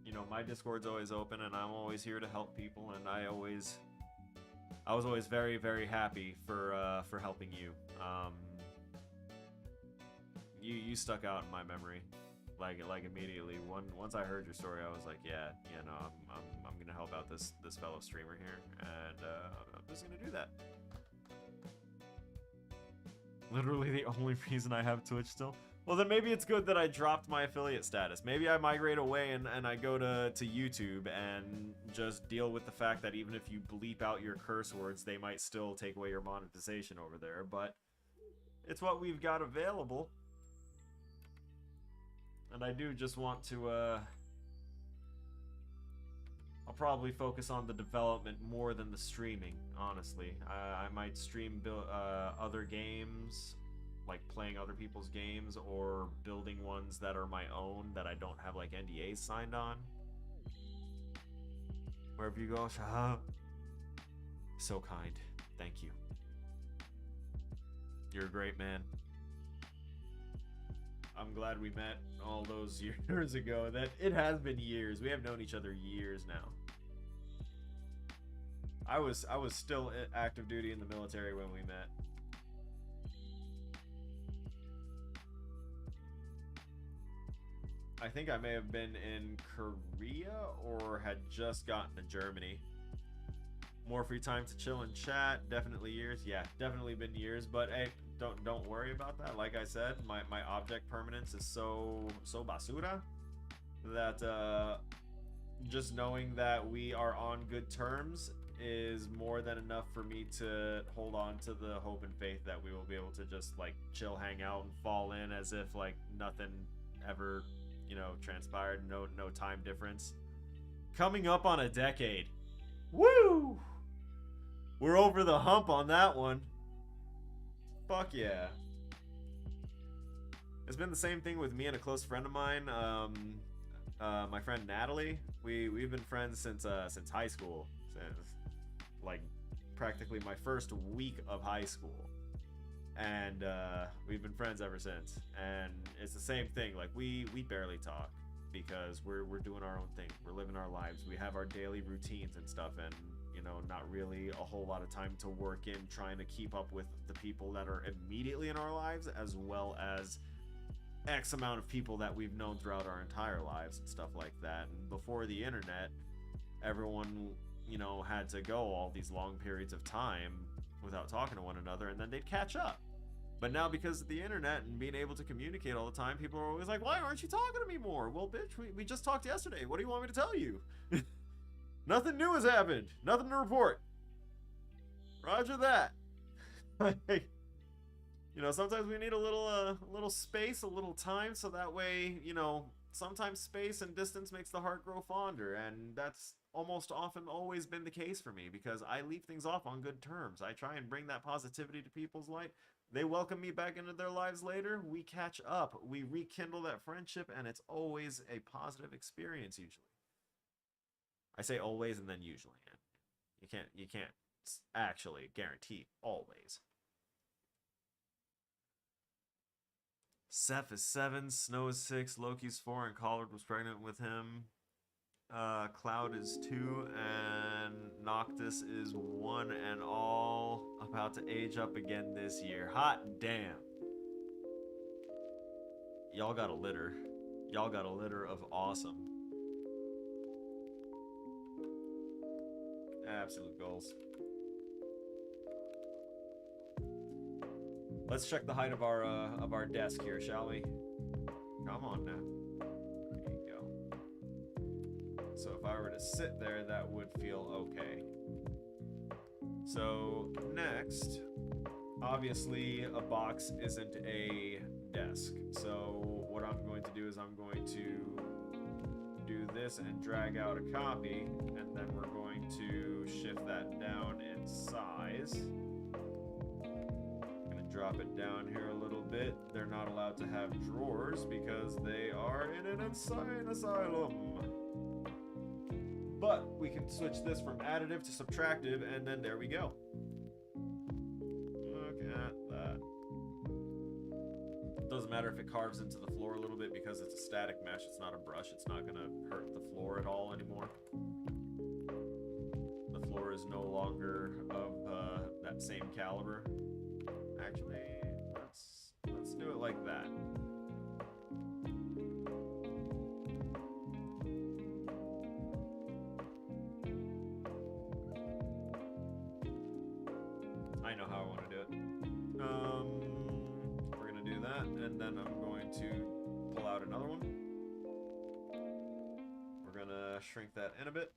you know, my Discord's always open, and I'm always here to help people, and I was always very, very happy for helping you. You stuck out in my memory, like immediately. Once I heard your story, I was like, yeah, you know, I'm gonna help out this fellow streamer here, and I'm just gonna do that. Literally the only reason I have Twitch still. Well, then maybe it's good that I dropped my affiliate status. Maybe I migrate away and I go to YouTube and just deal with the fact that even if you bleep out your curse words, they might still take away your monetization over there. But it's what we've got available. And I do just want to, I'll probably focus on the development more than the streaming, honestly. I might stream other games, like playing other people's games, or building ones that are my own that I don't have like NDAs signed on. Wherever you go, Shahab. So kind. Thank you. You're a great man. I'm glad we met all those years ago. That it has been years. We have known each other years now. I was still active duty in the military when we met. I think I may have been in Korea or had just gotten to Germany. More free time to chill and chat. Definitely years. Yeah, definitely been years. But hey, don't worry about that. Like I said, my object permanence is so basura that just knowing that we are on good terms is more than enough for me to hold on to the hope and faith that we will be able to just like chill, hang out, and fall in as if like nothing ever, you know, transpired. No time difference. Coming up on a decade. Woo! We're over the hump on that one. Fuck yeah. It's been the same thing with me and a close friend of mine, my friend Natalie. We've been friends since high school, since like practically my first week of high school, and we've been friends ever since. And it's the same thing. Like we barely talk because we're doing our own thing. We're living our lives. We have our daily routines and stuff, and you know, not really a whole lot of time to work in trying to keep up with the people that are immediately in our lives, as well as X amount of people that we've known throughout our entire lives and stuff like that. And before the internet, everyone, you know, had to go all these long periods of time without talking to one another, and then they'd catch up. But now, because of the internet and being able to communicate all the time, people are always like, why aren't you talking to me more? Well, bitch, we just talked yesterday. What do you want me to tell you? Nothing new has happened. Nothing to report. Roger that. Like, you know, sometimes we need a little space, a little time, so that way, you know, sometimes space and distance makes the heart grow fonder, and that's almost often always been the case for me, because I leave things off on good terms. I try and bring that positivity to people's life. They welcome me back into their lives later. We catch up. We rekindle that friendship, and it's always a positive experience usually. I say always and then usually. You can't actually guarantee always. Seth is 7, Snow is 6, Loki's 4, and Collard was pregnant with him. Cloud is 2, and Noctis is 1, and all about to age up again this year. Hot damn. Y'all got a litter. Y'all got a litter of awesome. Absolute goals. Let's check the height of our desk here, shall we? Come on now. There you go. So if I were to sit there, that would feel okay. So next, obviously a box isn't a desk. So what I'm going to do is I'm going to do this and drag out a copy, and then we're going to shift that down in size. Drop it down here a little bit. They're not allowed to have drawers because they are in an insane asylum. But we can switch this from additive to subtractive, and then there we go. Look at that. Doesn't matter if it carves into the floor a little bit because it's a static mesh. It's not a brush. It's not going to hurt the floor at all anymore. The floor is no longer of that same caliber. Actually, let's do it like that. I know how I want to do it. We're gonna do that, and then I'm going to pull out another one. We're gonna shrink that in a bit.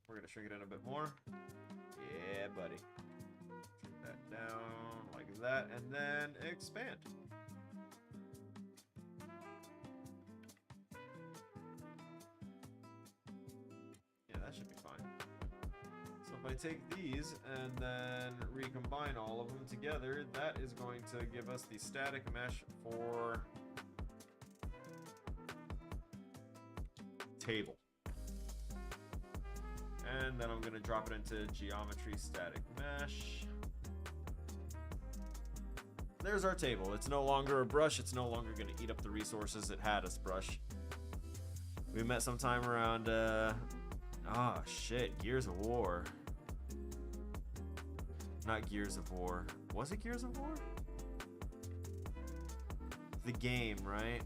We're gonna shrink it in a bit more. Yeah, buddy. That down like that, and then expand. Yeah, that should be fine. So if I take these and then recombine all of them together, that is going to give us the static mesh for table. And then I'm going to drop it into geometry static mesh. There's our table. It's no longer a brush. It's no longer going to eat up the resources it had as brush. We met sometime around, oh shit, Gears of War. Not Gears of War. Was it Gears of War? The game, right?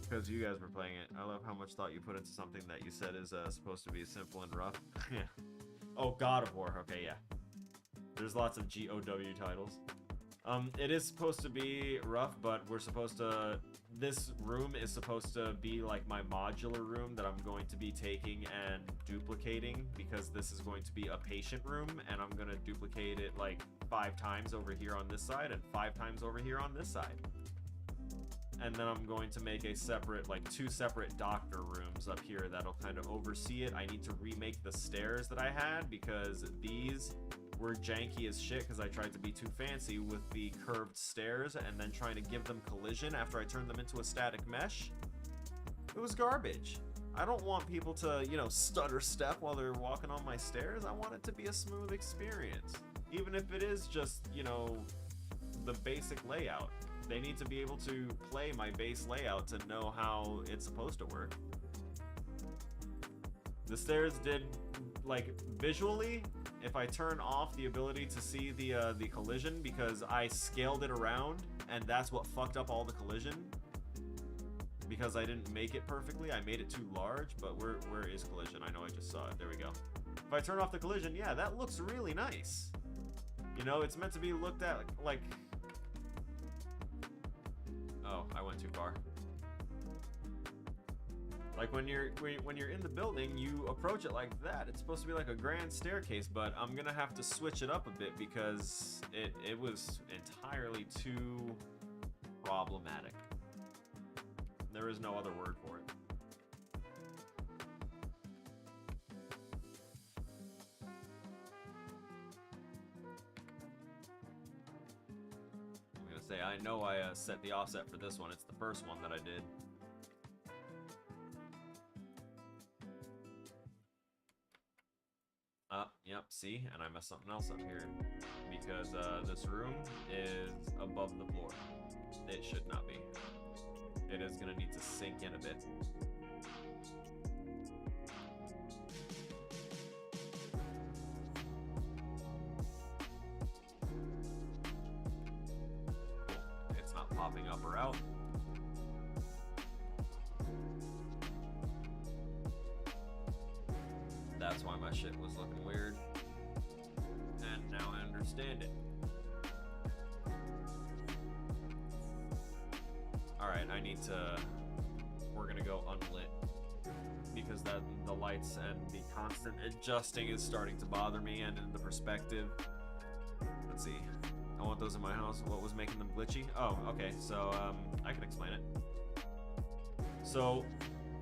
Because you guys were playing it. I love how much thought you put into something that you said is supposed to be simple and rough. Yeah. Oh, God of War. Okay, yeah. There's lots of GOW titles. It is supposed to be rough, but we're supposed to... This room is supposed to be like my modular room that I'm going to be taking and duplicating, because this is going to be a patient room, and I'm going to duplicate it like 5 times over here on this side and 5 times over here on this side. And then I'm going to make a separate, like 2 separate doctor rooms up here that'll kind of oversee it. I need to remake the stairs that I had because these were janky as shit because I tried to be too fancy with the curved stairs and then trying to give them collision after I turned them into a static mesh. It was garbage. I don't want people to, you know, stutter step while they're walking on my stairs. I want it to be a smooth experience. Even if it is just, you know, the basic layout. They need to be able to play my base layout to know how it's supposed to work. The stairs did, like, visually, if I turn off the ability to see the collision because I scaled it around and that's what fucked up all the collision because I didn't make it perfectly. I made it too large, but where is collision? I know I just saw it. There we go. If I turn off the collision, yeah, that looks really nice. You know, it's meant to be looked at like... Oh, I went too far. Like when you're in the building, you approach it like that. It's supposed to be like a grand staircase, but I'm gonna have to switch it up a bit because it was entirely too problematic. There is no other word for it. I'm gonna say I know I set the offset for this one. It's the first one that I did. Yep, see? And I messed something else up here. Because this room is above the floor. It should not be. It is gonna need to sink in a bit. It's not popping up or out. That's why my shit was looking weird. And now I understand it. Alright, I need to... We're gonna go unlit. Because that the lights and the constant adjusting is starting to bother me, and in the perspective. Let's see. I want those in my house. What was making them glitchy? Oh, okay. So, I can explain it. So,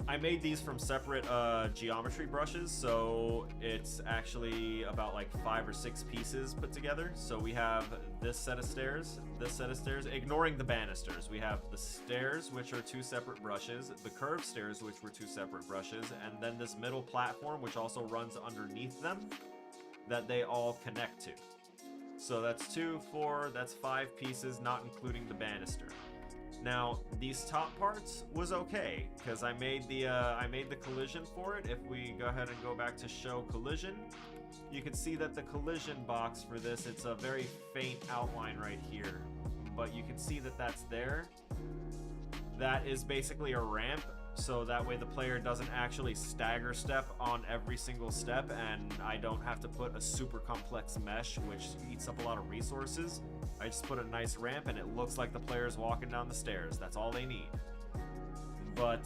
I made these from separate geometry brushes, so it's actually about like 5 or 6 pieces put together. So we have this set of stairs, ignoring the banisters. We have the stairs, which are 2 separate brushes, the curved stairs, which were 2 separate brushes, and then this middle platform, which also runs underneath them, that they all connect to. So that's 2, 4, that's 5 pieces, not including the banister. Now, these top parts was okay, because I made the collision for it. If we go ahead and go back to show collision, you can see that the collision box for this, it's a very faint outline right here. But you can see that that's there. That is basically a ramp, so that way the player doesn't actually stagger step on every single step, and I don't have to put a super complex mesh, which eats up a lot of resources. I just put a nice ramp and it looks like the player's walking down the stairs. That's all they need. But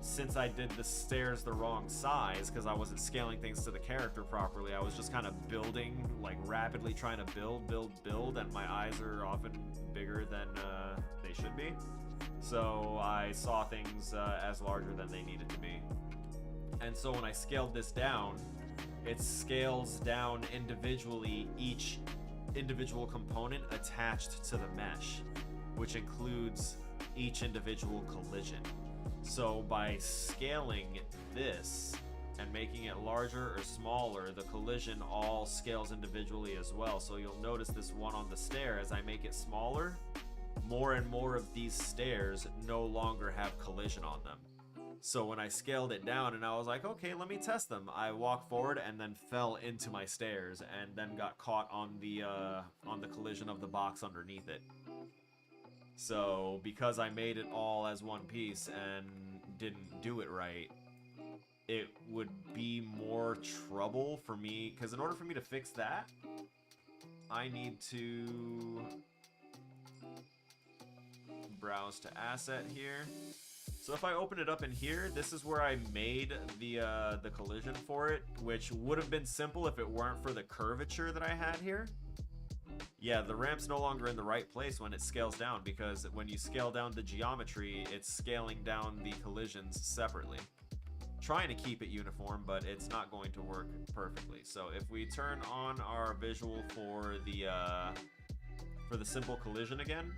since I did the stairs the wrong size, because I wasn't scaling things to the character properly, I was just kind of building, like rapidly trying to build, and my eyes are often bigger than they should be. So I saw things as larger than they needed to be. And so when I scaled this down, it scales down individually each individual component attached to the mesh, which includes each individual collision. So by scaling this and making it larger or smaller, the collision all scales individually as well. So you'll notice this one on the stair, as I make it smaller, more and more of these stairs no longer have collision on them. So when I scaled it down and I was like, okay, let me test them, I walked forward and then fell into my stairs and then got caught on the collision of the box underneath it. So because I made it all as one piece and didn't do it right, it would be more trouble for me, because in order for me to fix that, I need to browse to asset here. So if I open it up in here, this is where I made the collision for it, which would have been simple if it weren't for the curvature that I had here. Yeah, the ramp's no longer in the right place when it scales down, because when you scale down the geometry, it's scaling down the collisions separately. Trying to keep it uniform, but it's not going to work perfectly. So if we turn on our visual for the simple collision again,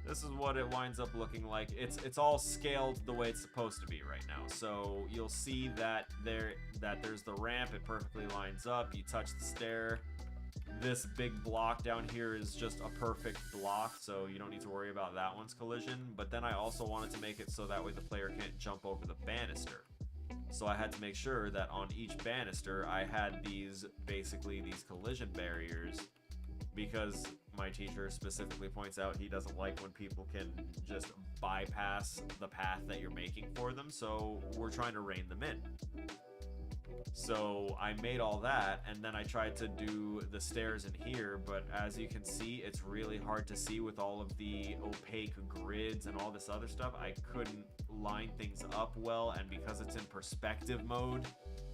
this is what it winds up looking like. It's all scaled the way it's supposed to be right now. So you'll see that there's the ramp, it perfectly lines up. You touch the stair. This big block down here is just a perfect block, so you don't need to worry about that one's collision. But then I also wanted to make it so that way the player can't jump over the banister. So I had to make sure that on each banister I had these collision barriers, because my teacher specifically points out he doesn't like when people can just bypass the path that you're making for them, so we're trying to rein them in. So I made all that, and then I tried to do the stairs in here, but as you can see, it's really hard to see with all of the opaque grids and all this other stuff. I couldn't line things up well, and because it's in perspective mode,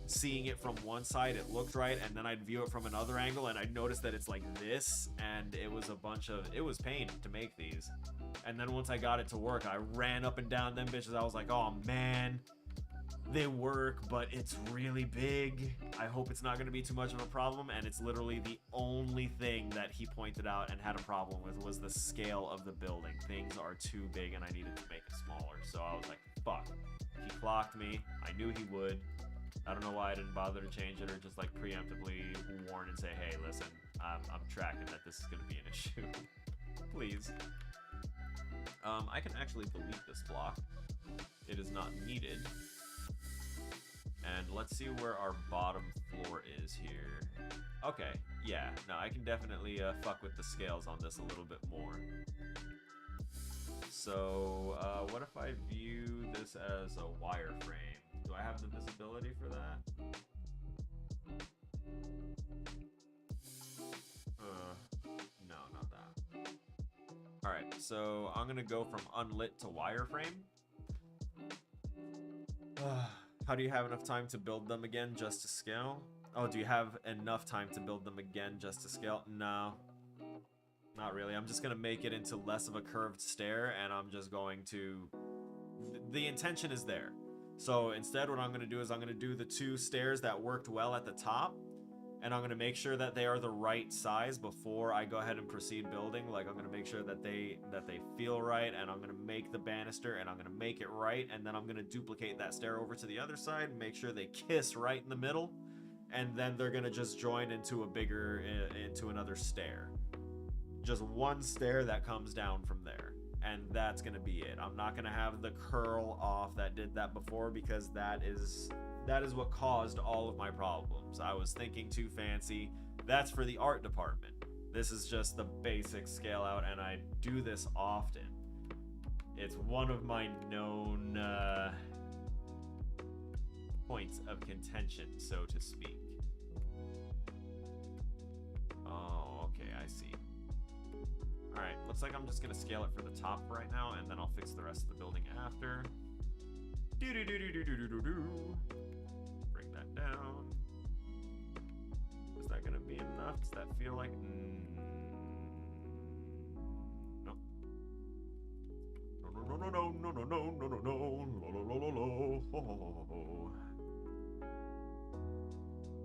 seeing it from one side, it looked right, and then I'd view it from another angle, and I'd notice that it's like this, and it was pain to make these. And then once I got it to work, I ran up and down them bitches. I was like, oh man, they work, but it's really big. I hope it's not going to be too much of a problem, and it's literally the only thing that he pointed out and had a problem with was the scale of the building. Things are too big, and I needed to make it smaller. So I was like, fuck. He clocked me. I knew he would. I don't know why I didn't bother to change it or just like preemptively warn and say, hey, listen, I'm tracking that this is going to be an issue. Please. I can actually delete this block. It is not needed. And let's see where our bottom floor is here. Okay, yeah, no, I can definitely fuck with the scales on this a little bit more. So, what if I view this as a wireframe? Do I have the visibility for that? No, not that. Alright, so I'm gonna go from unlit to wireframe. How do you have enough time to build them again just to scale? Oh, do you have enough time to build them again just to scale? No. Not really. I'm just going to make it into less of a curved stair, and I'm just going to... The intention is there. So instead what I'm going to do is I'm going to do the 2 stairs that worked well at the top, and I'm going to make sure that they are the right size before I go ahead and proceed building. Like, I'm going to make sure that they feel right, and I'm going to make the banister, and I'm going to make it right, and then I'm going to duplicate that stair over to the other side, make sure they kiss right in the middle, and then they're going to just join into a bigger, into another stair. Just one stair that comes down from there, and that's going to be it. I'm not going to have the curl off that did that before, because that is what caused all of my problems. I was thinking too fancy. That's for the art department. This is just the basic scale out, and I do this often. It's one of my known points of contention, so to speak. Oh, okay, I see. Alright, looks like I'm just gonna scale it for the top right now, and then I'll fix the rest of the building after. Do-do-do-do-do-do-do-do. Bring that down. Is that gonna be enough? Does that feel like... No. No, no, no, no, no, no, no, no, no, no, no.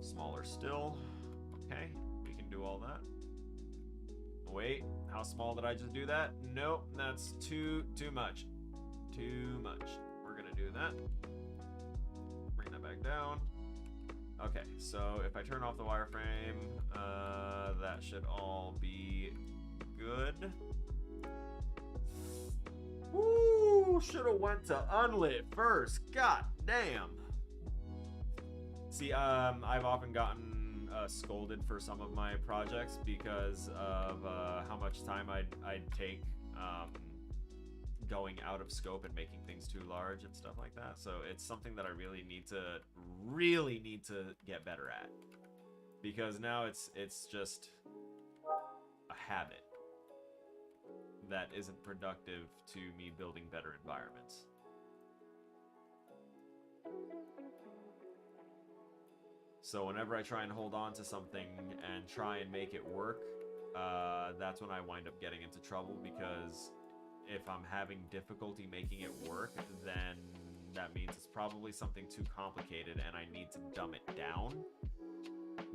Smaller still. Okay, we can do all that. Wait, how small did I just do that? Nope, that's too much. Too much. We're gonna do that. Bring that back down. Okay, so if I turn off the wireframe, that should all be good. Woo! Should've went to unlit first. God damn. See, I've often gotten scolded for some of my projects because of how much time I'd take going out of scope and making things too large and stuff like that. So it's something that I really need to get better at, because now it's just a habit that isn't productive to me building better environments. So whenever I try and hold on to something and try and make it work, that's when I wind up getting into trouble, because if I'm having difficulty making it work, then that means it's probably something too complicated and I need to dumb it down.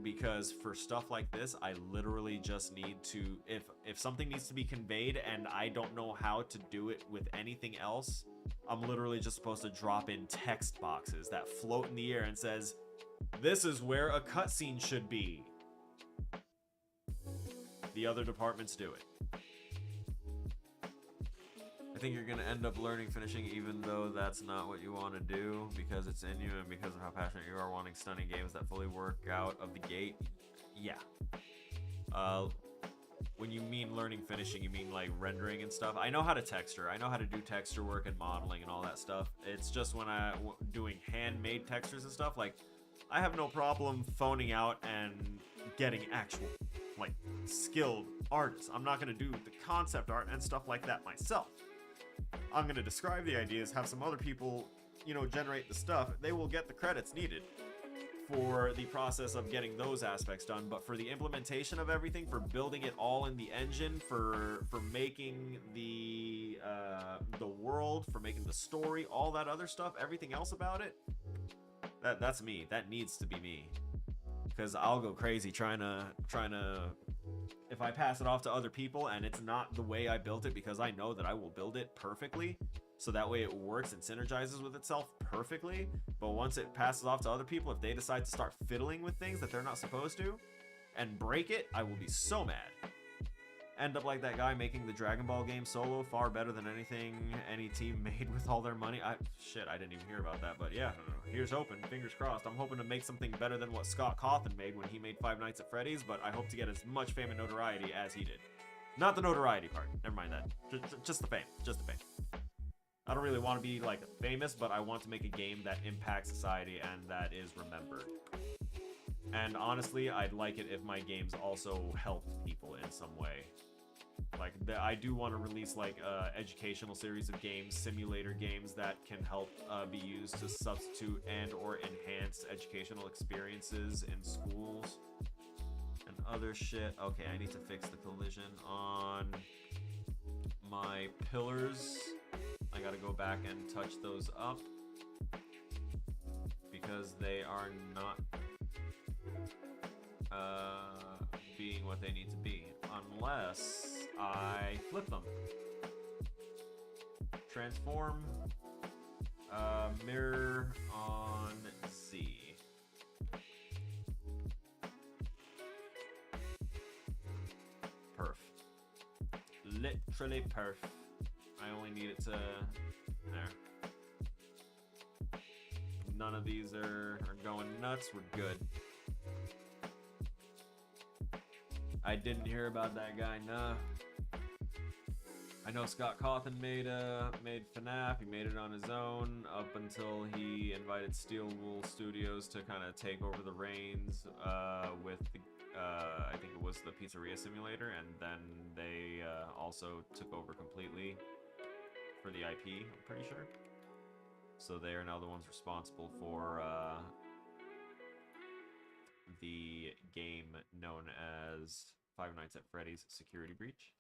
Because for stuff like this, I literally just need to, if something needs to be conveyed and I don't know how to do it with anything else, I'm literally just supposed to drop in text boxes that float in the air and says, "This is where a cutscene should be." The other departments do it. I think you're gonna end up learning finishing, even though that's not what you want to do, because it's in you and because of how passionate you are wanting stunning games that fully work out of the gate. Yeah. When you mean learning finishing, you mean like rendering and stuff. I know how to texture. I know how to do texture work and modeling and all that stuff. It's just when doing handmade textures and stuff, like, I have no problem phoning out and getting actual, like, skilled artists. I'm not going to do the concept art and stuff like that myself. I'm going to describe the ideas, have some other people, generate the stuff. They will get the credits needed for the process of getting those aspects done. But for the implementation of everything, for building it all in the engine, for making the world, for making the story, all that other stuff, everything else about it, that's me. That needs to be me, because I'll go crazy trying to. If I pass it off to other people and it's not the way I built it, because I know that I will build it perfectly, so that way it works and synergizes with itself perfectly. But once it passes off to other people, if they decide to start fiddling with things that they're not supposed to and break it, I will be so mad. end up like that guy making the Dragon Ball game solo far better than anything any team made with all their money. Shit, I didn't even hear about that, but yeah, here's hoping. Fingers crossed. I'm hoping to make something better than what Scott Cawthon made when he made Five Nights at Freddy's, but I hope to get as much fame and notoriety as he did. Not the notoriety part. Never mind that. Just the fame. Just the fame. I don't really want to be like famous, but I want to make a game that impacts society and that is remembered. And honestly, I'd like it if my games also helped people in some way. Like, I do want to release like educational series of games, simulator games that can help be used to substitute and or enhance educational experiences in schools and other shit. Okay, I need to fix the collision on my pillars. I gotta go back and touch those up because they are not being what they need to be unless I flip them. Transform mirror on Z. Perf. Literally perf. I only need it to there. None of these are going nuts. We're good. I didn't hear about that guy, nah. I know Scott Cawthon made FNAF. He made it on his own up until he invited Steel Wool Studios to kind of take over the reins with the, I think it was the Pizzeria Simulator, and then they also took over completely for the IP, I'm pretty sure. So they are now the ones responsible for the game known as Five Nights at Freddy's Security Breach.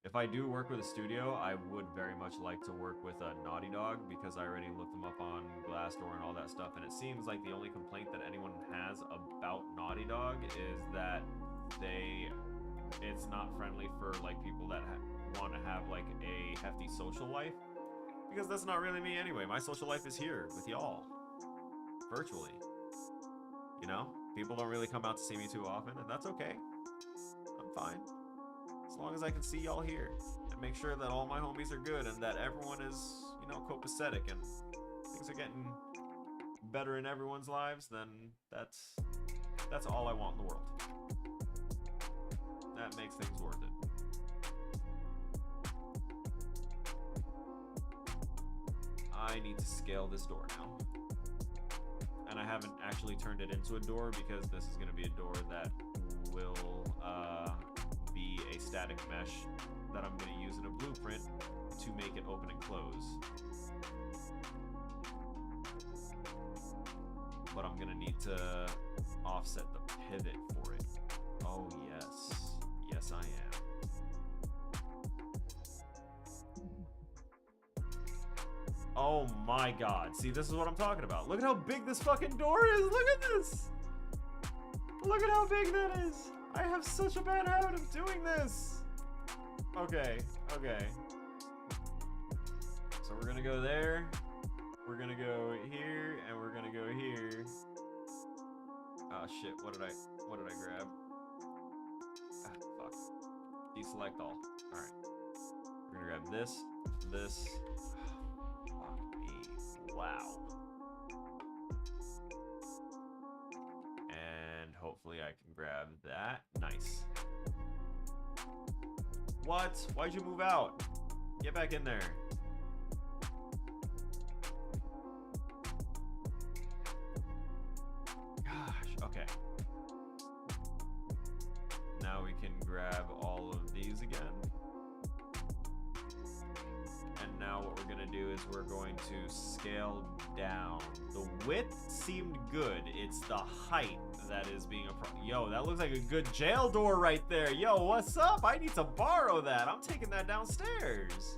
If I do work with a studio, I would very much like to work with a Naughty Dog because I already looked them up on Glassdoor and all that stuff, and it seems like the only complaint that anyone has about Naughty Dog is that it's not friendly for like people that want to have like a hefty social life, because that's not really me anyway. My social life is here with y'all, virtually. You know, people don't really come out to see me too often, and that's okay. I'm fine. As long as I can see y'all here and make sure that all my homies are good and that everyone is, you know, copacetic and things are getting better in everyone's lives, then that's all I want in the world. That makes things worth it. I need to scale this door now. And I haven't actually turned it into a door because this is going to be a door that will be a static mesh that I'm going to use in a blueprint to make it open and close. But I'm going to need to offset the pivot for it. Oh yes. Yes I am. Oh my god. See, this is what I'm talking about. Look at how big this fucking door is. Look at this. Look at how big that is. I have such a bad habit of doing this. Okay, okay. So we're gonna go there. We're gonna go here, and we're gonna go here. Oh shit, what did I grab? Ah, fuck. Deselect all. Alright. We're gonna grab this. Fuck me. Wow. And hopefully I can grab that. Nice. What? Why'd you move out? Get back in there. Gosh, okay. Now we can grab all of these again. And now what we're gonna do is we're going to scale down. The width seemed good. It's the height that is being a problem. Yo, that looks like a good jail door right there. Yo, what's up? I need to borrow that. I'm taking that downstairs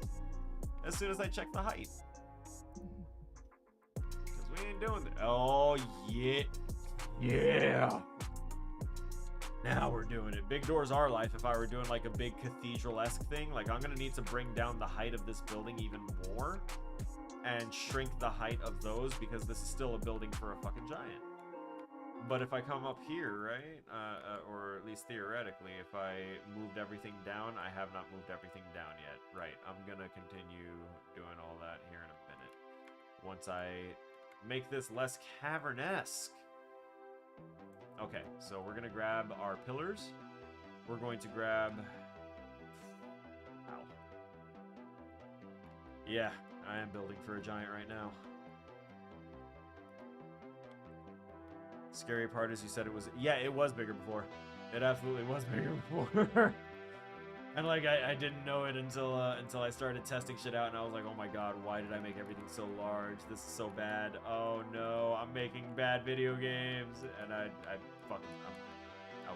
as soon as I check the height. Because we ain't doing that. Oh, yeah. Yeah. Now we're doing it. Big doors are life. If I were doing like a big cathedral-esque thing, like I'm gonna need to bring down the height of this building even more and shrink the height of those because this is still a building for a fucking giant. But if I come up here, right, or at least theoretically, if I moved everything down, I have not moved everything down yet. Right, I'm gonna continue doing all that here in a minute. Once I make this less cavernesque. Okay, so we're gonna grab our pillars. We're going to grab... Ow. Yeah, I am building for a giant right now. Scary part is you said it was... Yeah, it was bigger before. It absolutely was bigger before. And like, I didn't know it until I started testing shit out, and I was like, oh my god, why did I make everything so large? This is so bad. Oh no, I'm making bad video games. And I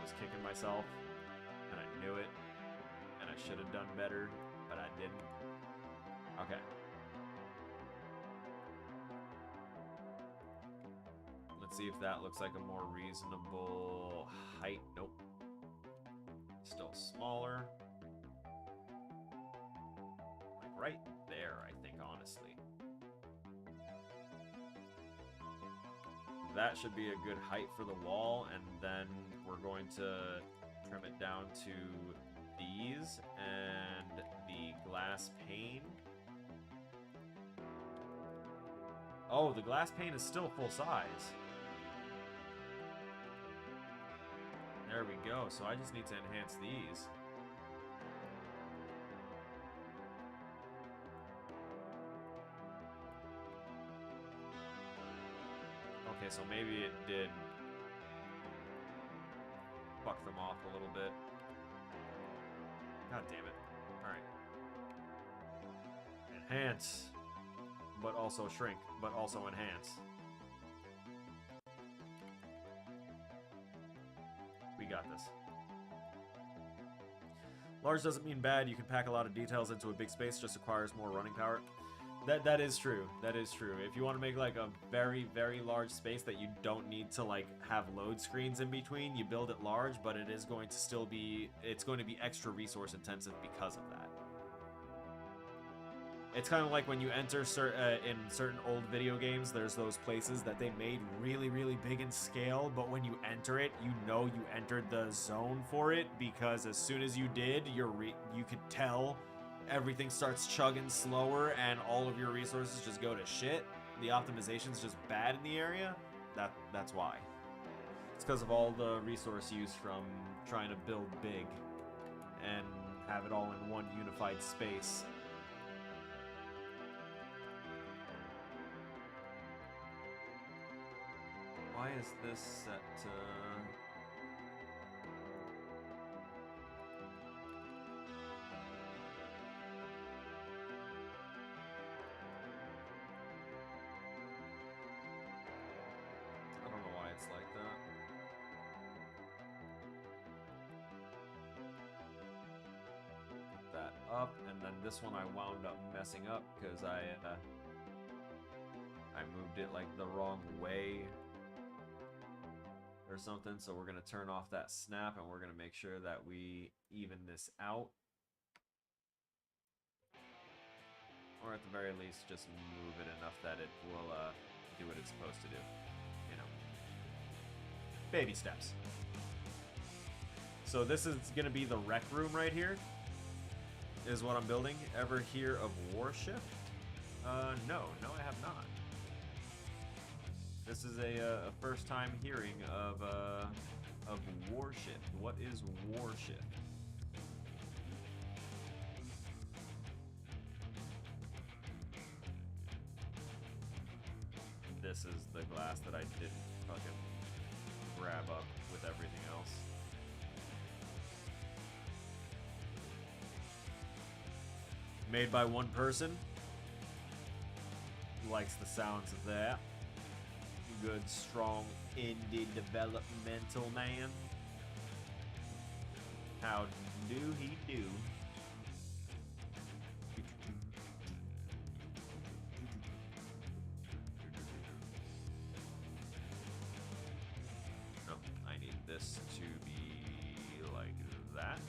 was kicking myself, and I knew it, and I should have done better, but I didn't. Okay. Let's see if that looks like a more reasonable height. Nope. Still smaller. Like right there, I think, honestly. That should be a good height for the wall, and then we're going to trim it down to these and the glass pane. Oh, the glass pane is still full size. There we go. So I just need to enhance these. Okay, so maybe it did fuck them off a little bit. God damn it. Alright. Enhance. But also shrink. But also enhance. We got this. Large doesn't mean bad. You can pack a lot of details into a big space, just requires more running power. That is true. That is true. If you want to make like a very, very large space that you don't need to like have load screens in between, you build it large, but it is going to still be, it's going to be extra resource intensive because of that. It's kind of like when you enter in certain old video games, there's those places that they made really, really big in scale, but when you enter it, you know you entered the zone for it, because as soon as you did, you could tell everything starts chugging slower and all of your resources just go to shit. The optimization's just bad in the area. That's why. It's because of all the resource use from trying to build big and have it all in one unified space. Why is this set to... I don't know why it's like that. Put that up, and then this one I wound up messing up because I moved it like the wrong way or something, so we're going to turn off that snap and we're going to make sure that we even this out, or at the very least just move it enough that it will do what it's supposed to do, you know, baby steps. So this is going to be the rec room right here is what I'm building. Ever hear of Warshift? No I have not. This is a first time hearing of Warshift. What is Warshift? This is the glass that I didn't fucking grab up with everything else. Made by one person. Likes the sounds of that. Good, strong, indie developmental man. How do he do? No, I need this to be like that.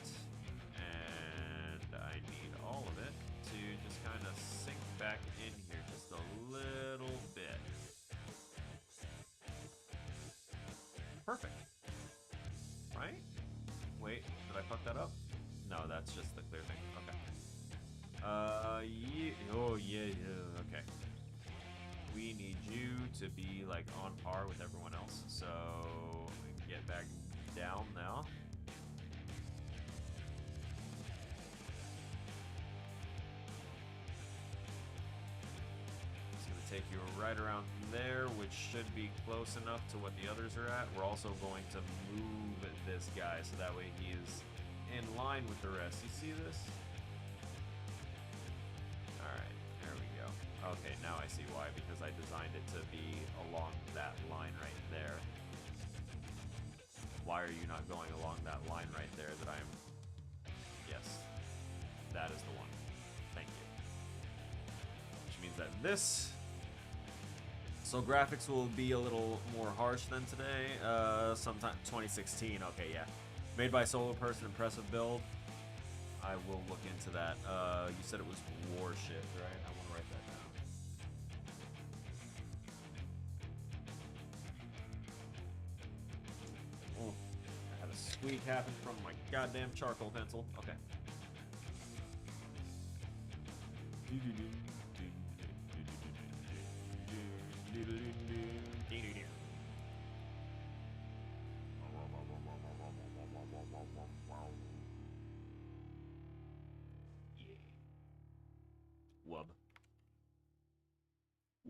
And I need all of it to just kind of sink back in here just a little bit. Perfect. Right? Wait, did I fuck that up? No, that's just the clear thing. Okay. Yeah. Oh, yeah, yeah. Okay. We need you to be, like, on par with everyone else. So, get back down now. It's going to take you right around there, which should be close enough to what the others are at. We're also going to move this guy so that way he is in line with the rest. You see this? Alright, there we go. Okay, now I see why, because I designed it to be along that line right there. Why are you not going along that line right there that I'm... Yes, that is the one. Thank you. Which means that this... So graphics will be a little more harsh than today. Sometime 2016. Okay, yeah. Made by solo person, impressive build. I will look into that. You said it was Warshift, right? I want to write that down. Oh, I had a squeak happen from my goddamn charcoal pencil. Okay.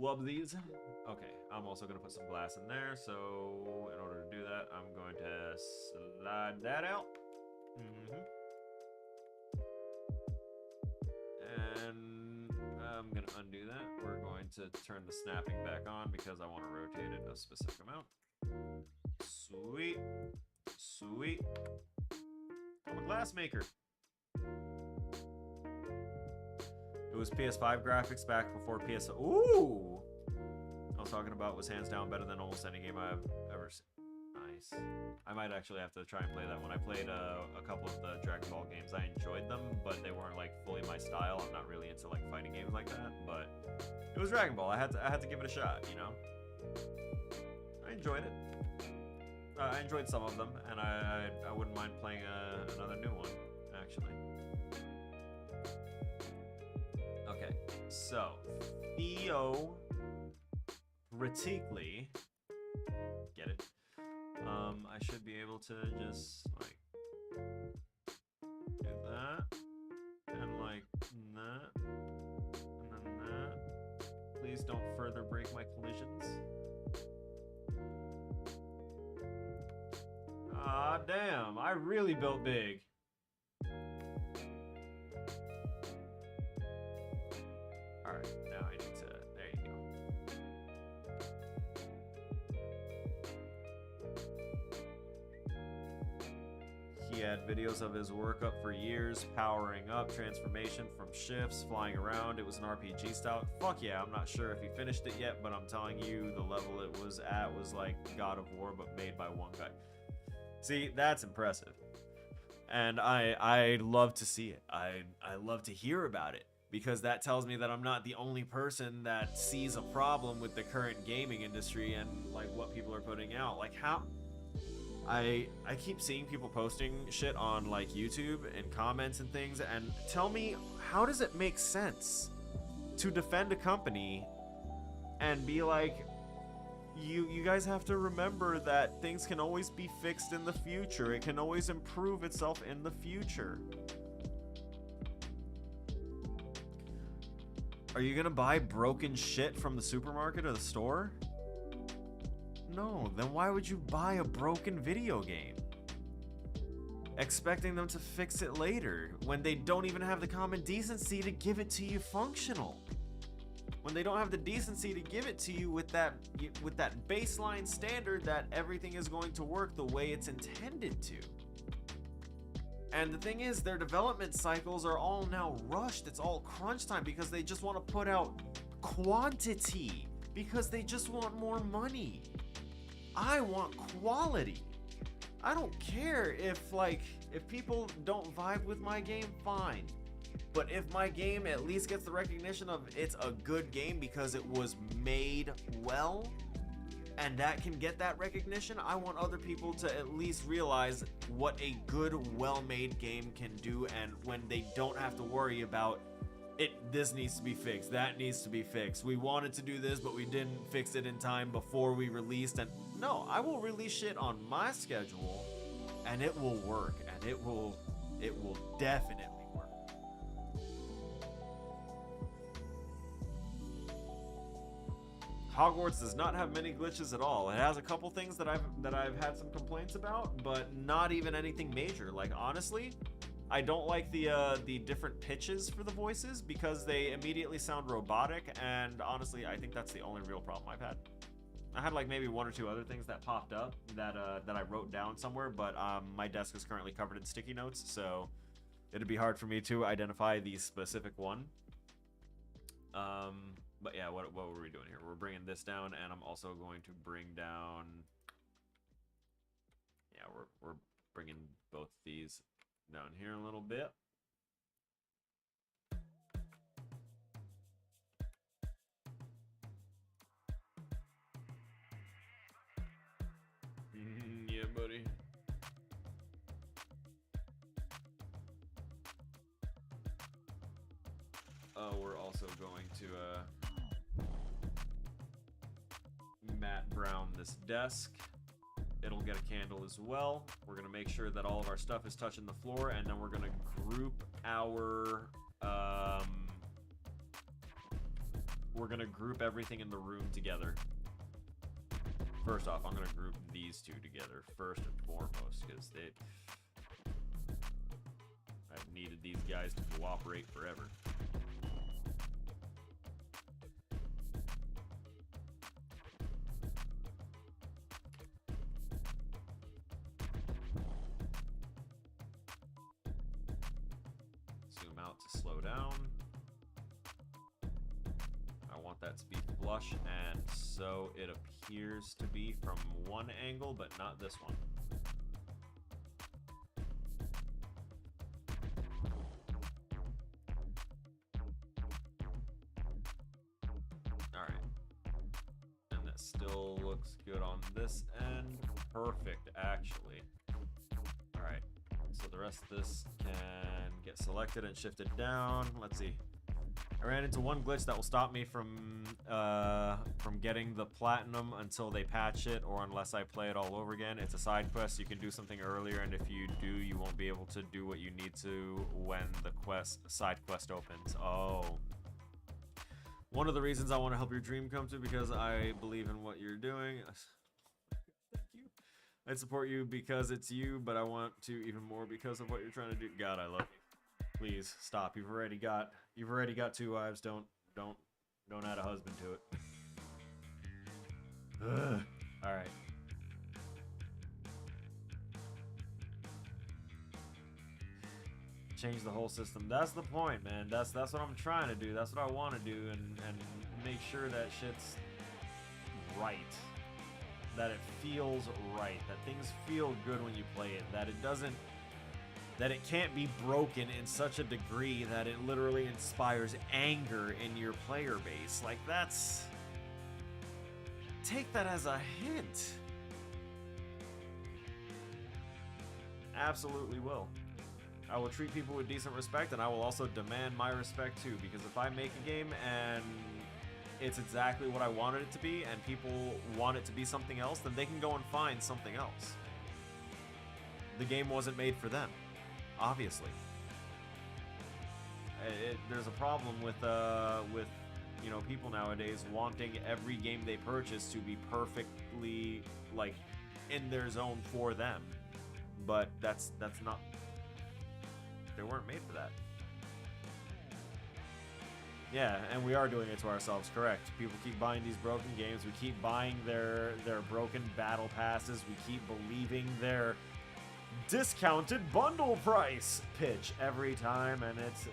Wub these. Okay, I'm also going to put some glass in there, so in order to do that, I'm going to slide that out. And I'm going to undo that. We're going to turn the snapping back on because I want to rotate it a specific amount. Sweet. Sweet. I'm a glass maker. It was PS5 graphics back before PS... Ooh! I was talking about was hands down better than almost any game I've ever seen. Nice. I might actually have to try and play that one. I played a couple of the Dragon Ball games. I enjoyed them, but they weren't like fully my style. I'm not really into like fighting games like that, but it was Dragon Ball. I had to give it a shot, you know? I enjoyed it. I enjoyed some of them, and I wouldn't mind playing another new one, actually. Okay, so theoretically, get it? I should be able to just like do that, and like that, and then that. Please don't further break my collisions. Ah, damn! I really built big. Alright, now I need to... There you go. He had videos of his work up for years, powering up, transformation from shifts, flying around. It was an RPG style. Fuck yeah, I'm not sure if he finished it yet, but I'm telling you, the level it was at was like God of War, but made by one guy. See, that's impressive. And I love to see it. I love to hear about it. Because that tells me that I'm not the only person that sees a problem with the current gaming industry and like what people are putting out. Like how I keep seeing people posting shit on like YouTube and comments and things, and tell me, how does it make sense to defend a company and be like, you guys have to remember that things can always be fixed in the future. It can always improve itself in the future. Are you gonna buy broken shit from the supermarket or the store? No, then why would you buy a broken video game? Expecting them to fix it later, when they don't even have the common decency to give it to you functional. When they don't have the decency to give it to you with that baseline standard that everything is going to work the way it's intended to. And the thing is, their development cycles are all now rushed. It's all crunch time because they just want to put out quantity, because they just want more money. I want quality. I don't care if people don't vibe with my game, fine. But if my game at least gets the recognition of it's a good game because it was made well, and that can get that recognition, I want other people to at least realize what a good, well-made game can do, and when they don't have to worry about this needs to be fixed, that needs to be fixed. We wanted to do this, but we didn't fix it in time before we released. And no, I will release shit on my schedule, and it will work, and it will definitely work. Hogwarts does not have many glitches at all. It has a couple things that I've had some complaints about, but not even anything major. Like, honestly, I don't like the different pitches for the voices because they immediately sound robotic, and honestly, I think that's the only real problem I've had. I had like maybe one or two other things that popped up that I wrote down somewhere, but my desk is currently covered in sticky notes, so it'd be hard for me to identify the specific one. But yeah, what were we doing here? We're bringing this down, and I'm also going to bring down. Yeah, we're bringing both these down here a little bit. Yeah, buddy. We're also going to matte brown this desk. It'll get a candle as well. We're gonna make sure that all of our stuff is touching the floor, and then we're gonna group everything in the room together. First off, I'm gonna group these two together first and foremost, because I've needed these guys to cooperate forever. Slow down. I want that to be flush, and so it appears to be from one angle, but not this one. Alright. And that still looks good on this end. Perfect, actually. Alright. So the rest of this can get selected and shifted down. Let's see. I ran into one glitch that will stop me from getting the platinum until they patch it, or unless I play it all over again. It's a side quest. You can do something earlier, and if you do, you won't be able to do what you need to when the side quest opens. Oh. One of the reasons I want to help your dream come true because I believe in what you're doing. Thank you. I support you because it's you, but I want to even more because of what you're trying to do. God, I love you. Please stop. You've already got 2 wives. Don't add a husband to it. Ugh. All right. Change the whole system. That's the point, man. That's what I'm trying to do. That's what I want to do, and make sure that shit's right. That it feels right. That things feel good when you play it. That it can't be broken in such a degree that it literally inspires anger in your player base. Like, that's... Take that as a hint. Absolutely will. I will treat people with decent respect, and I will also demand my respect too, because if I make a game and it's exactly what I wanted it to be, and people want it to be something else, then they can go and find something else. The game wasn't made for them, obviously. There's a problem with you know, people nowadays wanting every game they purchase to be perfectly, like, in their zone for them. But that's not... They weren't made for that. Yeah, and we are doing it to ourselves, correct. People keep buying these broken games. We keep buying their broken battle passes. We keep believing their discounted bundle price pitch every time, and that's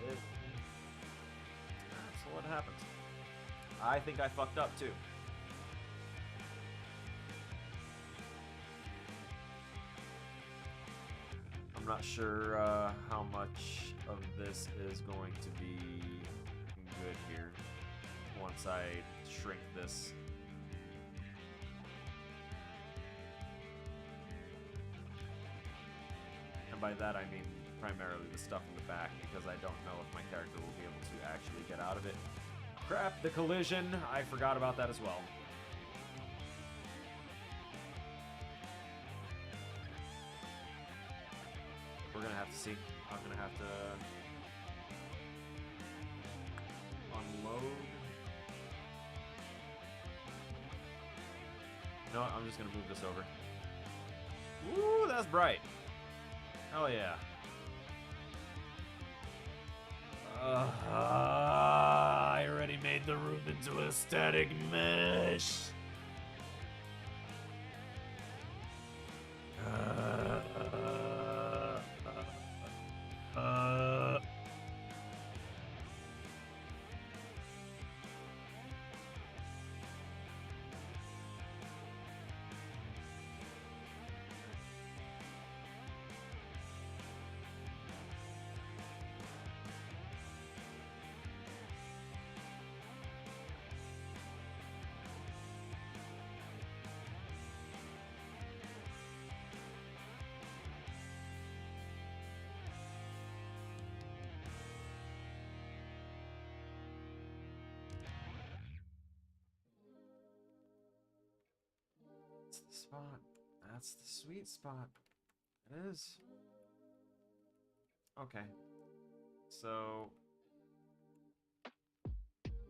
what happens. I think I fucked up too. I'm not sure how much of this is going to be good here once I shrink this. And by that I mean primarily the stuff in the back, because I don't know if my character will be able to actually get out of it. Crap, the collision! I forgot about that as well. We're gonna have to see. I'm gonna have to unload. No, I'm just gonna move this over. Woo, that's bright. Hell yeah. I already made the room into a static mesh. That's the spot. That's the sweet spot. It is. Okay. So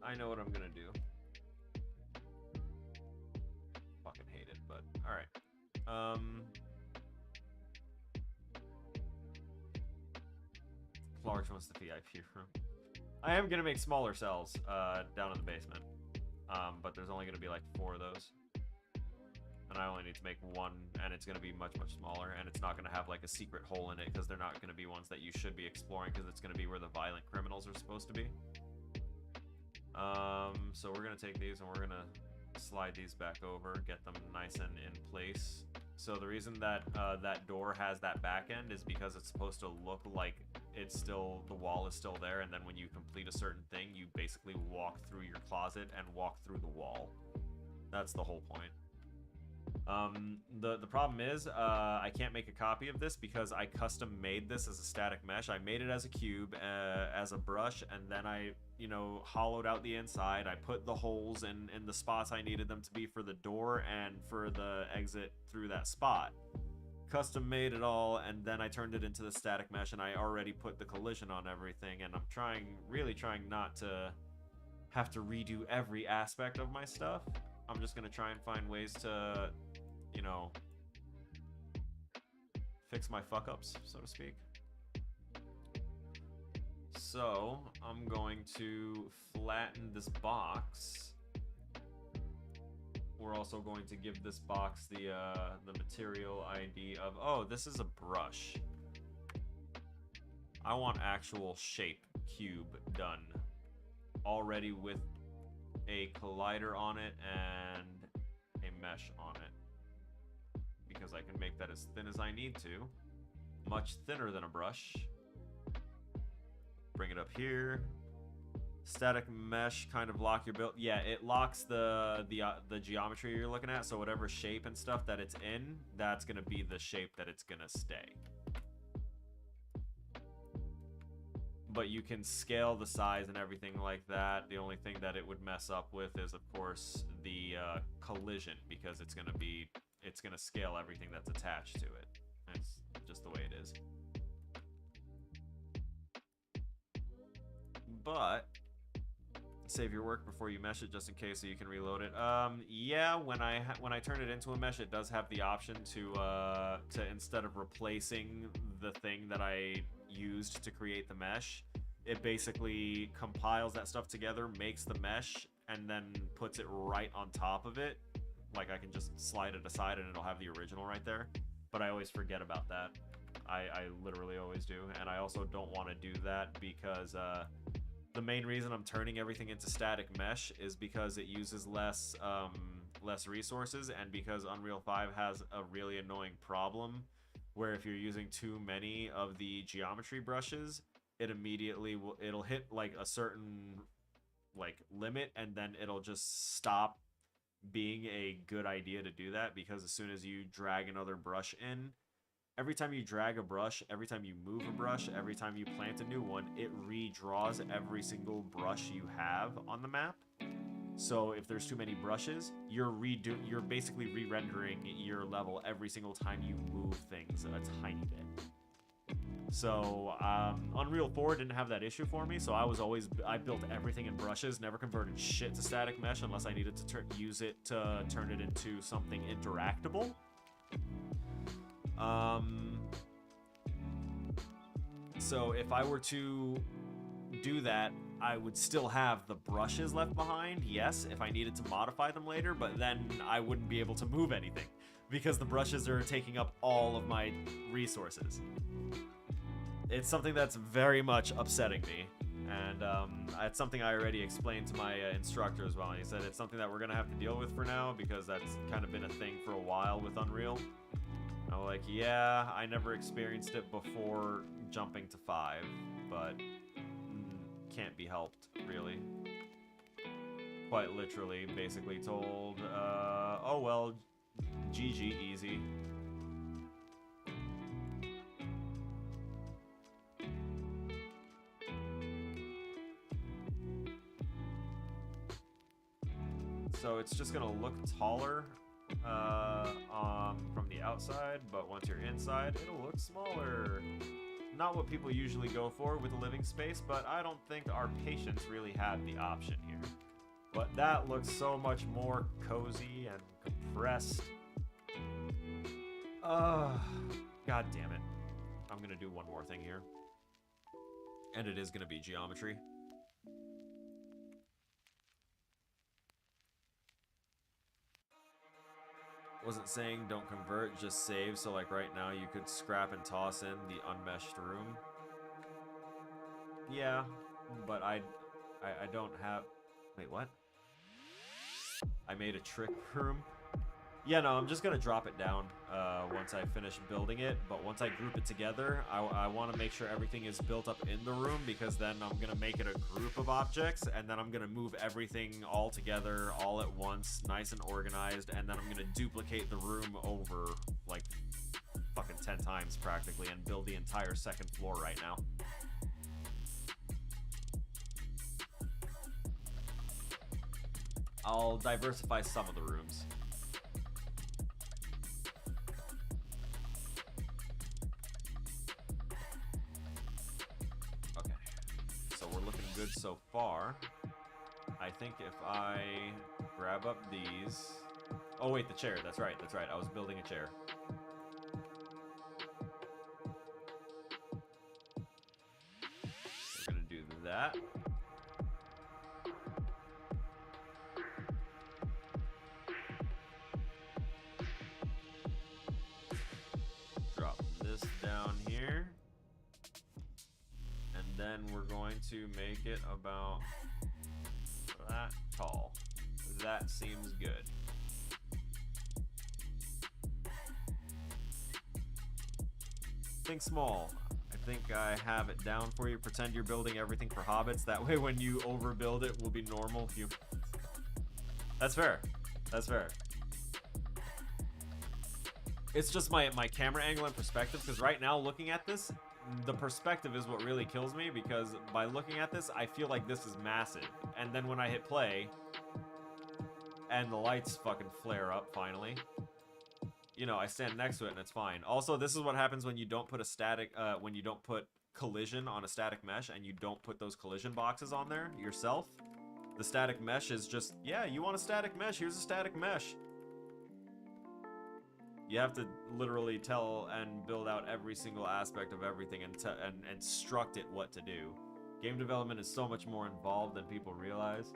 I know what I'm gonna do. Fucking hate it, but alright. Large wants the VIP room. I am gonna make smaller cells down in the basement. But there's only gonna be like 4 of those. And I only need to make 1, and it's gonna be much, much smaller, and it's not gonna have like a secret hole in it, because they're not gonna be ones that you should be exploring, because it's gonna be where the violent criminals are supposed to be. So we're gonna take these and we're gonna slide these back over, get them nice and in place. So the reason that that door has that back end is because it's supposed to look like it's still, the wall is still there, and then when you complete a certain thing, you basically walk through your closet and walk through the wall. That's the whole point. The problem is, I can't make a copy of this because I custom made this as a static mesh. I made it as a cube, as a brush, and then I, you know, hollowed out the inside. I put the holes in the spots I needed them to be for the door and for the exit through that spot. Custom made it all, and then I turned it into the static mesh, and I already put the collision on everything, and I'm really trying not to have to redo every aspect of my stuff. I'm just gonna try and find ways to, you know, fix my fuck-ups, so to speak. So, I'm going to flatten this box. We're also going to give this box the material ID of, oh, this is a brush. I want actual shape cube done already with a collider on it and a mesh on it, because I can make that as thin as I need to, much thinner than a brush. Bring it up here. Static mesh kind of lock your build. Yeah, it locks the geometry you're looking at, so whatever shape and stuff that it's in, that's gonna be the shape that it's gonna stay. But you can scale the size and everything like that. The only thing that it would mess up with is, of course, the collision, because it's gonna scale everything that's attached to it. It's just the way it is. But save your work before you mesh it, just in case, so you can reload it. Yeah, when I turn it into a mesh, it does have the option to instead of replacing the thing that I used to create the mesh, it basically compiles that stuff together, makes the mesh, and then puts it right on top of it. Like, I can just slide it aside and it'll have the original right there. But I always forget about that. I literally always do. And I also don't want to do that because the main reason I'm turning everything into static mesh is because it uses less resources, and because Unreal 5 has a really annoying problem where if you're using too many of the geometry brushes, it immediately it'll hit like a certain like limit, and then it'll just stop being a good idea to do that, because as soon as you drag another brush in, every time you drag a brush, every time you move a brush, every time you plant a new one, it redraws every single brush you have on the map. So if there's too many brushes, you're basically re-rendering your level every single time you move things a tiny bit. So Unreal 4 didn't have that issue for me, so I built everything in brushes, never converted shit to static mesh unless I needed to use it to turn it into something interactable. So if I were to do that, I would still have the brushes left behind, yes, if I needed to modify them later, but then I wouldn't be able to move anything because the brushes are taking up all of my resources. It's something that's very much upsetting me, and it's something I already explained to my instructor as well, and he said it's something that we're going to have to deal with for now because that's kind of been a thing for a while with Unreal. I'm like, yeah, I never experienced it before jumping to 5, but can't be helped, really. Quite literally, basically told, oh well, GG, easy. So it's just gonna look taller from the outside, but once you're inside, it'll look smaller. Not what people usually go for with a living space, but I don't think our patients really had the option here. But that looks so much more cozy and compressed. God damn it. I'm gonna do one more thing here. And it is gonna be geometry. Wasn't saying don't convert, just save, so like right now you could scrap and toss in the unmeshed room. Yeah, but I don't have... Wait, what? I made a trick room? Yeah, no, I'm just gonna drop it down once I finish building it, but once I group it together, I want to make sure everything is built up in the room, because then I'm gonna make it a group of objects, and then I'm gonna move everything all together, all at once, nice and organized, and then I'm gonna duplicate the room over, like, fucking 10 times practically, and build the entire second floor right now. I'll diversify some of the rooms. Okay, so we're looking good so far. I think if I grab up these... Oh wait, the chair, that's right, I was building a chair. We're gonna do that. Drop this down here. And then we're going to make it about that tall. That seems good. Think small. I think I have it down for you. Pretend you're building everything for hobbits. That way when you overbuild it, will be normal humans. That's fair. That's fair. It's just my camera angle and perspective, because right now looking at this, the perspective is what really kills me, because by looking at this, I feel like this is massive. And then when I hit play, and the lights fucking flare up finally, you know, I stand next to it and it's fine. Also, this is what happens when you don't put a static, when you don't put collision on a static mesh, and you don't put those collision boxes on there yourself. The static mesh is just, yeah, you want a static mesh, here's a static mesh. You have to literally tell and build out every single aspect of everything and instruct it what to do. Game development is so much more involved than people realize.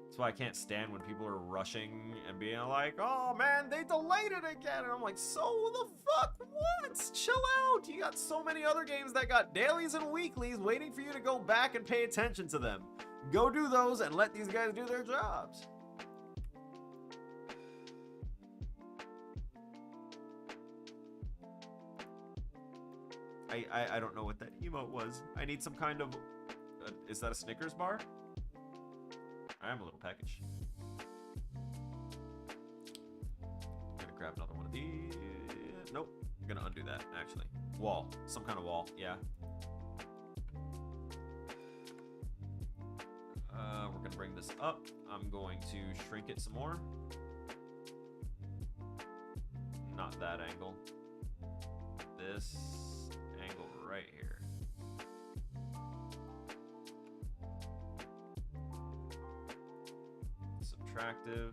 That's why I can't stand when people are rushing and being like, oh man, they delayed it again. And I'm like, so the fuck what? Chill out. You got so many other games that got dailies and weeklies waiting for you to go back and pay attention to them. Go do those and let these guys do their jobs. I don't know what that emote was. I need some kind of... is that a Snickers bar? I am a little package. Gonna grab another one of these. Nope. I'm gonna undo that, actually. Wall. Some kind of wall, yeah. We're gonna bring this up. I'm going to shrink it some more. Not that angle. This angle right here. Subtractive.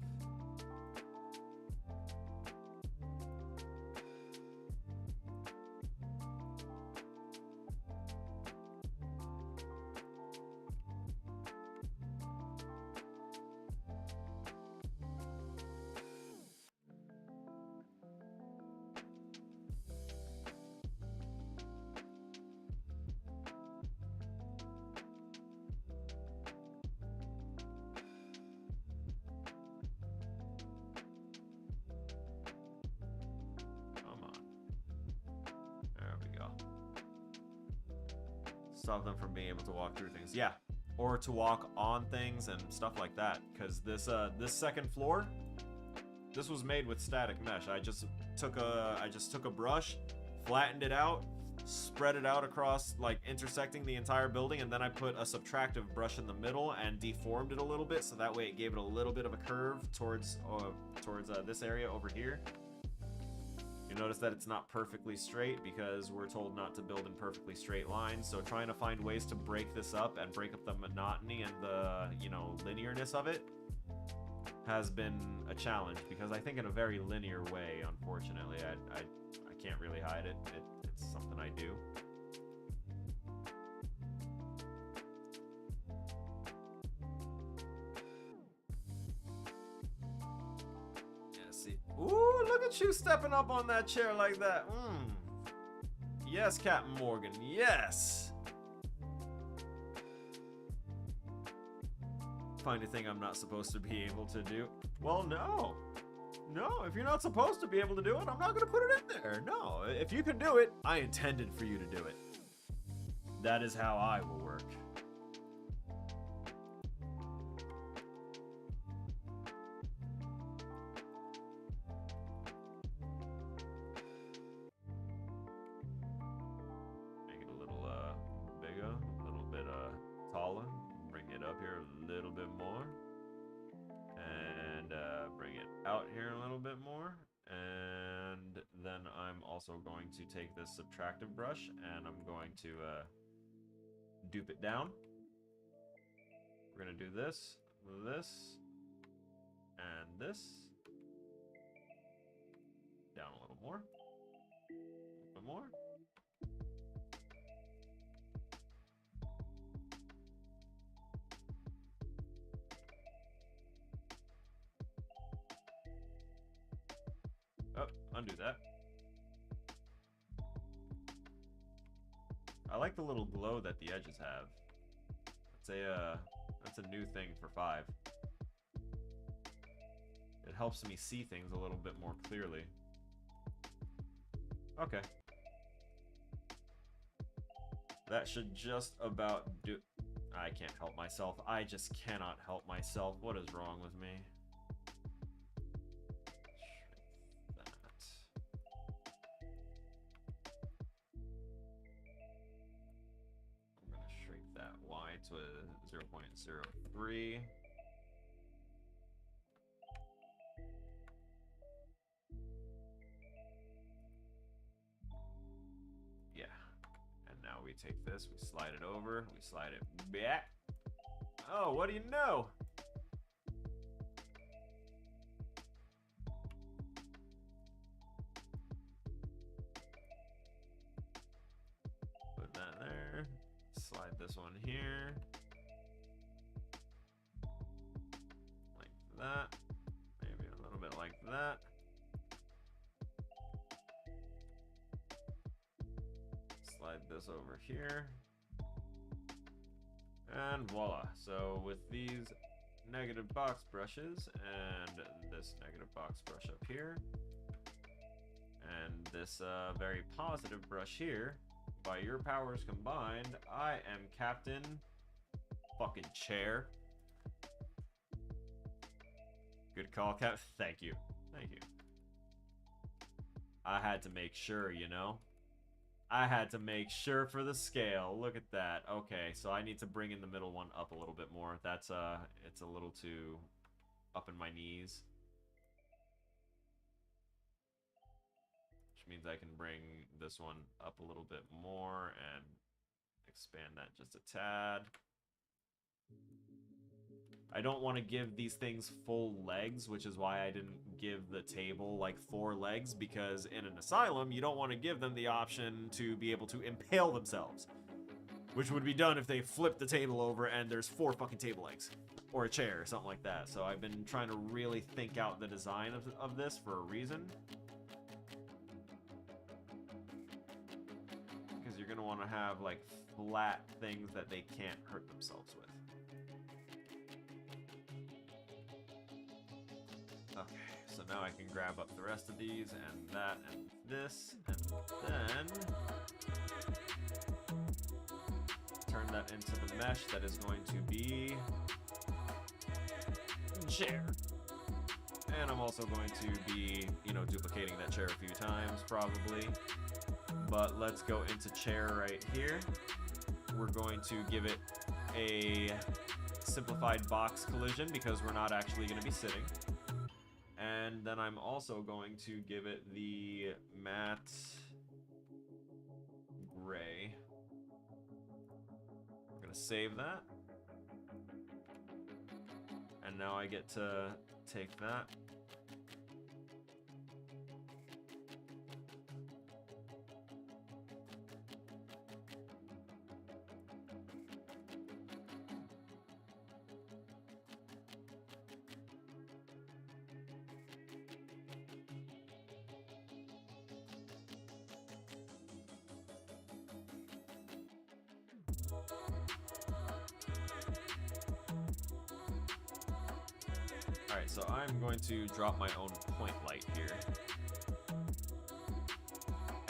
Stop them from being able to walk through things. Yeah, or to walk on things and stuff like that. Because this this second floor, this was made with static mesh. I just took a brush, flattened it out, spread it out across, like intersecting the entire building, and then I put a subtractive brush in the middle and deformed it a little bit, so that way it gave it a little bit of a curve towards this area over here. You notice that it's not perfectly straight because we're told not to build in perfectly straight lines. So trying to find ways to break this up and break up the monotony and the, you know, linearness of it has been a challenge, because I think in a very linear way, unfortunately, I can't really hide it. It's something I do. Ooh, look at you stepping up on that chair like that. Yes, Captain Morgan, yes. Find a thing I'm not supposed to be able to do. Well, no. No, if you're not supposed to be able to do it, I'm not going to put it in there. No, if you can do it, I intended for you to do it. That is how I will work. Going to take this subtractive brush and I'm going to dupe it down. We're going to do this, this, and this. Down a little more. A little bit more. Oh, undo that. I like the little glow that the edges have. That's a new thing for 5. It helps me see things a little bit more clearly. Okay. That should just about do... I can't help myself. I just cannot help myself. What is wrong with me? To a 0.03. Yeah. And now we take this, we slide it over, we slide it back. Oh, what do you know? Put that there. Slide this one here. Like that. Maybe a little bit like that. Slide this over here. And voila. So with these negative box brushes and this negative box brush up here and this very positive brush here, by your powers combined, I am Captain fucking Chair. Good call, Cap. Thank you. Thank you. I had to make sure, you know? I had to make sure for the scale. Look at that. Okay, so I need to bring in the middle one up a little bit more. That's, it's a little too up in my knees. Which means I can bring this one up a little bit more and expand that just a tad. I don't want to give these things full legs, which is why I didn't give the table like 4 legs, because in an asylum, you don't want to give them the option to be able to impale themselves, which would be done if they flip the table over and there's 4 fucking table legs or a chair or something like that. So I've been trying to really think out the design of this for a reason, because you're going to want to have like flat things that they can't hurt themselves with. Okay, so now I can grab up the rest of these and that and this, and then turn that into the mesh that is going to be chair. And I'm also going to be, you know, duplicating that chair a few times probably. But let's go into chair right here. We're going to give it a simplified box collision because we're not actually going to be sitting. And then I'm also going to give it the matte gray. I'm going to save that. And now I get to take that. Alright, so I'm going to drop my own point light here.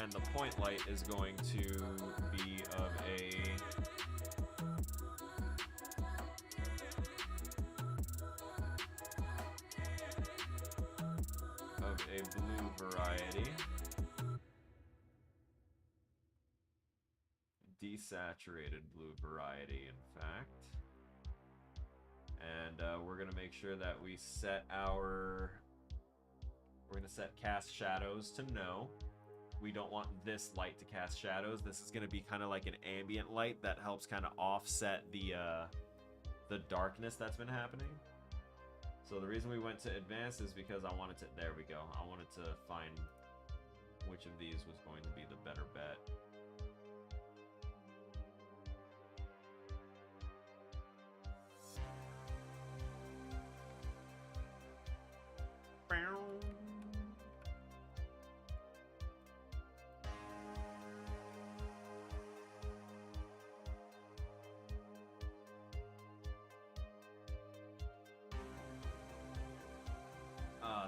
And the point light is going to be of a blue variety. Desaturated blue variety, in fact. And we're gonna make sure that we set our, we're gonna set cast shadows to no. We don't want this light to cast shadows. This is gonna be kind of like an ambient light that helps kind of offset the darkness that's been happening. So the reason we went to advanced is because I wanted to, there we go. I wanted to find which of these was going to be the better bet.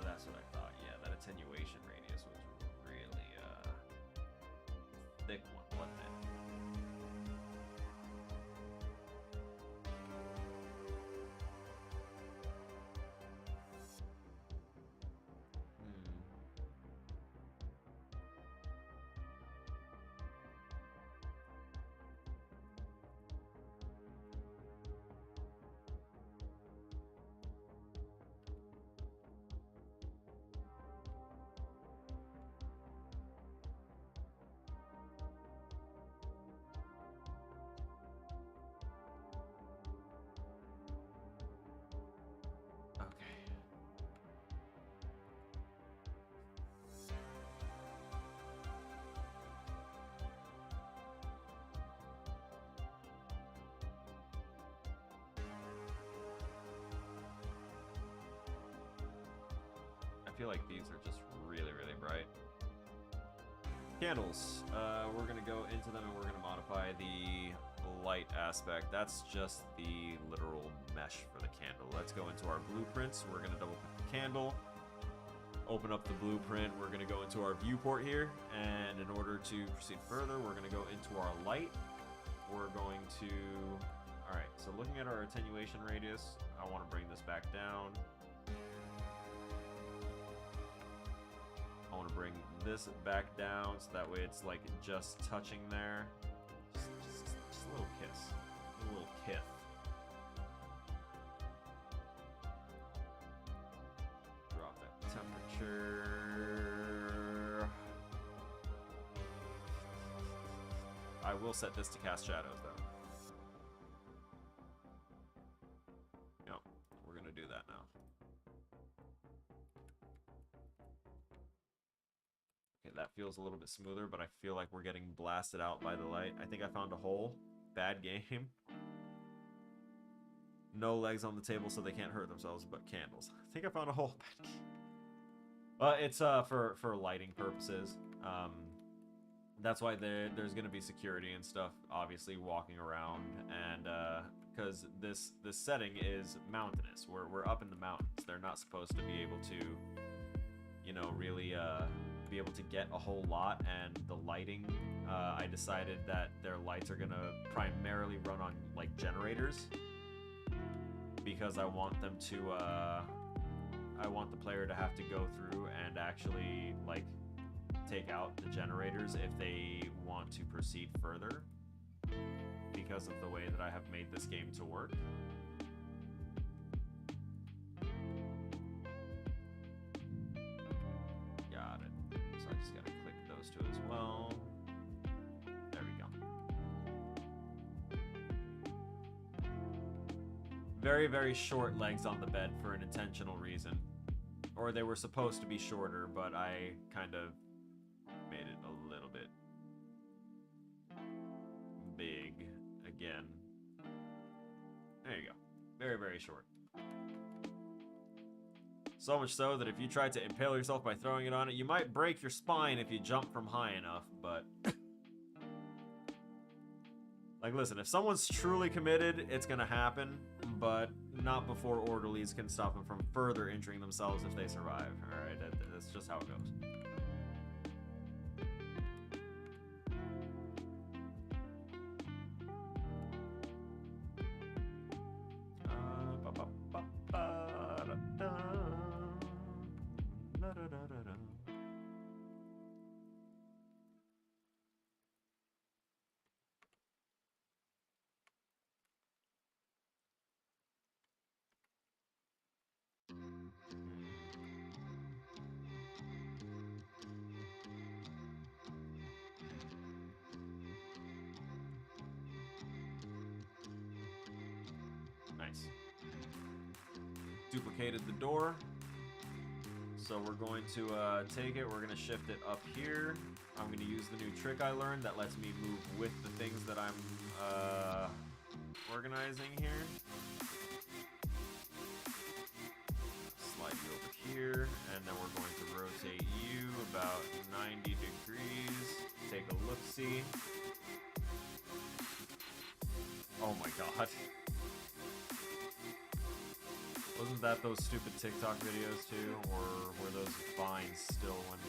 That's what I thought. Yeah, that attenuation radius was really thick one, wasn't it? I feel like these are just really, really bright. Candles. We're going to go into them and we're going to modify the light aspect. That's just the literal mesh for the candle. Let's go into our blueprints. We're going to double click the candle. Open up the blueprint. We're going to go into our viewport here. And in order to proceed further, we're going to go into our light. We're going to... Alright, so looking at our attenuation radius, I want to bring this back down. I want to bring this back down so that way it's like just touching there. Just a little kiss. A little kith. Drop that temperature. I will set this to cast shadows though. No, we're gonna do that now. Okay, that feels a little bit smoother, but I feel like we're getting blasted out by the light. I think I found a hole. Bad game. No legs on the table so they can't hurt themselves, but candles. I think I found a hole. Bad game. It's for lighting purposes. That's why there's going to be security and stuff, obviously, walking around, and because this setting is mountainous. We're up in the mountains. They're not supposed to be able to, you know, really be able to get a whole lot, and the lighting, I decided that their lights are going to primarily run on, like, generators, because I want them to, I want the player to have to go through and actually, like, take out the generators if they want to proceed further, because of the way that I have made this game to work. Got it. So I just gotta click those two as well. There we go. Very, very short legs on the bed for an intentional reason. Or they were supposed to be shorter, but I kind of made it a little bit big again. There you go. Very, very short. So much so that if you tried to impale yourself by throwing it on it, you might break your spine if you jump from high enough, but... Like, listen, if someone's truly committed, it's gonna happen, but not before orderlies can stop them from further injuring themselves if they survive, alright? That's just how it goes. Nice. Duplicated the door. So we're going to take it, we're going to shift it up here. I'm going to use the new trick I learned that lets me move with the things that I'm organizing here. Slide you over here, and then we're going to rotate you about 90 degrees. Take a look-see. Oh my god. Wasn't that those stupid TikTok videos too? Or were those vines still when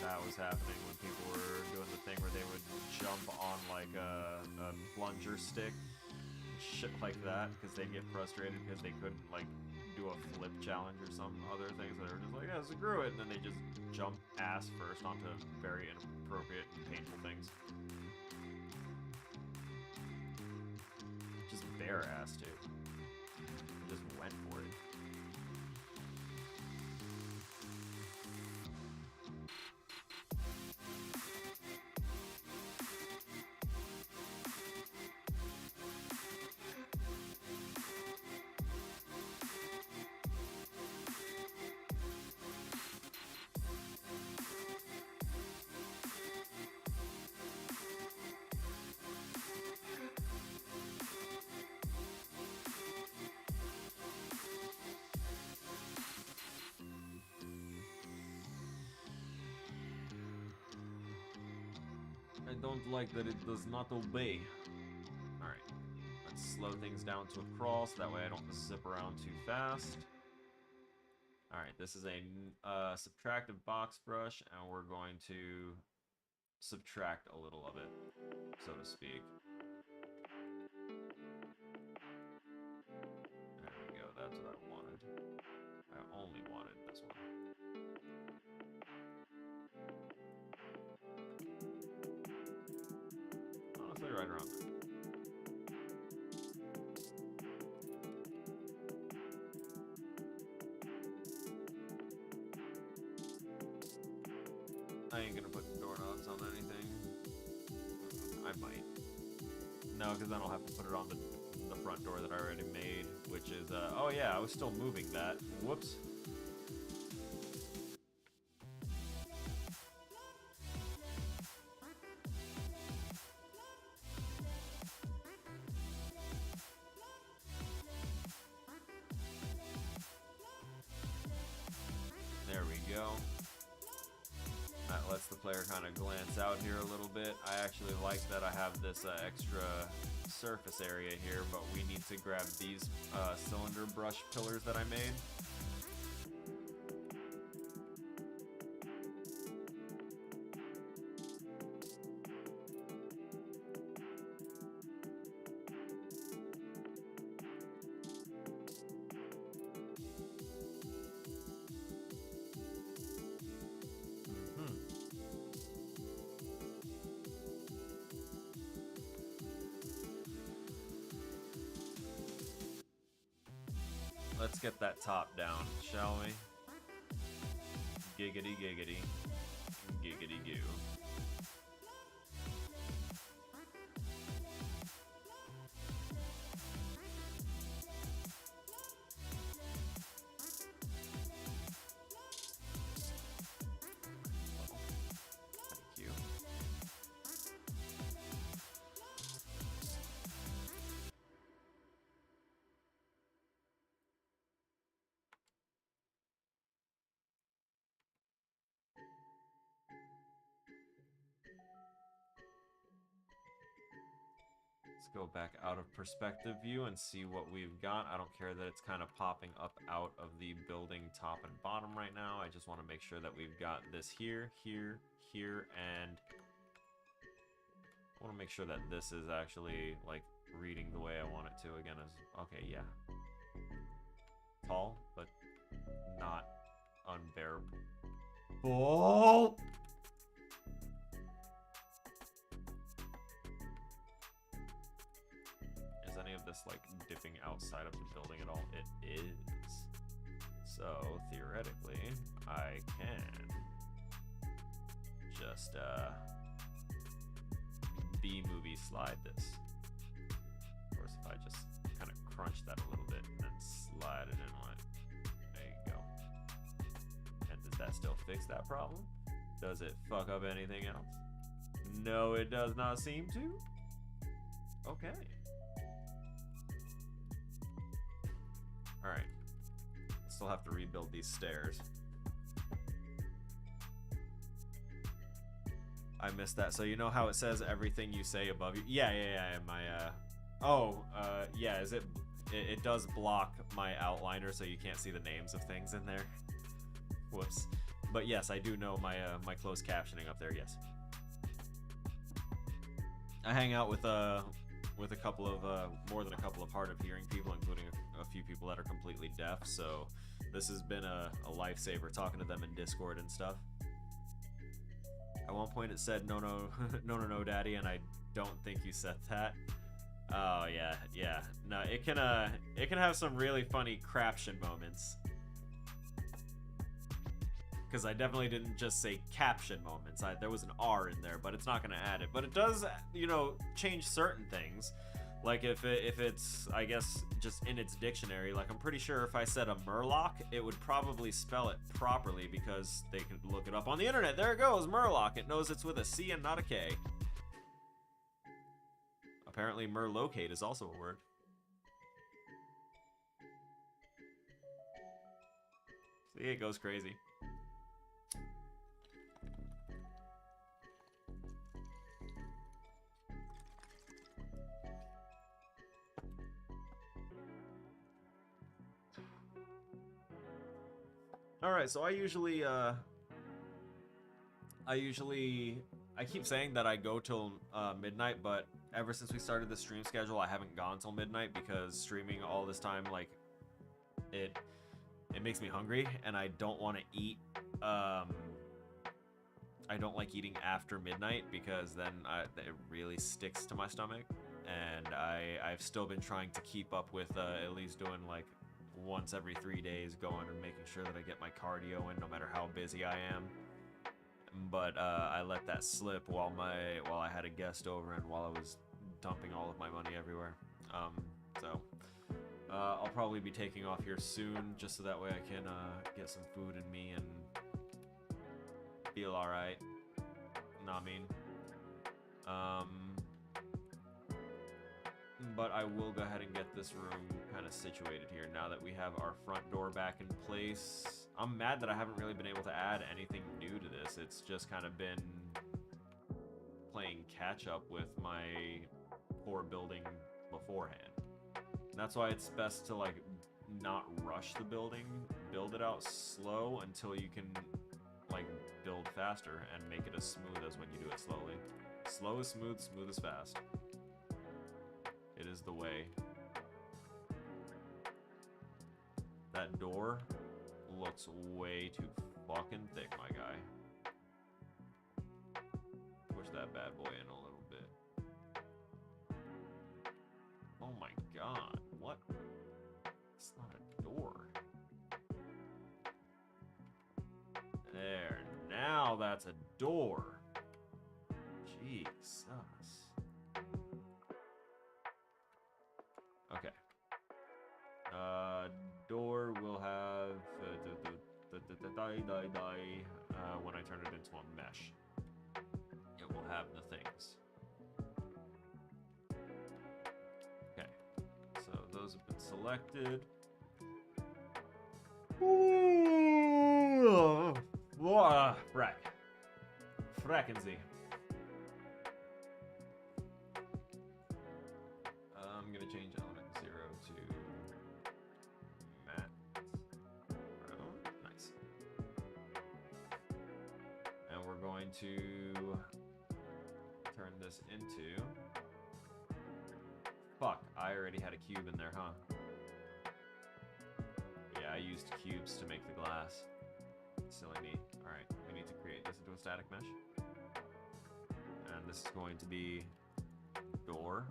that was happening? When people were doing the thing where they would jump on like a plunger stick? Shit like that, because they'd get frustrated because they couldn't like do a flip challenge or some other things. So they were just like, yeah, screw it. And then they just jump ass first onto very inappropriate and painful things. Just bare ass too. Just went for it. I don't like that it does not obey. Alright, let's slow things down to a crawl so that way I don't zip around too fast. Alright, this is a subtractive box brush, and we're going to subtract a little of it, so to speak. There we go, that's what I wanted. I only wanted this one. right around there. I ain't gonna put doorknobs on anything. I might. No, because then I'll have to put it on the front door that I already made, which is, oh yeah, I was still moving that. Whoops. There we go. That lets the player kind of glance out here a little bit. I actually like that I have this extra surface area here, but we need to grab these cylinder brush pillars that I made. Let's get that top down, shall we? Giggity giggity. Giggity goo. Thank you. Let's go back out of perspective view and see what we've got. I don't care that it's kind of popping up out of the building top and bottom right now. I just want to make sure that we've got this here, here, here, and I want to make sure that this is actually like reading the way I want it to. Again, is okay, yeah. Tall, but not unbearable. Oh! Is any of this like dipping outside of the building at all? It is. So theoretically, I can just B-movie slide this. Of course, if I just kind of crunch that a little bit and then slide it in like, there you go. And does that still fix that problem? Does it fuck up anything else? No, it does not seem to. Okay. Alright. Still have to rebuild these stairs. I missed that. So you know how it says everything you say above you? Yeah. My, yeah, is it does block my outliner so you can't see the names of things in there. Whoops. But yes, I do know my, my closed captioning up there, yes. I hang out with a couple of, more than a couple of hard of hearing people, including a few people that are completely deaf, so this has been a lifesaver talking to them in Discord and stuff. At one point it said, no, no, daddy, and I don't think you said that. Oh, yeah. No, it can have some really funny craption moments. Because I definitely didn't just say caption moments. There was an R in there, but it's not going to add it. But it does, you know, change certain things. Like if it's, I guess, just in its dictionary. Like I'm pretty sure if I said a murloc, it would probably spell it properly because they could look it up on the internet. There it goes, murloc. It knows it's with a C and not a K. Apparently murlocate is also a word. See, it goes crazy. Alright, so I keep saying that I go till midnight, but ever since we started the stream schedule, I haven't gone till midnight because streaming all this time, like, it makes me hungry, and I don't want to eat, I I don't like eating after midnight because then it really sticks to my stomach. And I've still been trying to keep up with at least doing like once every 3 days going and making sure that I get my cardio in no matter how busy I am. But I let that slip while I had a guest over and while I was dumping all of my money everywhere. So I'll probably be taking off here soon just so that way I can get some food in me and feel alright. Know what I mean? But I will go ahead and get this room kind of situated here now that we have our front door back in place. I'm mad that I haven't really been able to add anything new to this. It's just kind of been playing catch up with my core building beforehand. And that's why it's best to like not rush the building, build it out slow until you can like build faster and make it as smooth as when you do it slowly. Slow is smooth, smooth is fast. It is the way. That door looks way too fucking thick, my guy. Push that bad boy in a little bit. Oh my god, what? It's not a door. There, now that's a door. Jesus. Okay. Door will have when I turn it into a mesh. It will have the things. Okay. So those have been selected. Ooh, frack. Frackensy. I'm gonna change element 0 to matte brown. Nice. And we're going to turn this into... Fuck, I already had a cube in there, huh? Yeah, I used cubes to make the glass. Silly me. Alright, we need to create this into a static mesh. And this is going to be door.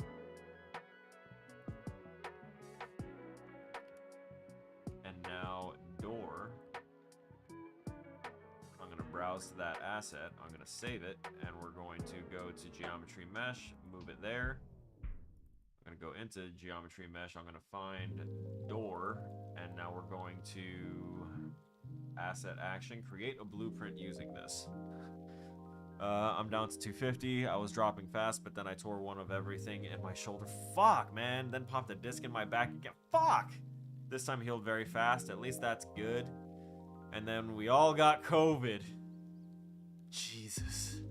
And now door. I'm going to browse to that asset. I'm going to save it. And we're going to go to geometry mesh, move it there. I'm going to go into geometry mesh. I'm going to find door. And now we're going to asset action, create a blueprint using this. I'm down to 250. I was dropping fast, but then I tore one of everything in my shoulder. Fuck, man. Then popped a disc in my back again. Fuck! This time healed very fast. At least that's good. And then we all got COVID. Jesus.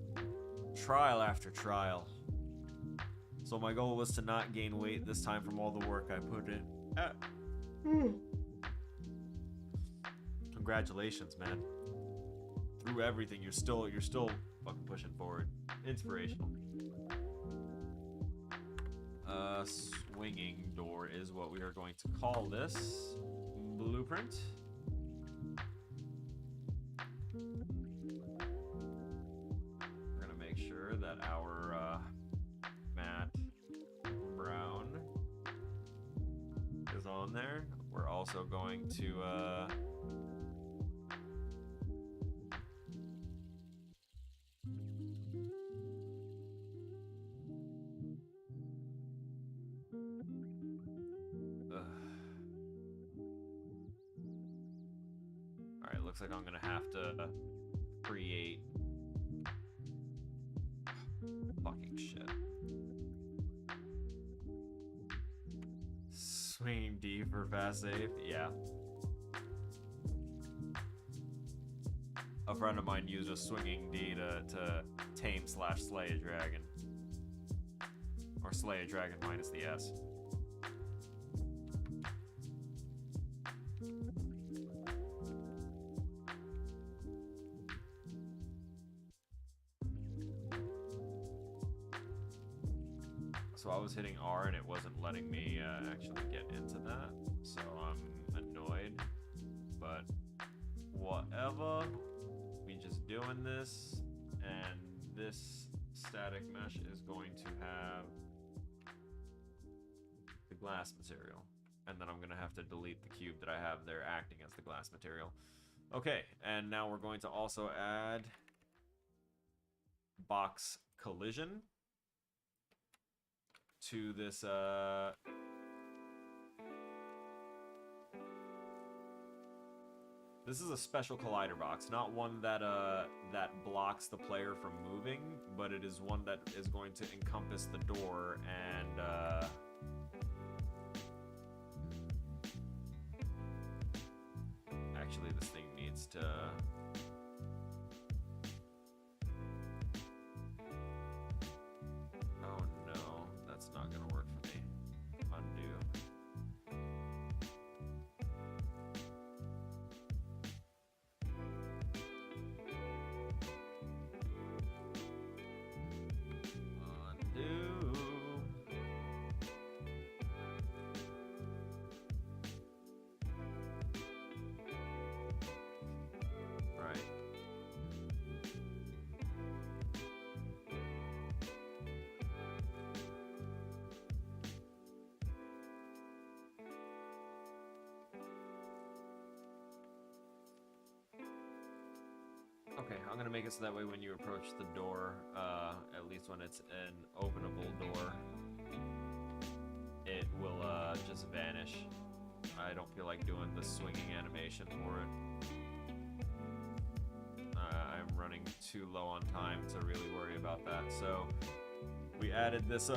Trial after trial. So my goal was to not gain weight this time from all the work I put in. Congratulations, man. Through everything, you're still fucking pushing forward. Inspirational. Swinging door is what we are going to call this blueprint. We're gonna make sure that our matte brown is on there. We're also going to Alright, looks like I'm gonna have to create fucking shit. Swinging D for fast save, yeah. A friend of mine used a swinging D to tame / slay a dragon. Or slay a dragon minus the S. So I was hitting R and it wasn't letting me actually get into that. So I'm annoyed. But whatever. We just doing this. and this static mesh is going to have the glass material. And then I'm going to have to delete the cube that I have there acting as the glass material. Okay, and now we're going to also add box collision to this this is a special collider box, not one that that blocks the player from moving, but it is one that is going to encompass the door and actually this thing needs to oh no, that's not gonna work for me. Undo. Undo. Right. Okay, I'm gonna make it so that way when you approach the door, at least when it's an openable door, it will just vanish. I don't feel like doing the swinging animation for it. I'm running too low on time to really worry about that. So we added this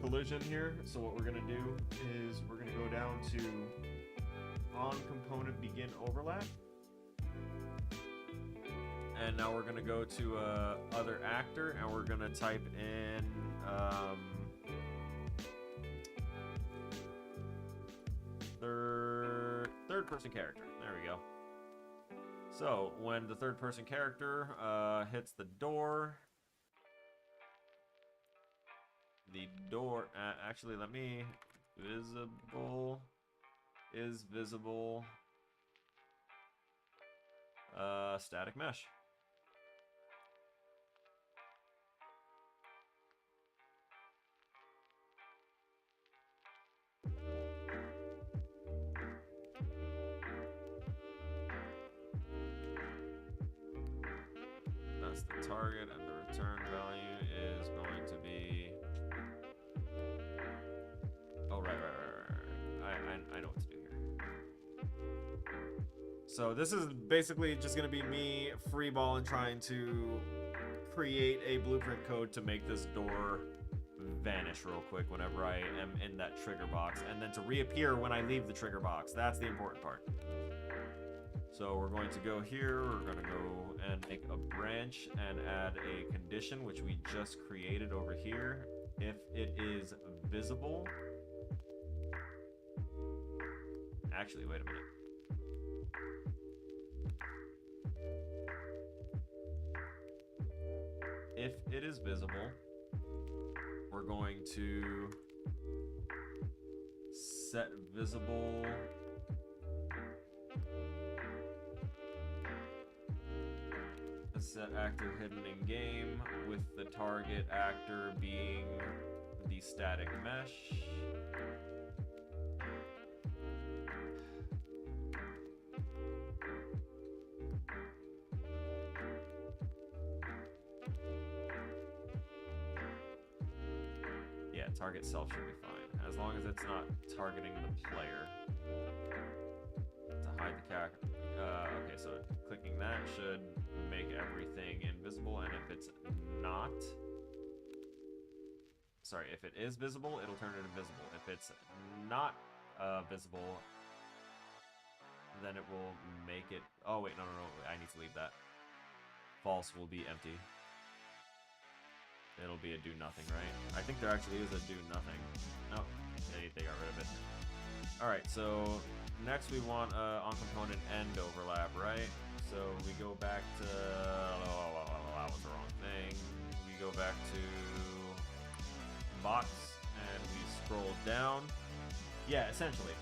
collision here. So what we're gonna do is we're gonna go down to on component begin overlap. And now we're gonna go to other actor, and we're gonna type in third person character. There we go. So when the third person character hits the door, actually let me visible is visible static mesh. That's the target, and the return value is going to be. Oh, right. I know what to do here. So this is basically just going to be me freeballing trying to create a blueprint code to make this door vanish real quick whenever I am in that trigger box, and then to reappear when I leave the trigger box. That's the important part. So we're going to go here, we're going to go and make a branch and add a condition which we just created over here. If it is visible, actually wait a minute. If it is visible, we're going to set visible set actor hidden in game with the target actor being the static mesh. Yeah, target self should be fine, as long as it's not targeting the player. To hide the character. Okay, so clicking that should make everything invisible, and if it's not, sorry, if it is visible, it'll turn it invisible. If it's not visible, then it will make it, oh wait, no, I need to leave that. False will be empty. It'll be a do nothing, right? I think there actually is a do nothing. Nope, they got rid of it. Alright, so next we want on component end overlap, right? So we go back to, that was the wrong thing. We go back to box and we scroll down. Yeah, essentially.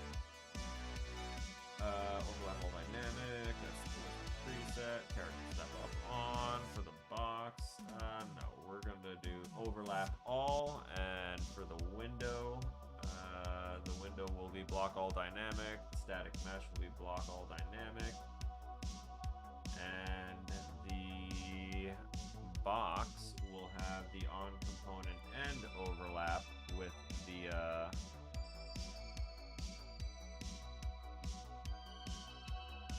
Overlap all dynamic, that's the preset, character step up on for the box. No, we're gonna do overlap all, and for the window will be block all dynamic. Static mesh will be block all dynamic, and the box will have the on component and overlap with the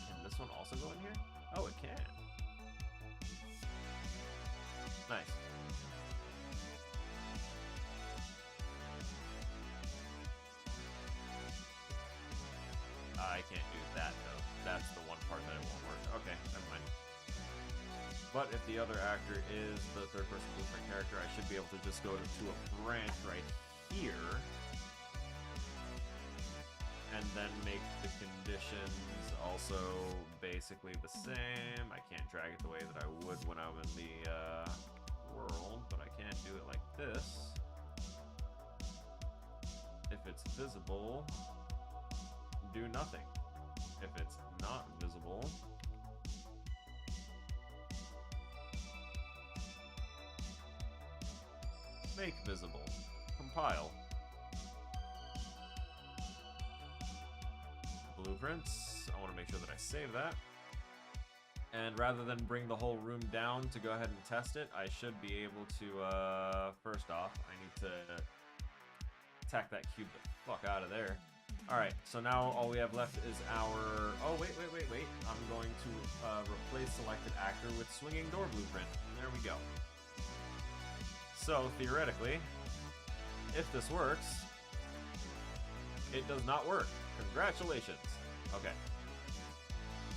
Can this one also go in here? Oh, it can. Nice. I can't do that though. That's the one part that it won't work. Okay, never mind. But if the other actor is the third-person blueprint character, I should be able to just go to a branch right here, and then make the conditions also basically the same. I can't drag it the way that I would when I'm in the world, but I can do it like this. If it's visible, do nothing. If it's not visible, make visible. Compile. Blueprints. I want to make sure that I save that. And rather than bring the whole room down to go ahead and test it, I should be able to, first off, I need to tack that cube the fuck out of there. Alright, so now all we have left is our... Oh, wait. I'm going to replace selected actor with swinging door blueprint. There we go. So, theoretically, if this works, it does not work. Congratulations. Okay.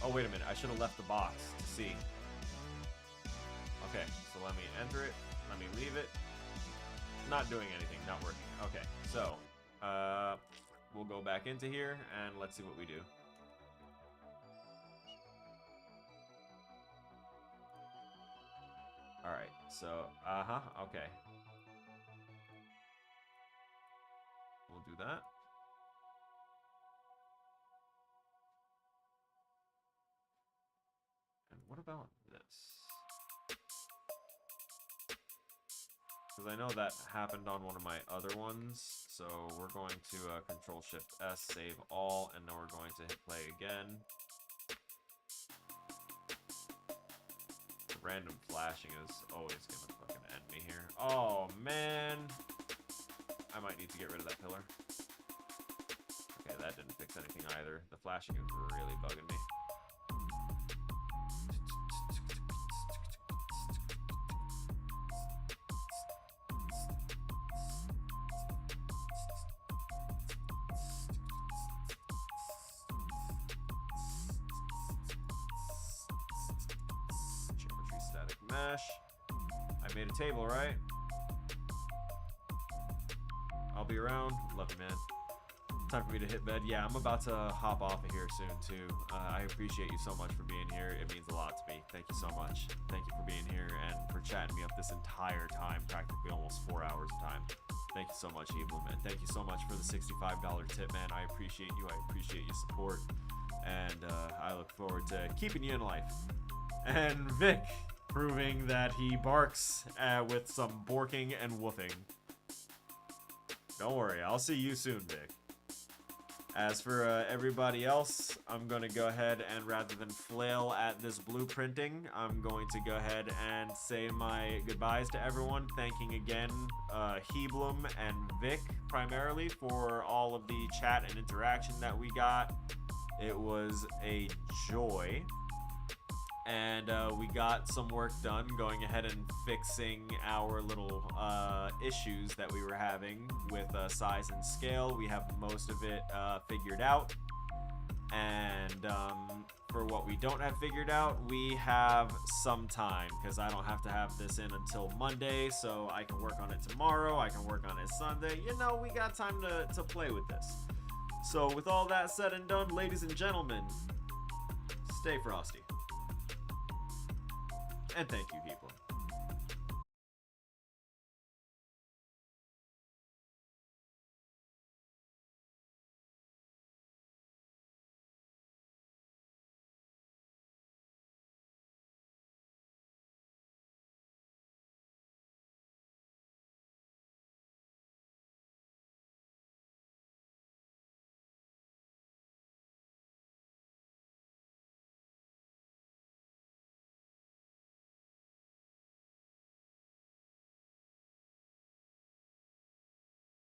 Oh, wait a minute. I should have left the box to see. Okay, so let me enter it. Let me leave it. Not doing anything. Not working. Okay, so, we'll go back into here, and let's see what we do. Alright, so, okay. We'll do that. And what about this? Because I know that happened on one of my other ones, so we're going to Control-Shift-S, save all, and then we're going to hit play again. Random flashing is always gonna fucking end me here. Oh, man! I might need to get rid of that pillar. Okay, that didn't fix anything either. The flashing is really bugging me. Mesh. I made a table, right? I'll be around. Love you, man. Time for me to hit bed. Yeah, I'm about to hop off of here soon, too. I appreciate you so much for being here. It means a lot to me. Thank you so much. Thank you for being here and for chatting me up this entire time, practically almost 4 hours of time. Thank you so much, Evil, man. Thank you so much for the $65 tip, man. I appreciate you. I appreciate your support. And I look forward to keeping you in life. And Vic, proving that he barks with some borking and woofing. Don't worry, I'll see you soon, Vic. As for everybody else, I'm going to go ahead and rather than flail at this blueprinting, I'm going to go ahead and say my goodbyes to everyone, thanking again Heblum and Vic primarily for all of the chat and interaction that we got. It was a joy. And we got some work done going ahead and fixing our little issues that we were having with size and scale. We have most of it figured out. And for what we don't have figured out, we have some time because I don't have to have this in until Monday. So I can work on it tomorrow. I can work on it Sunday. You know, we got time to play with this. So with all that said and done, ladies and gentlemen, stay frosty. And thank you, people.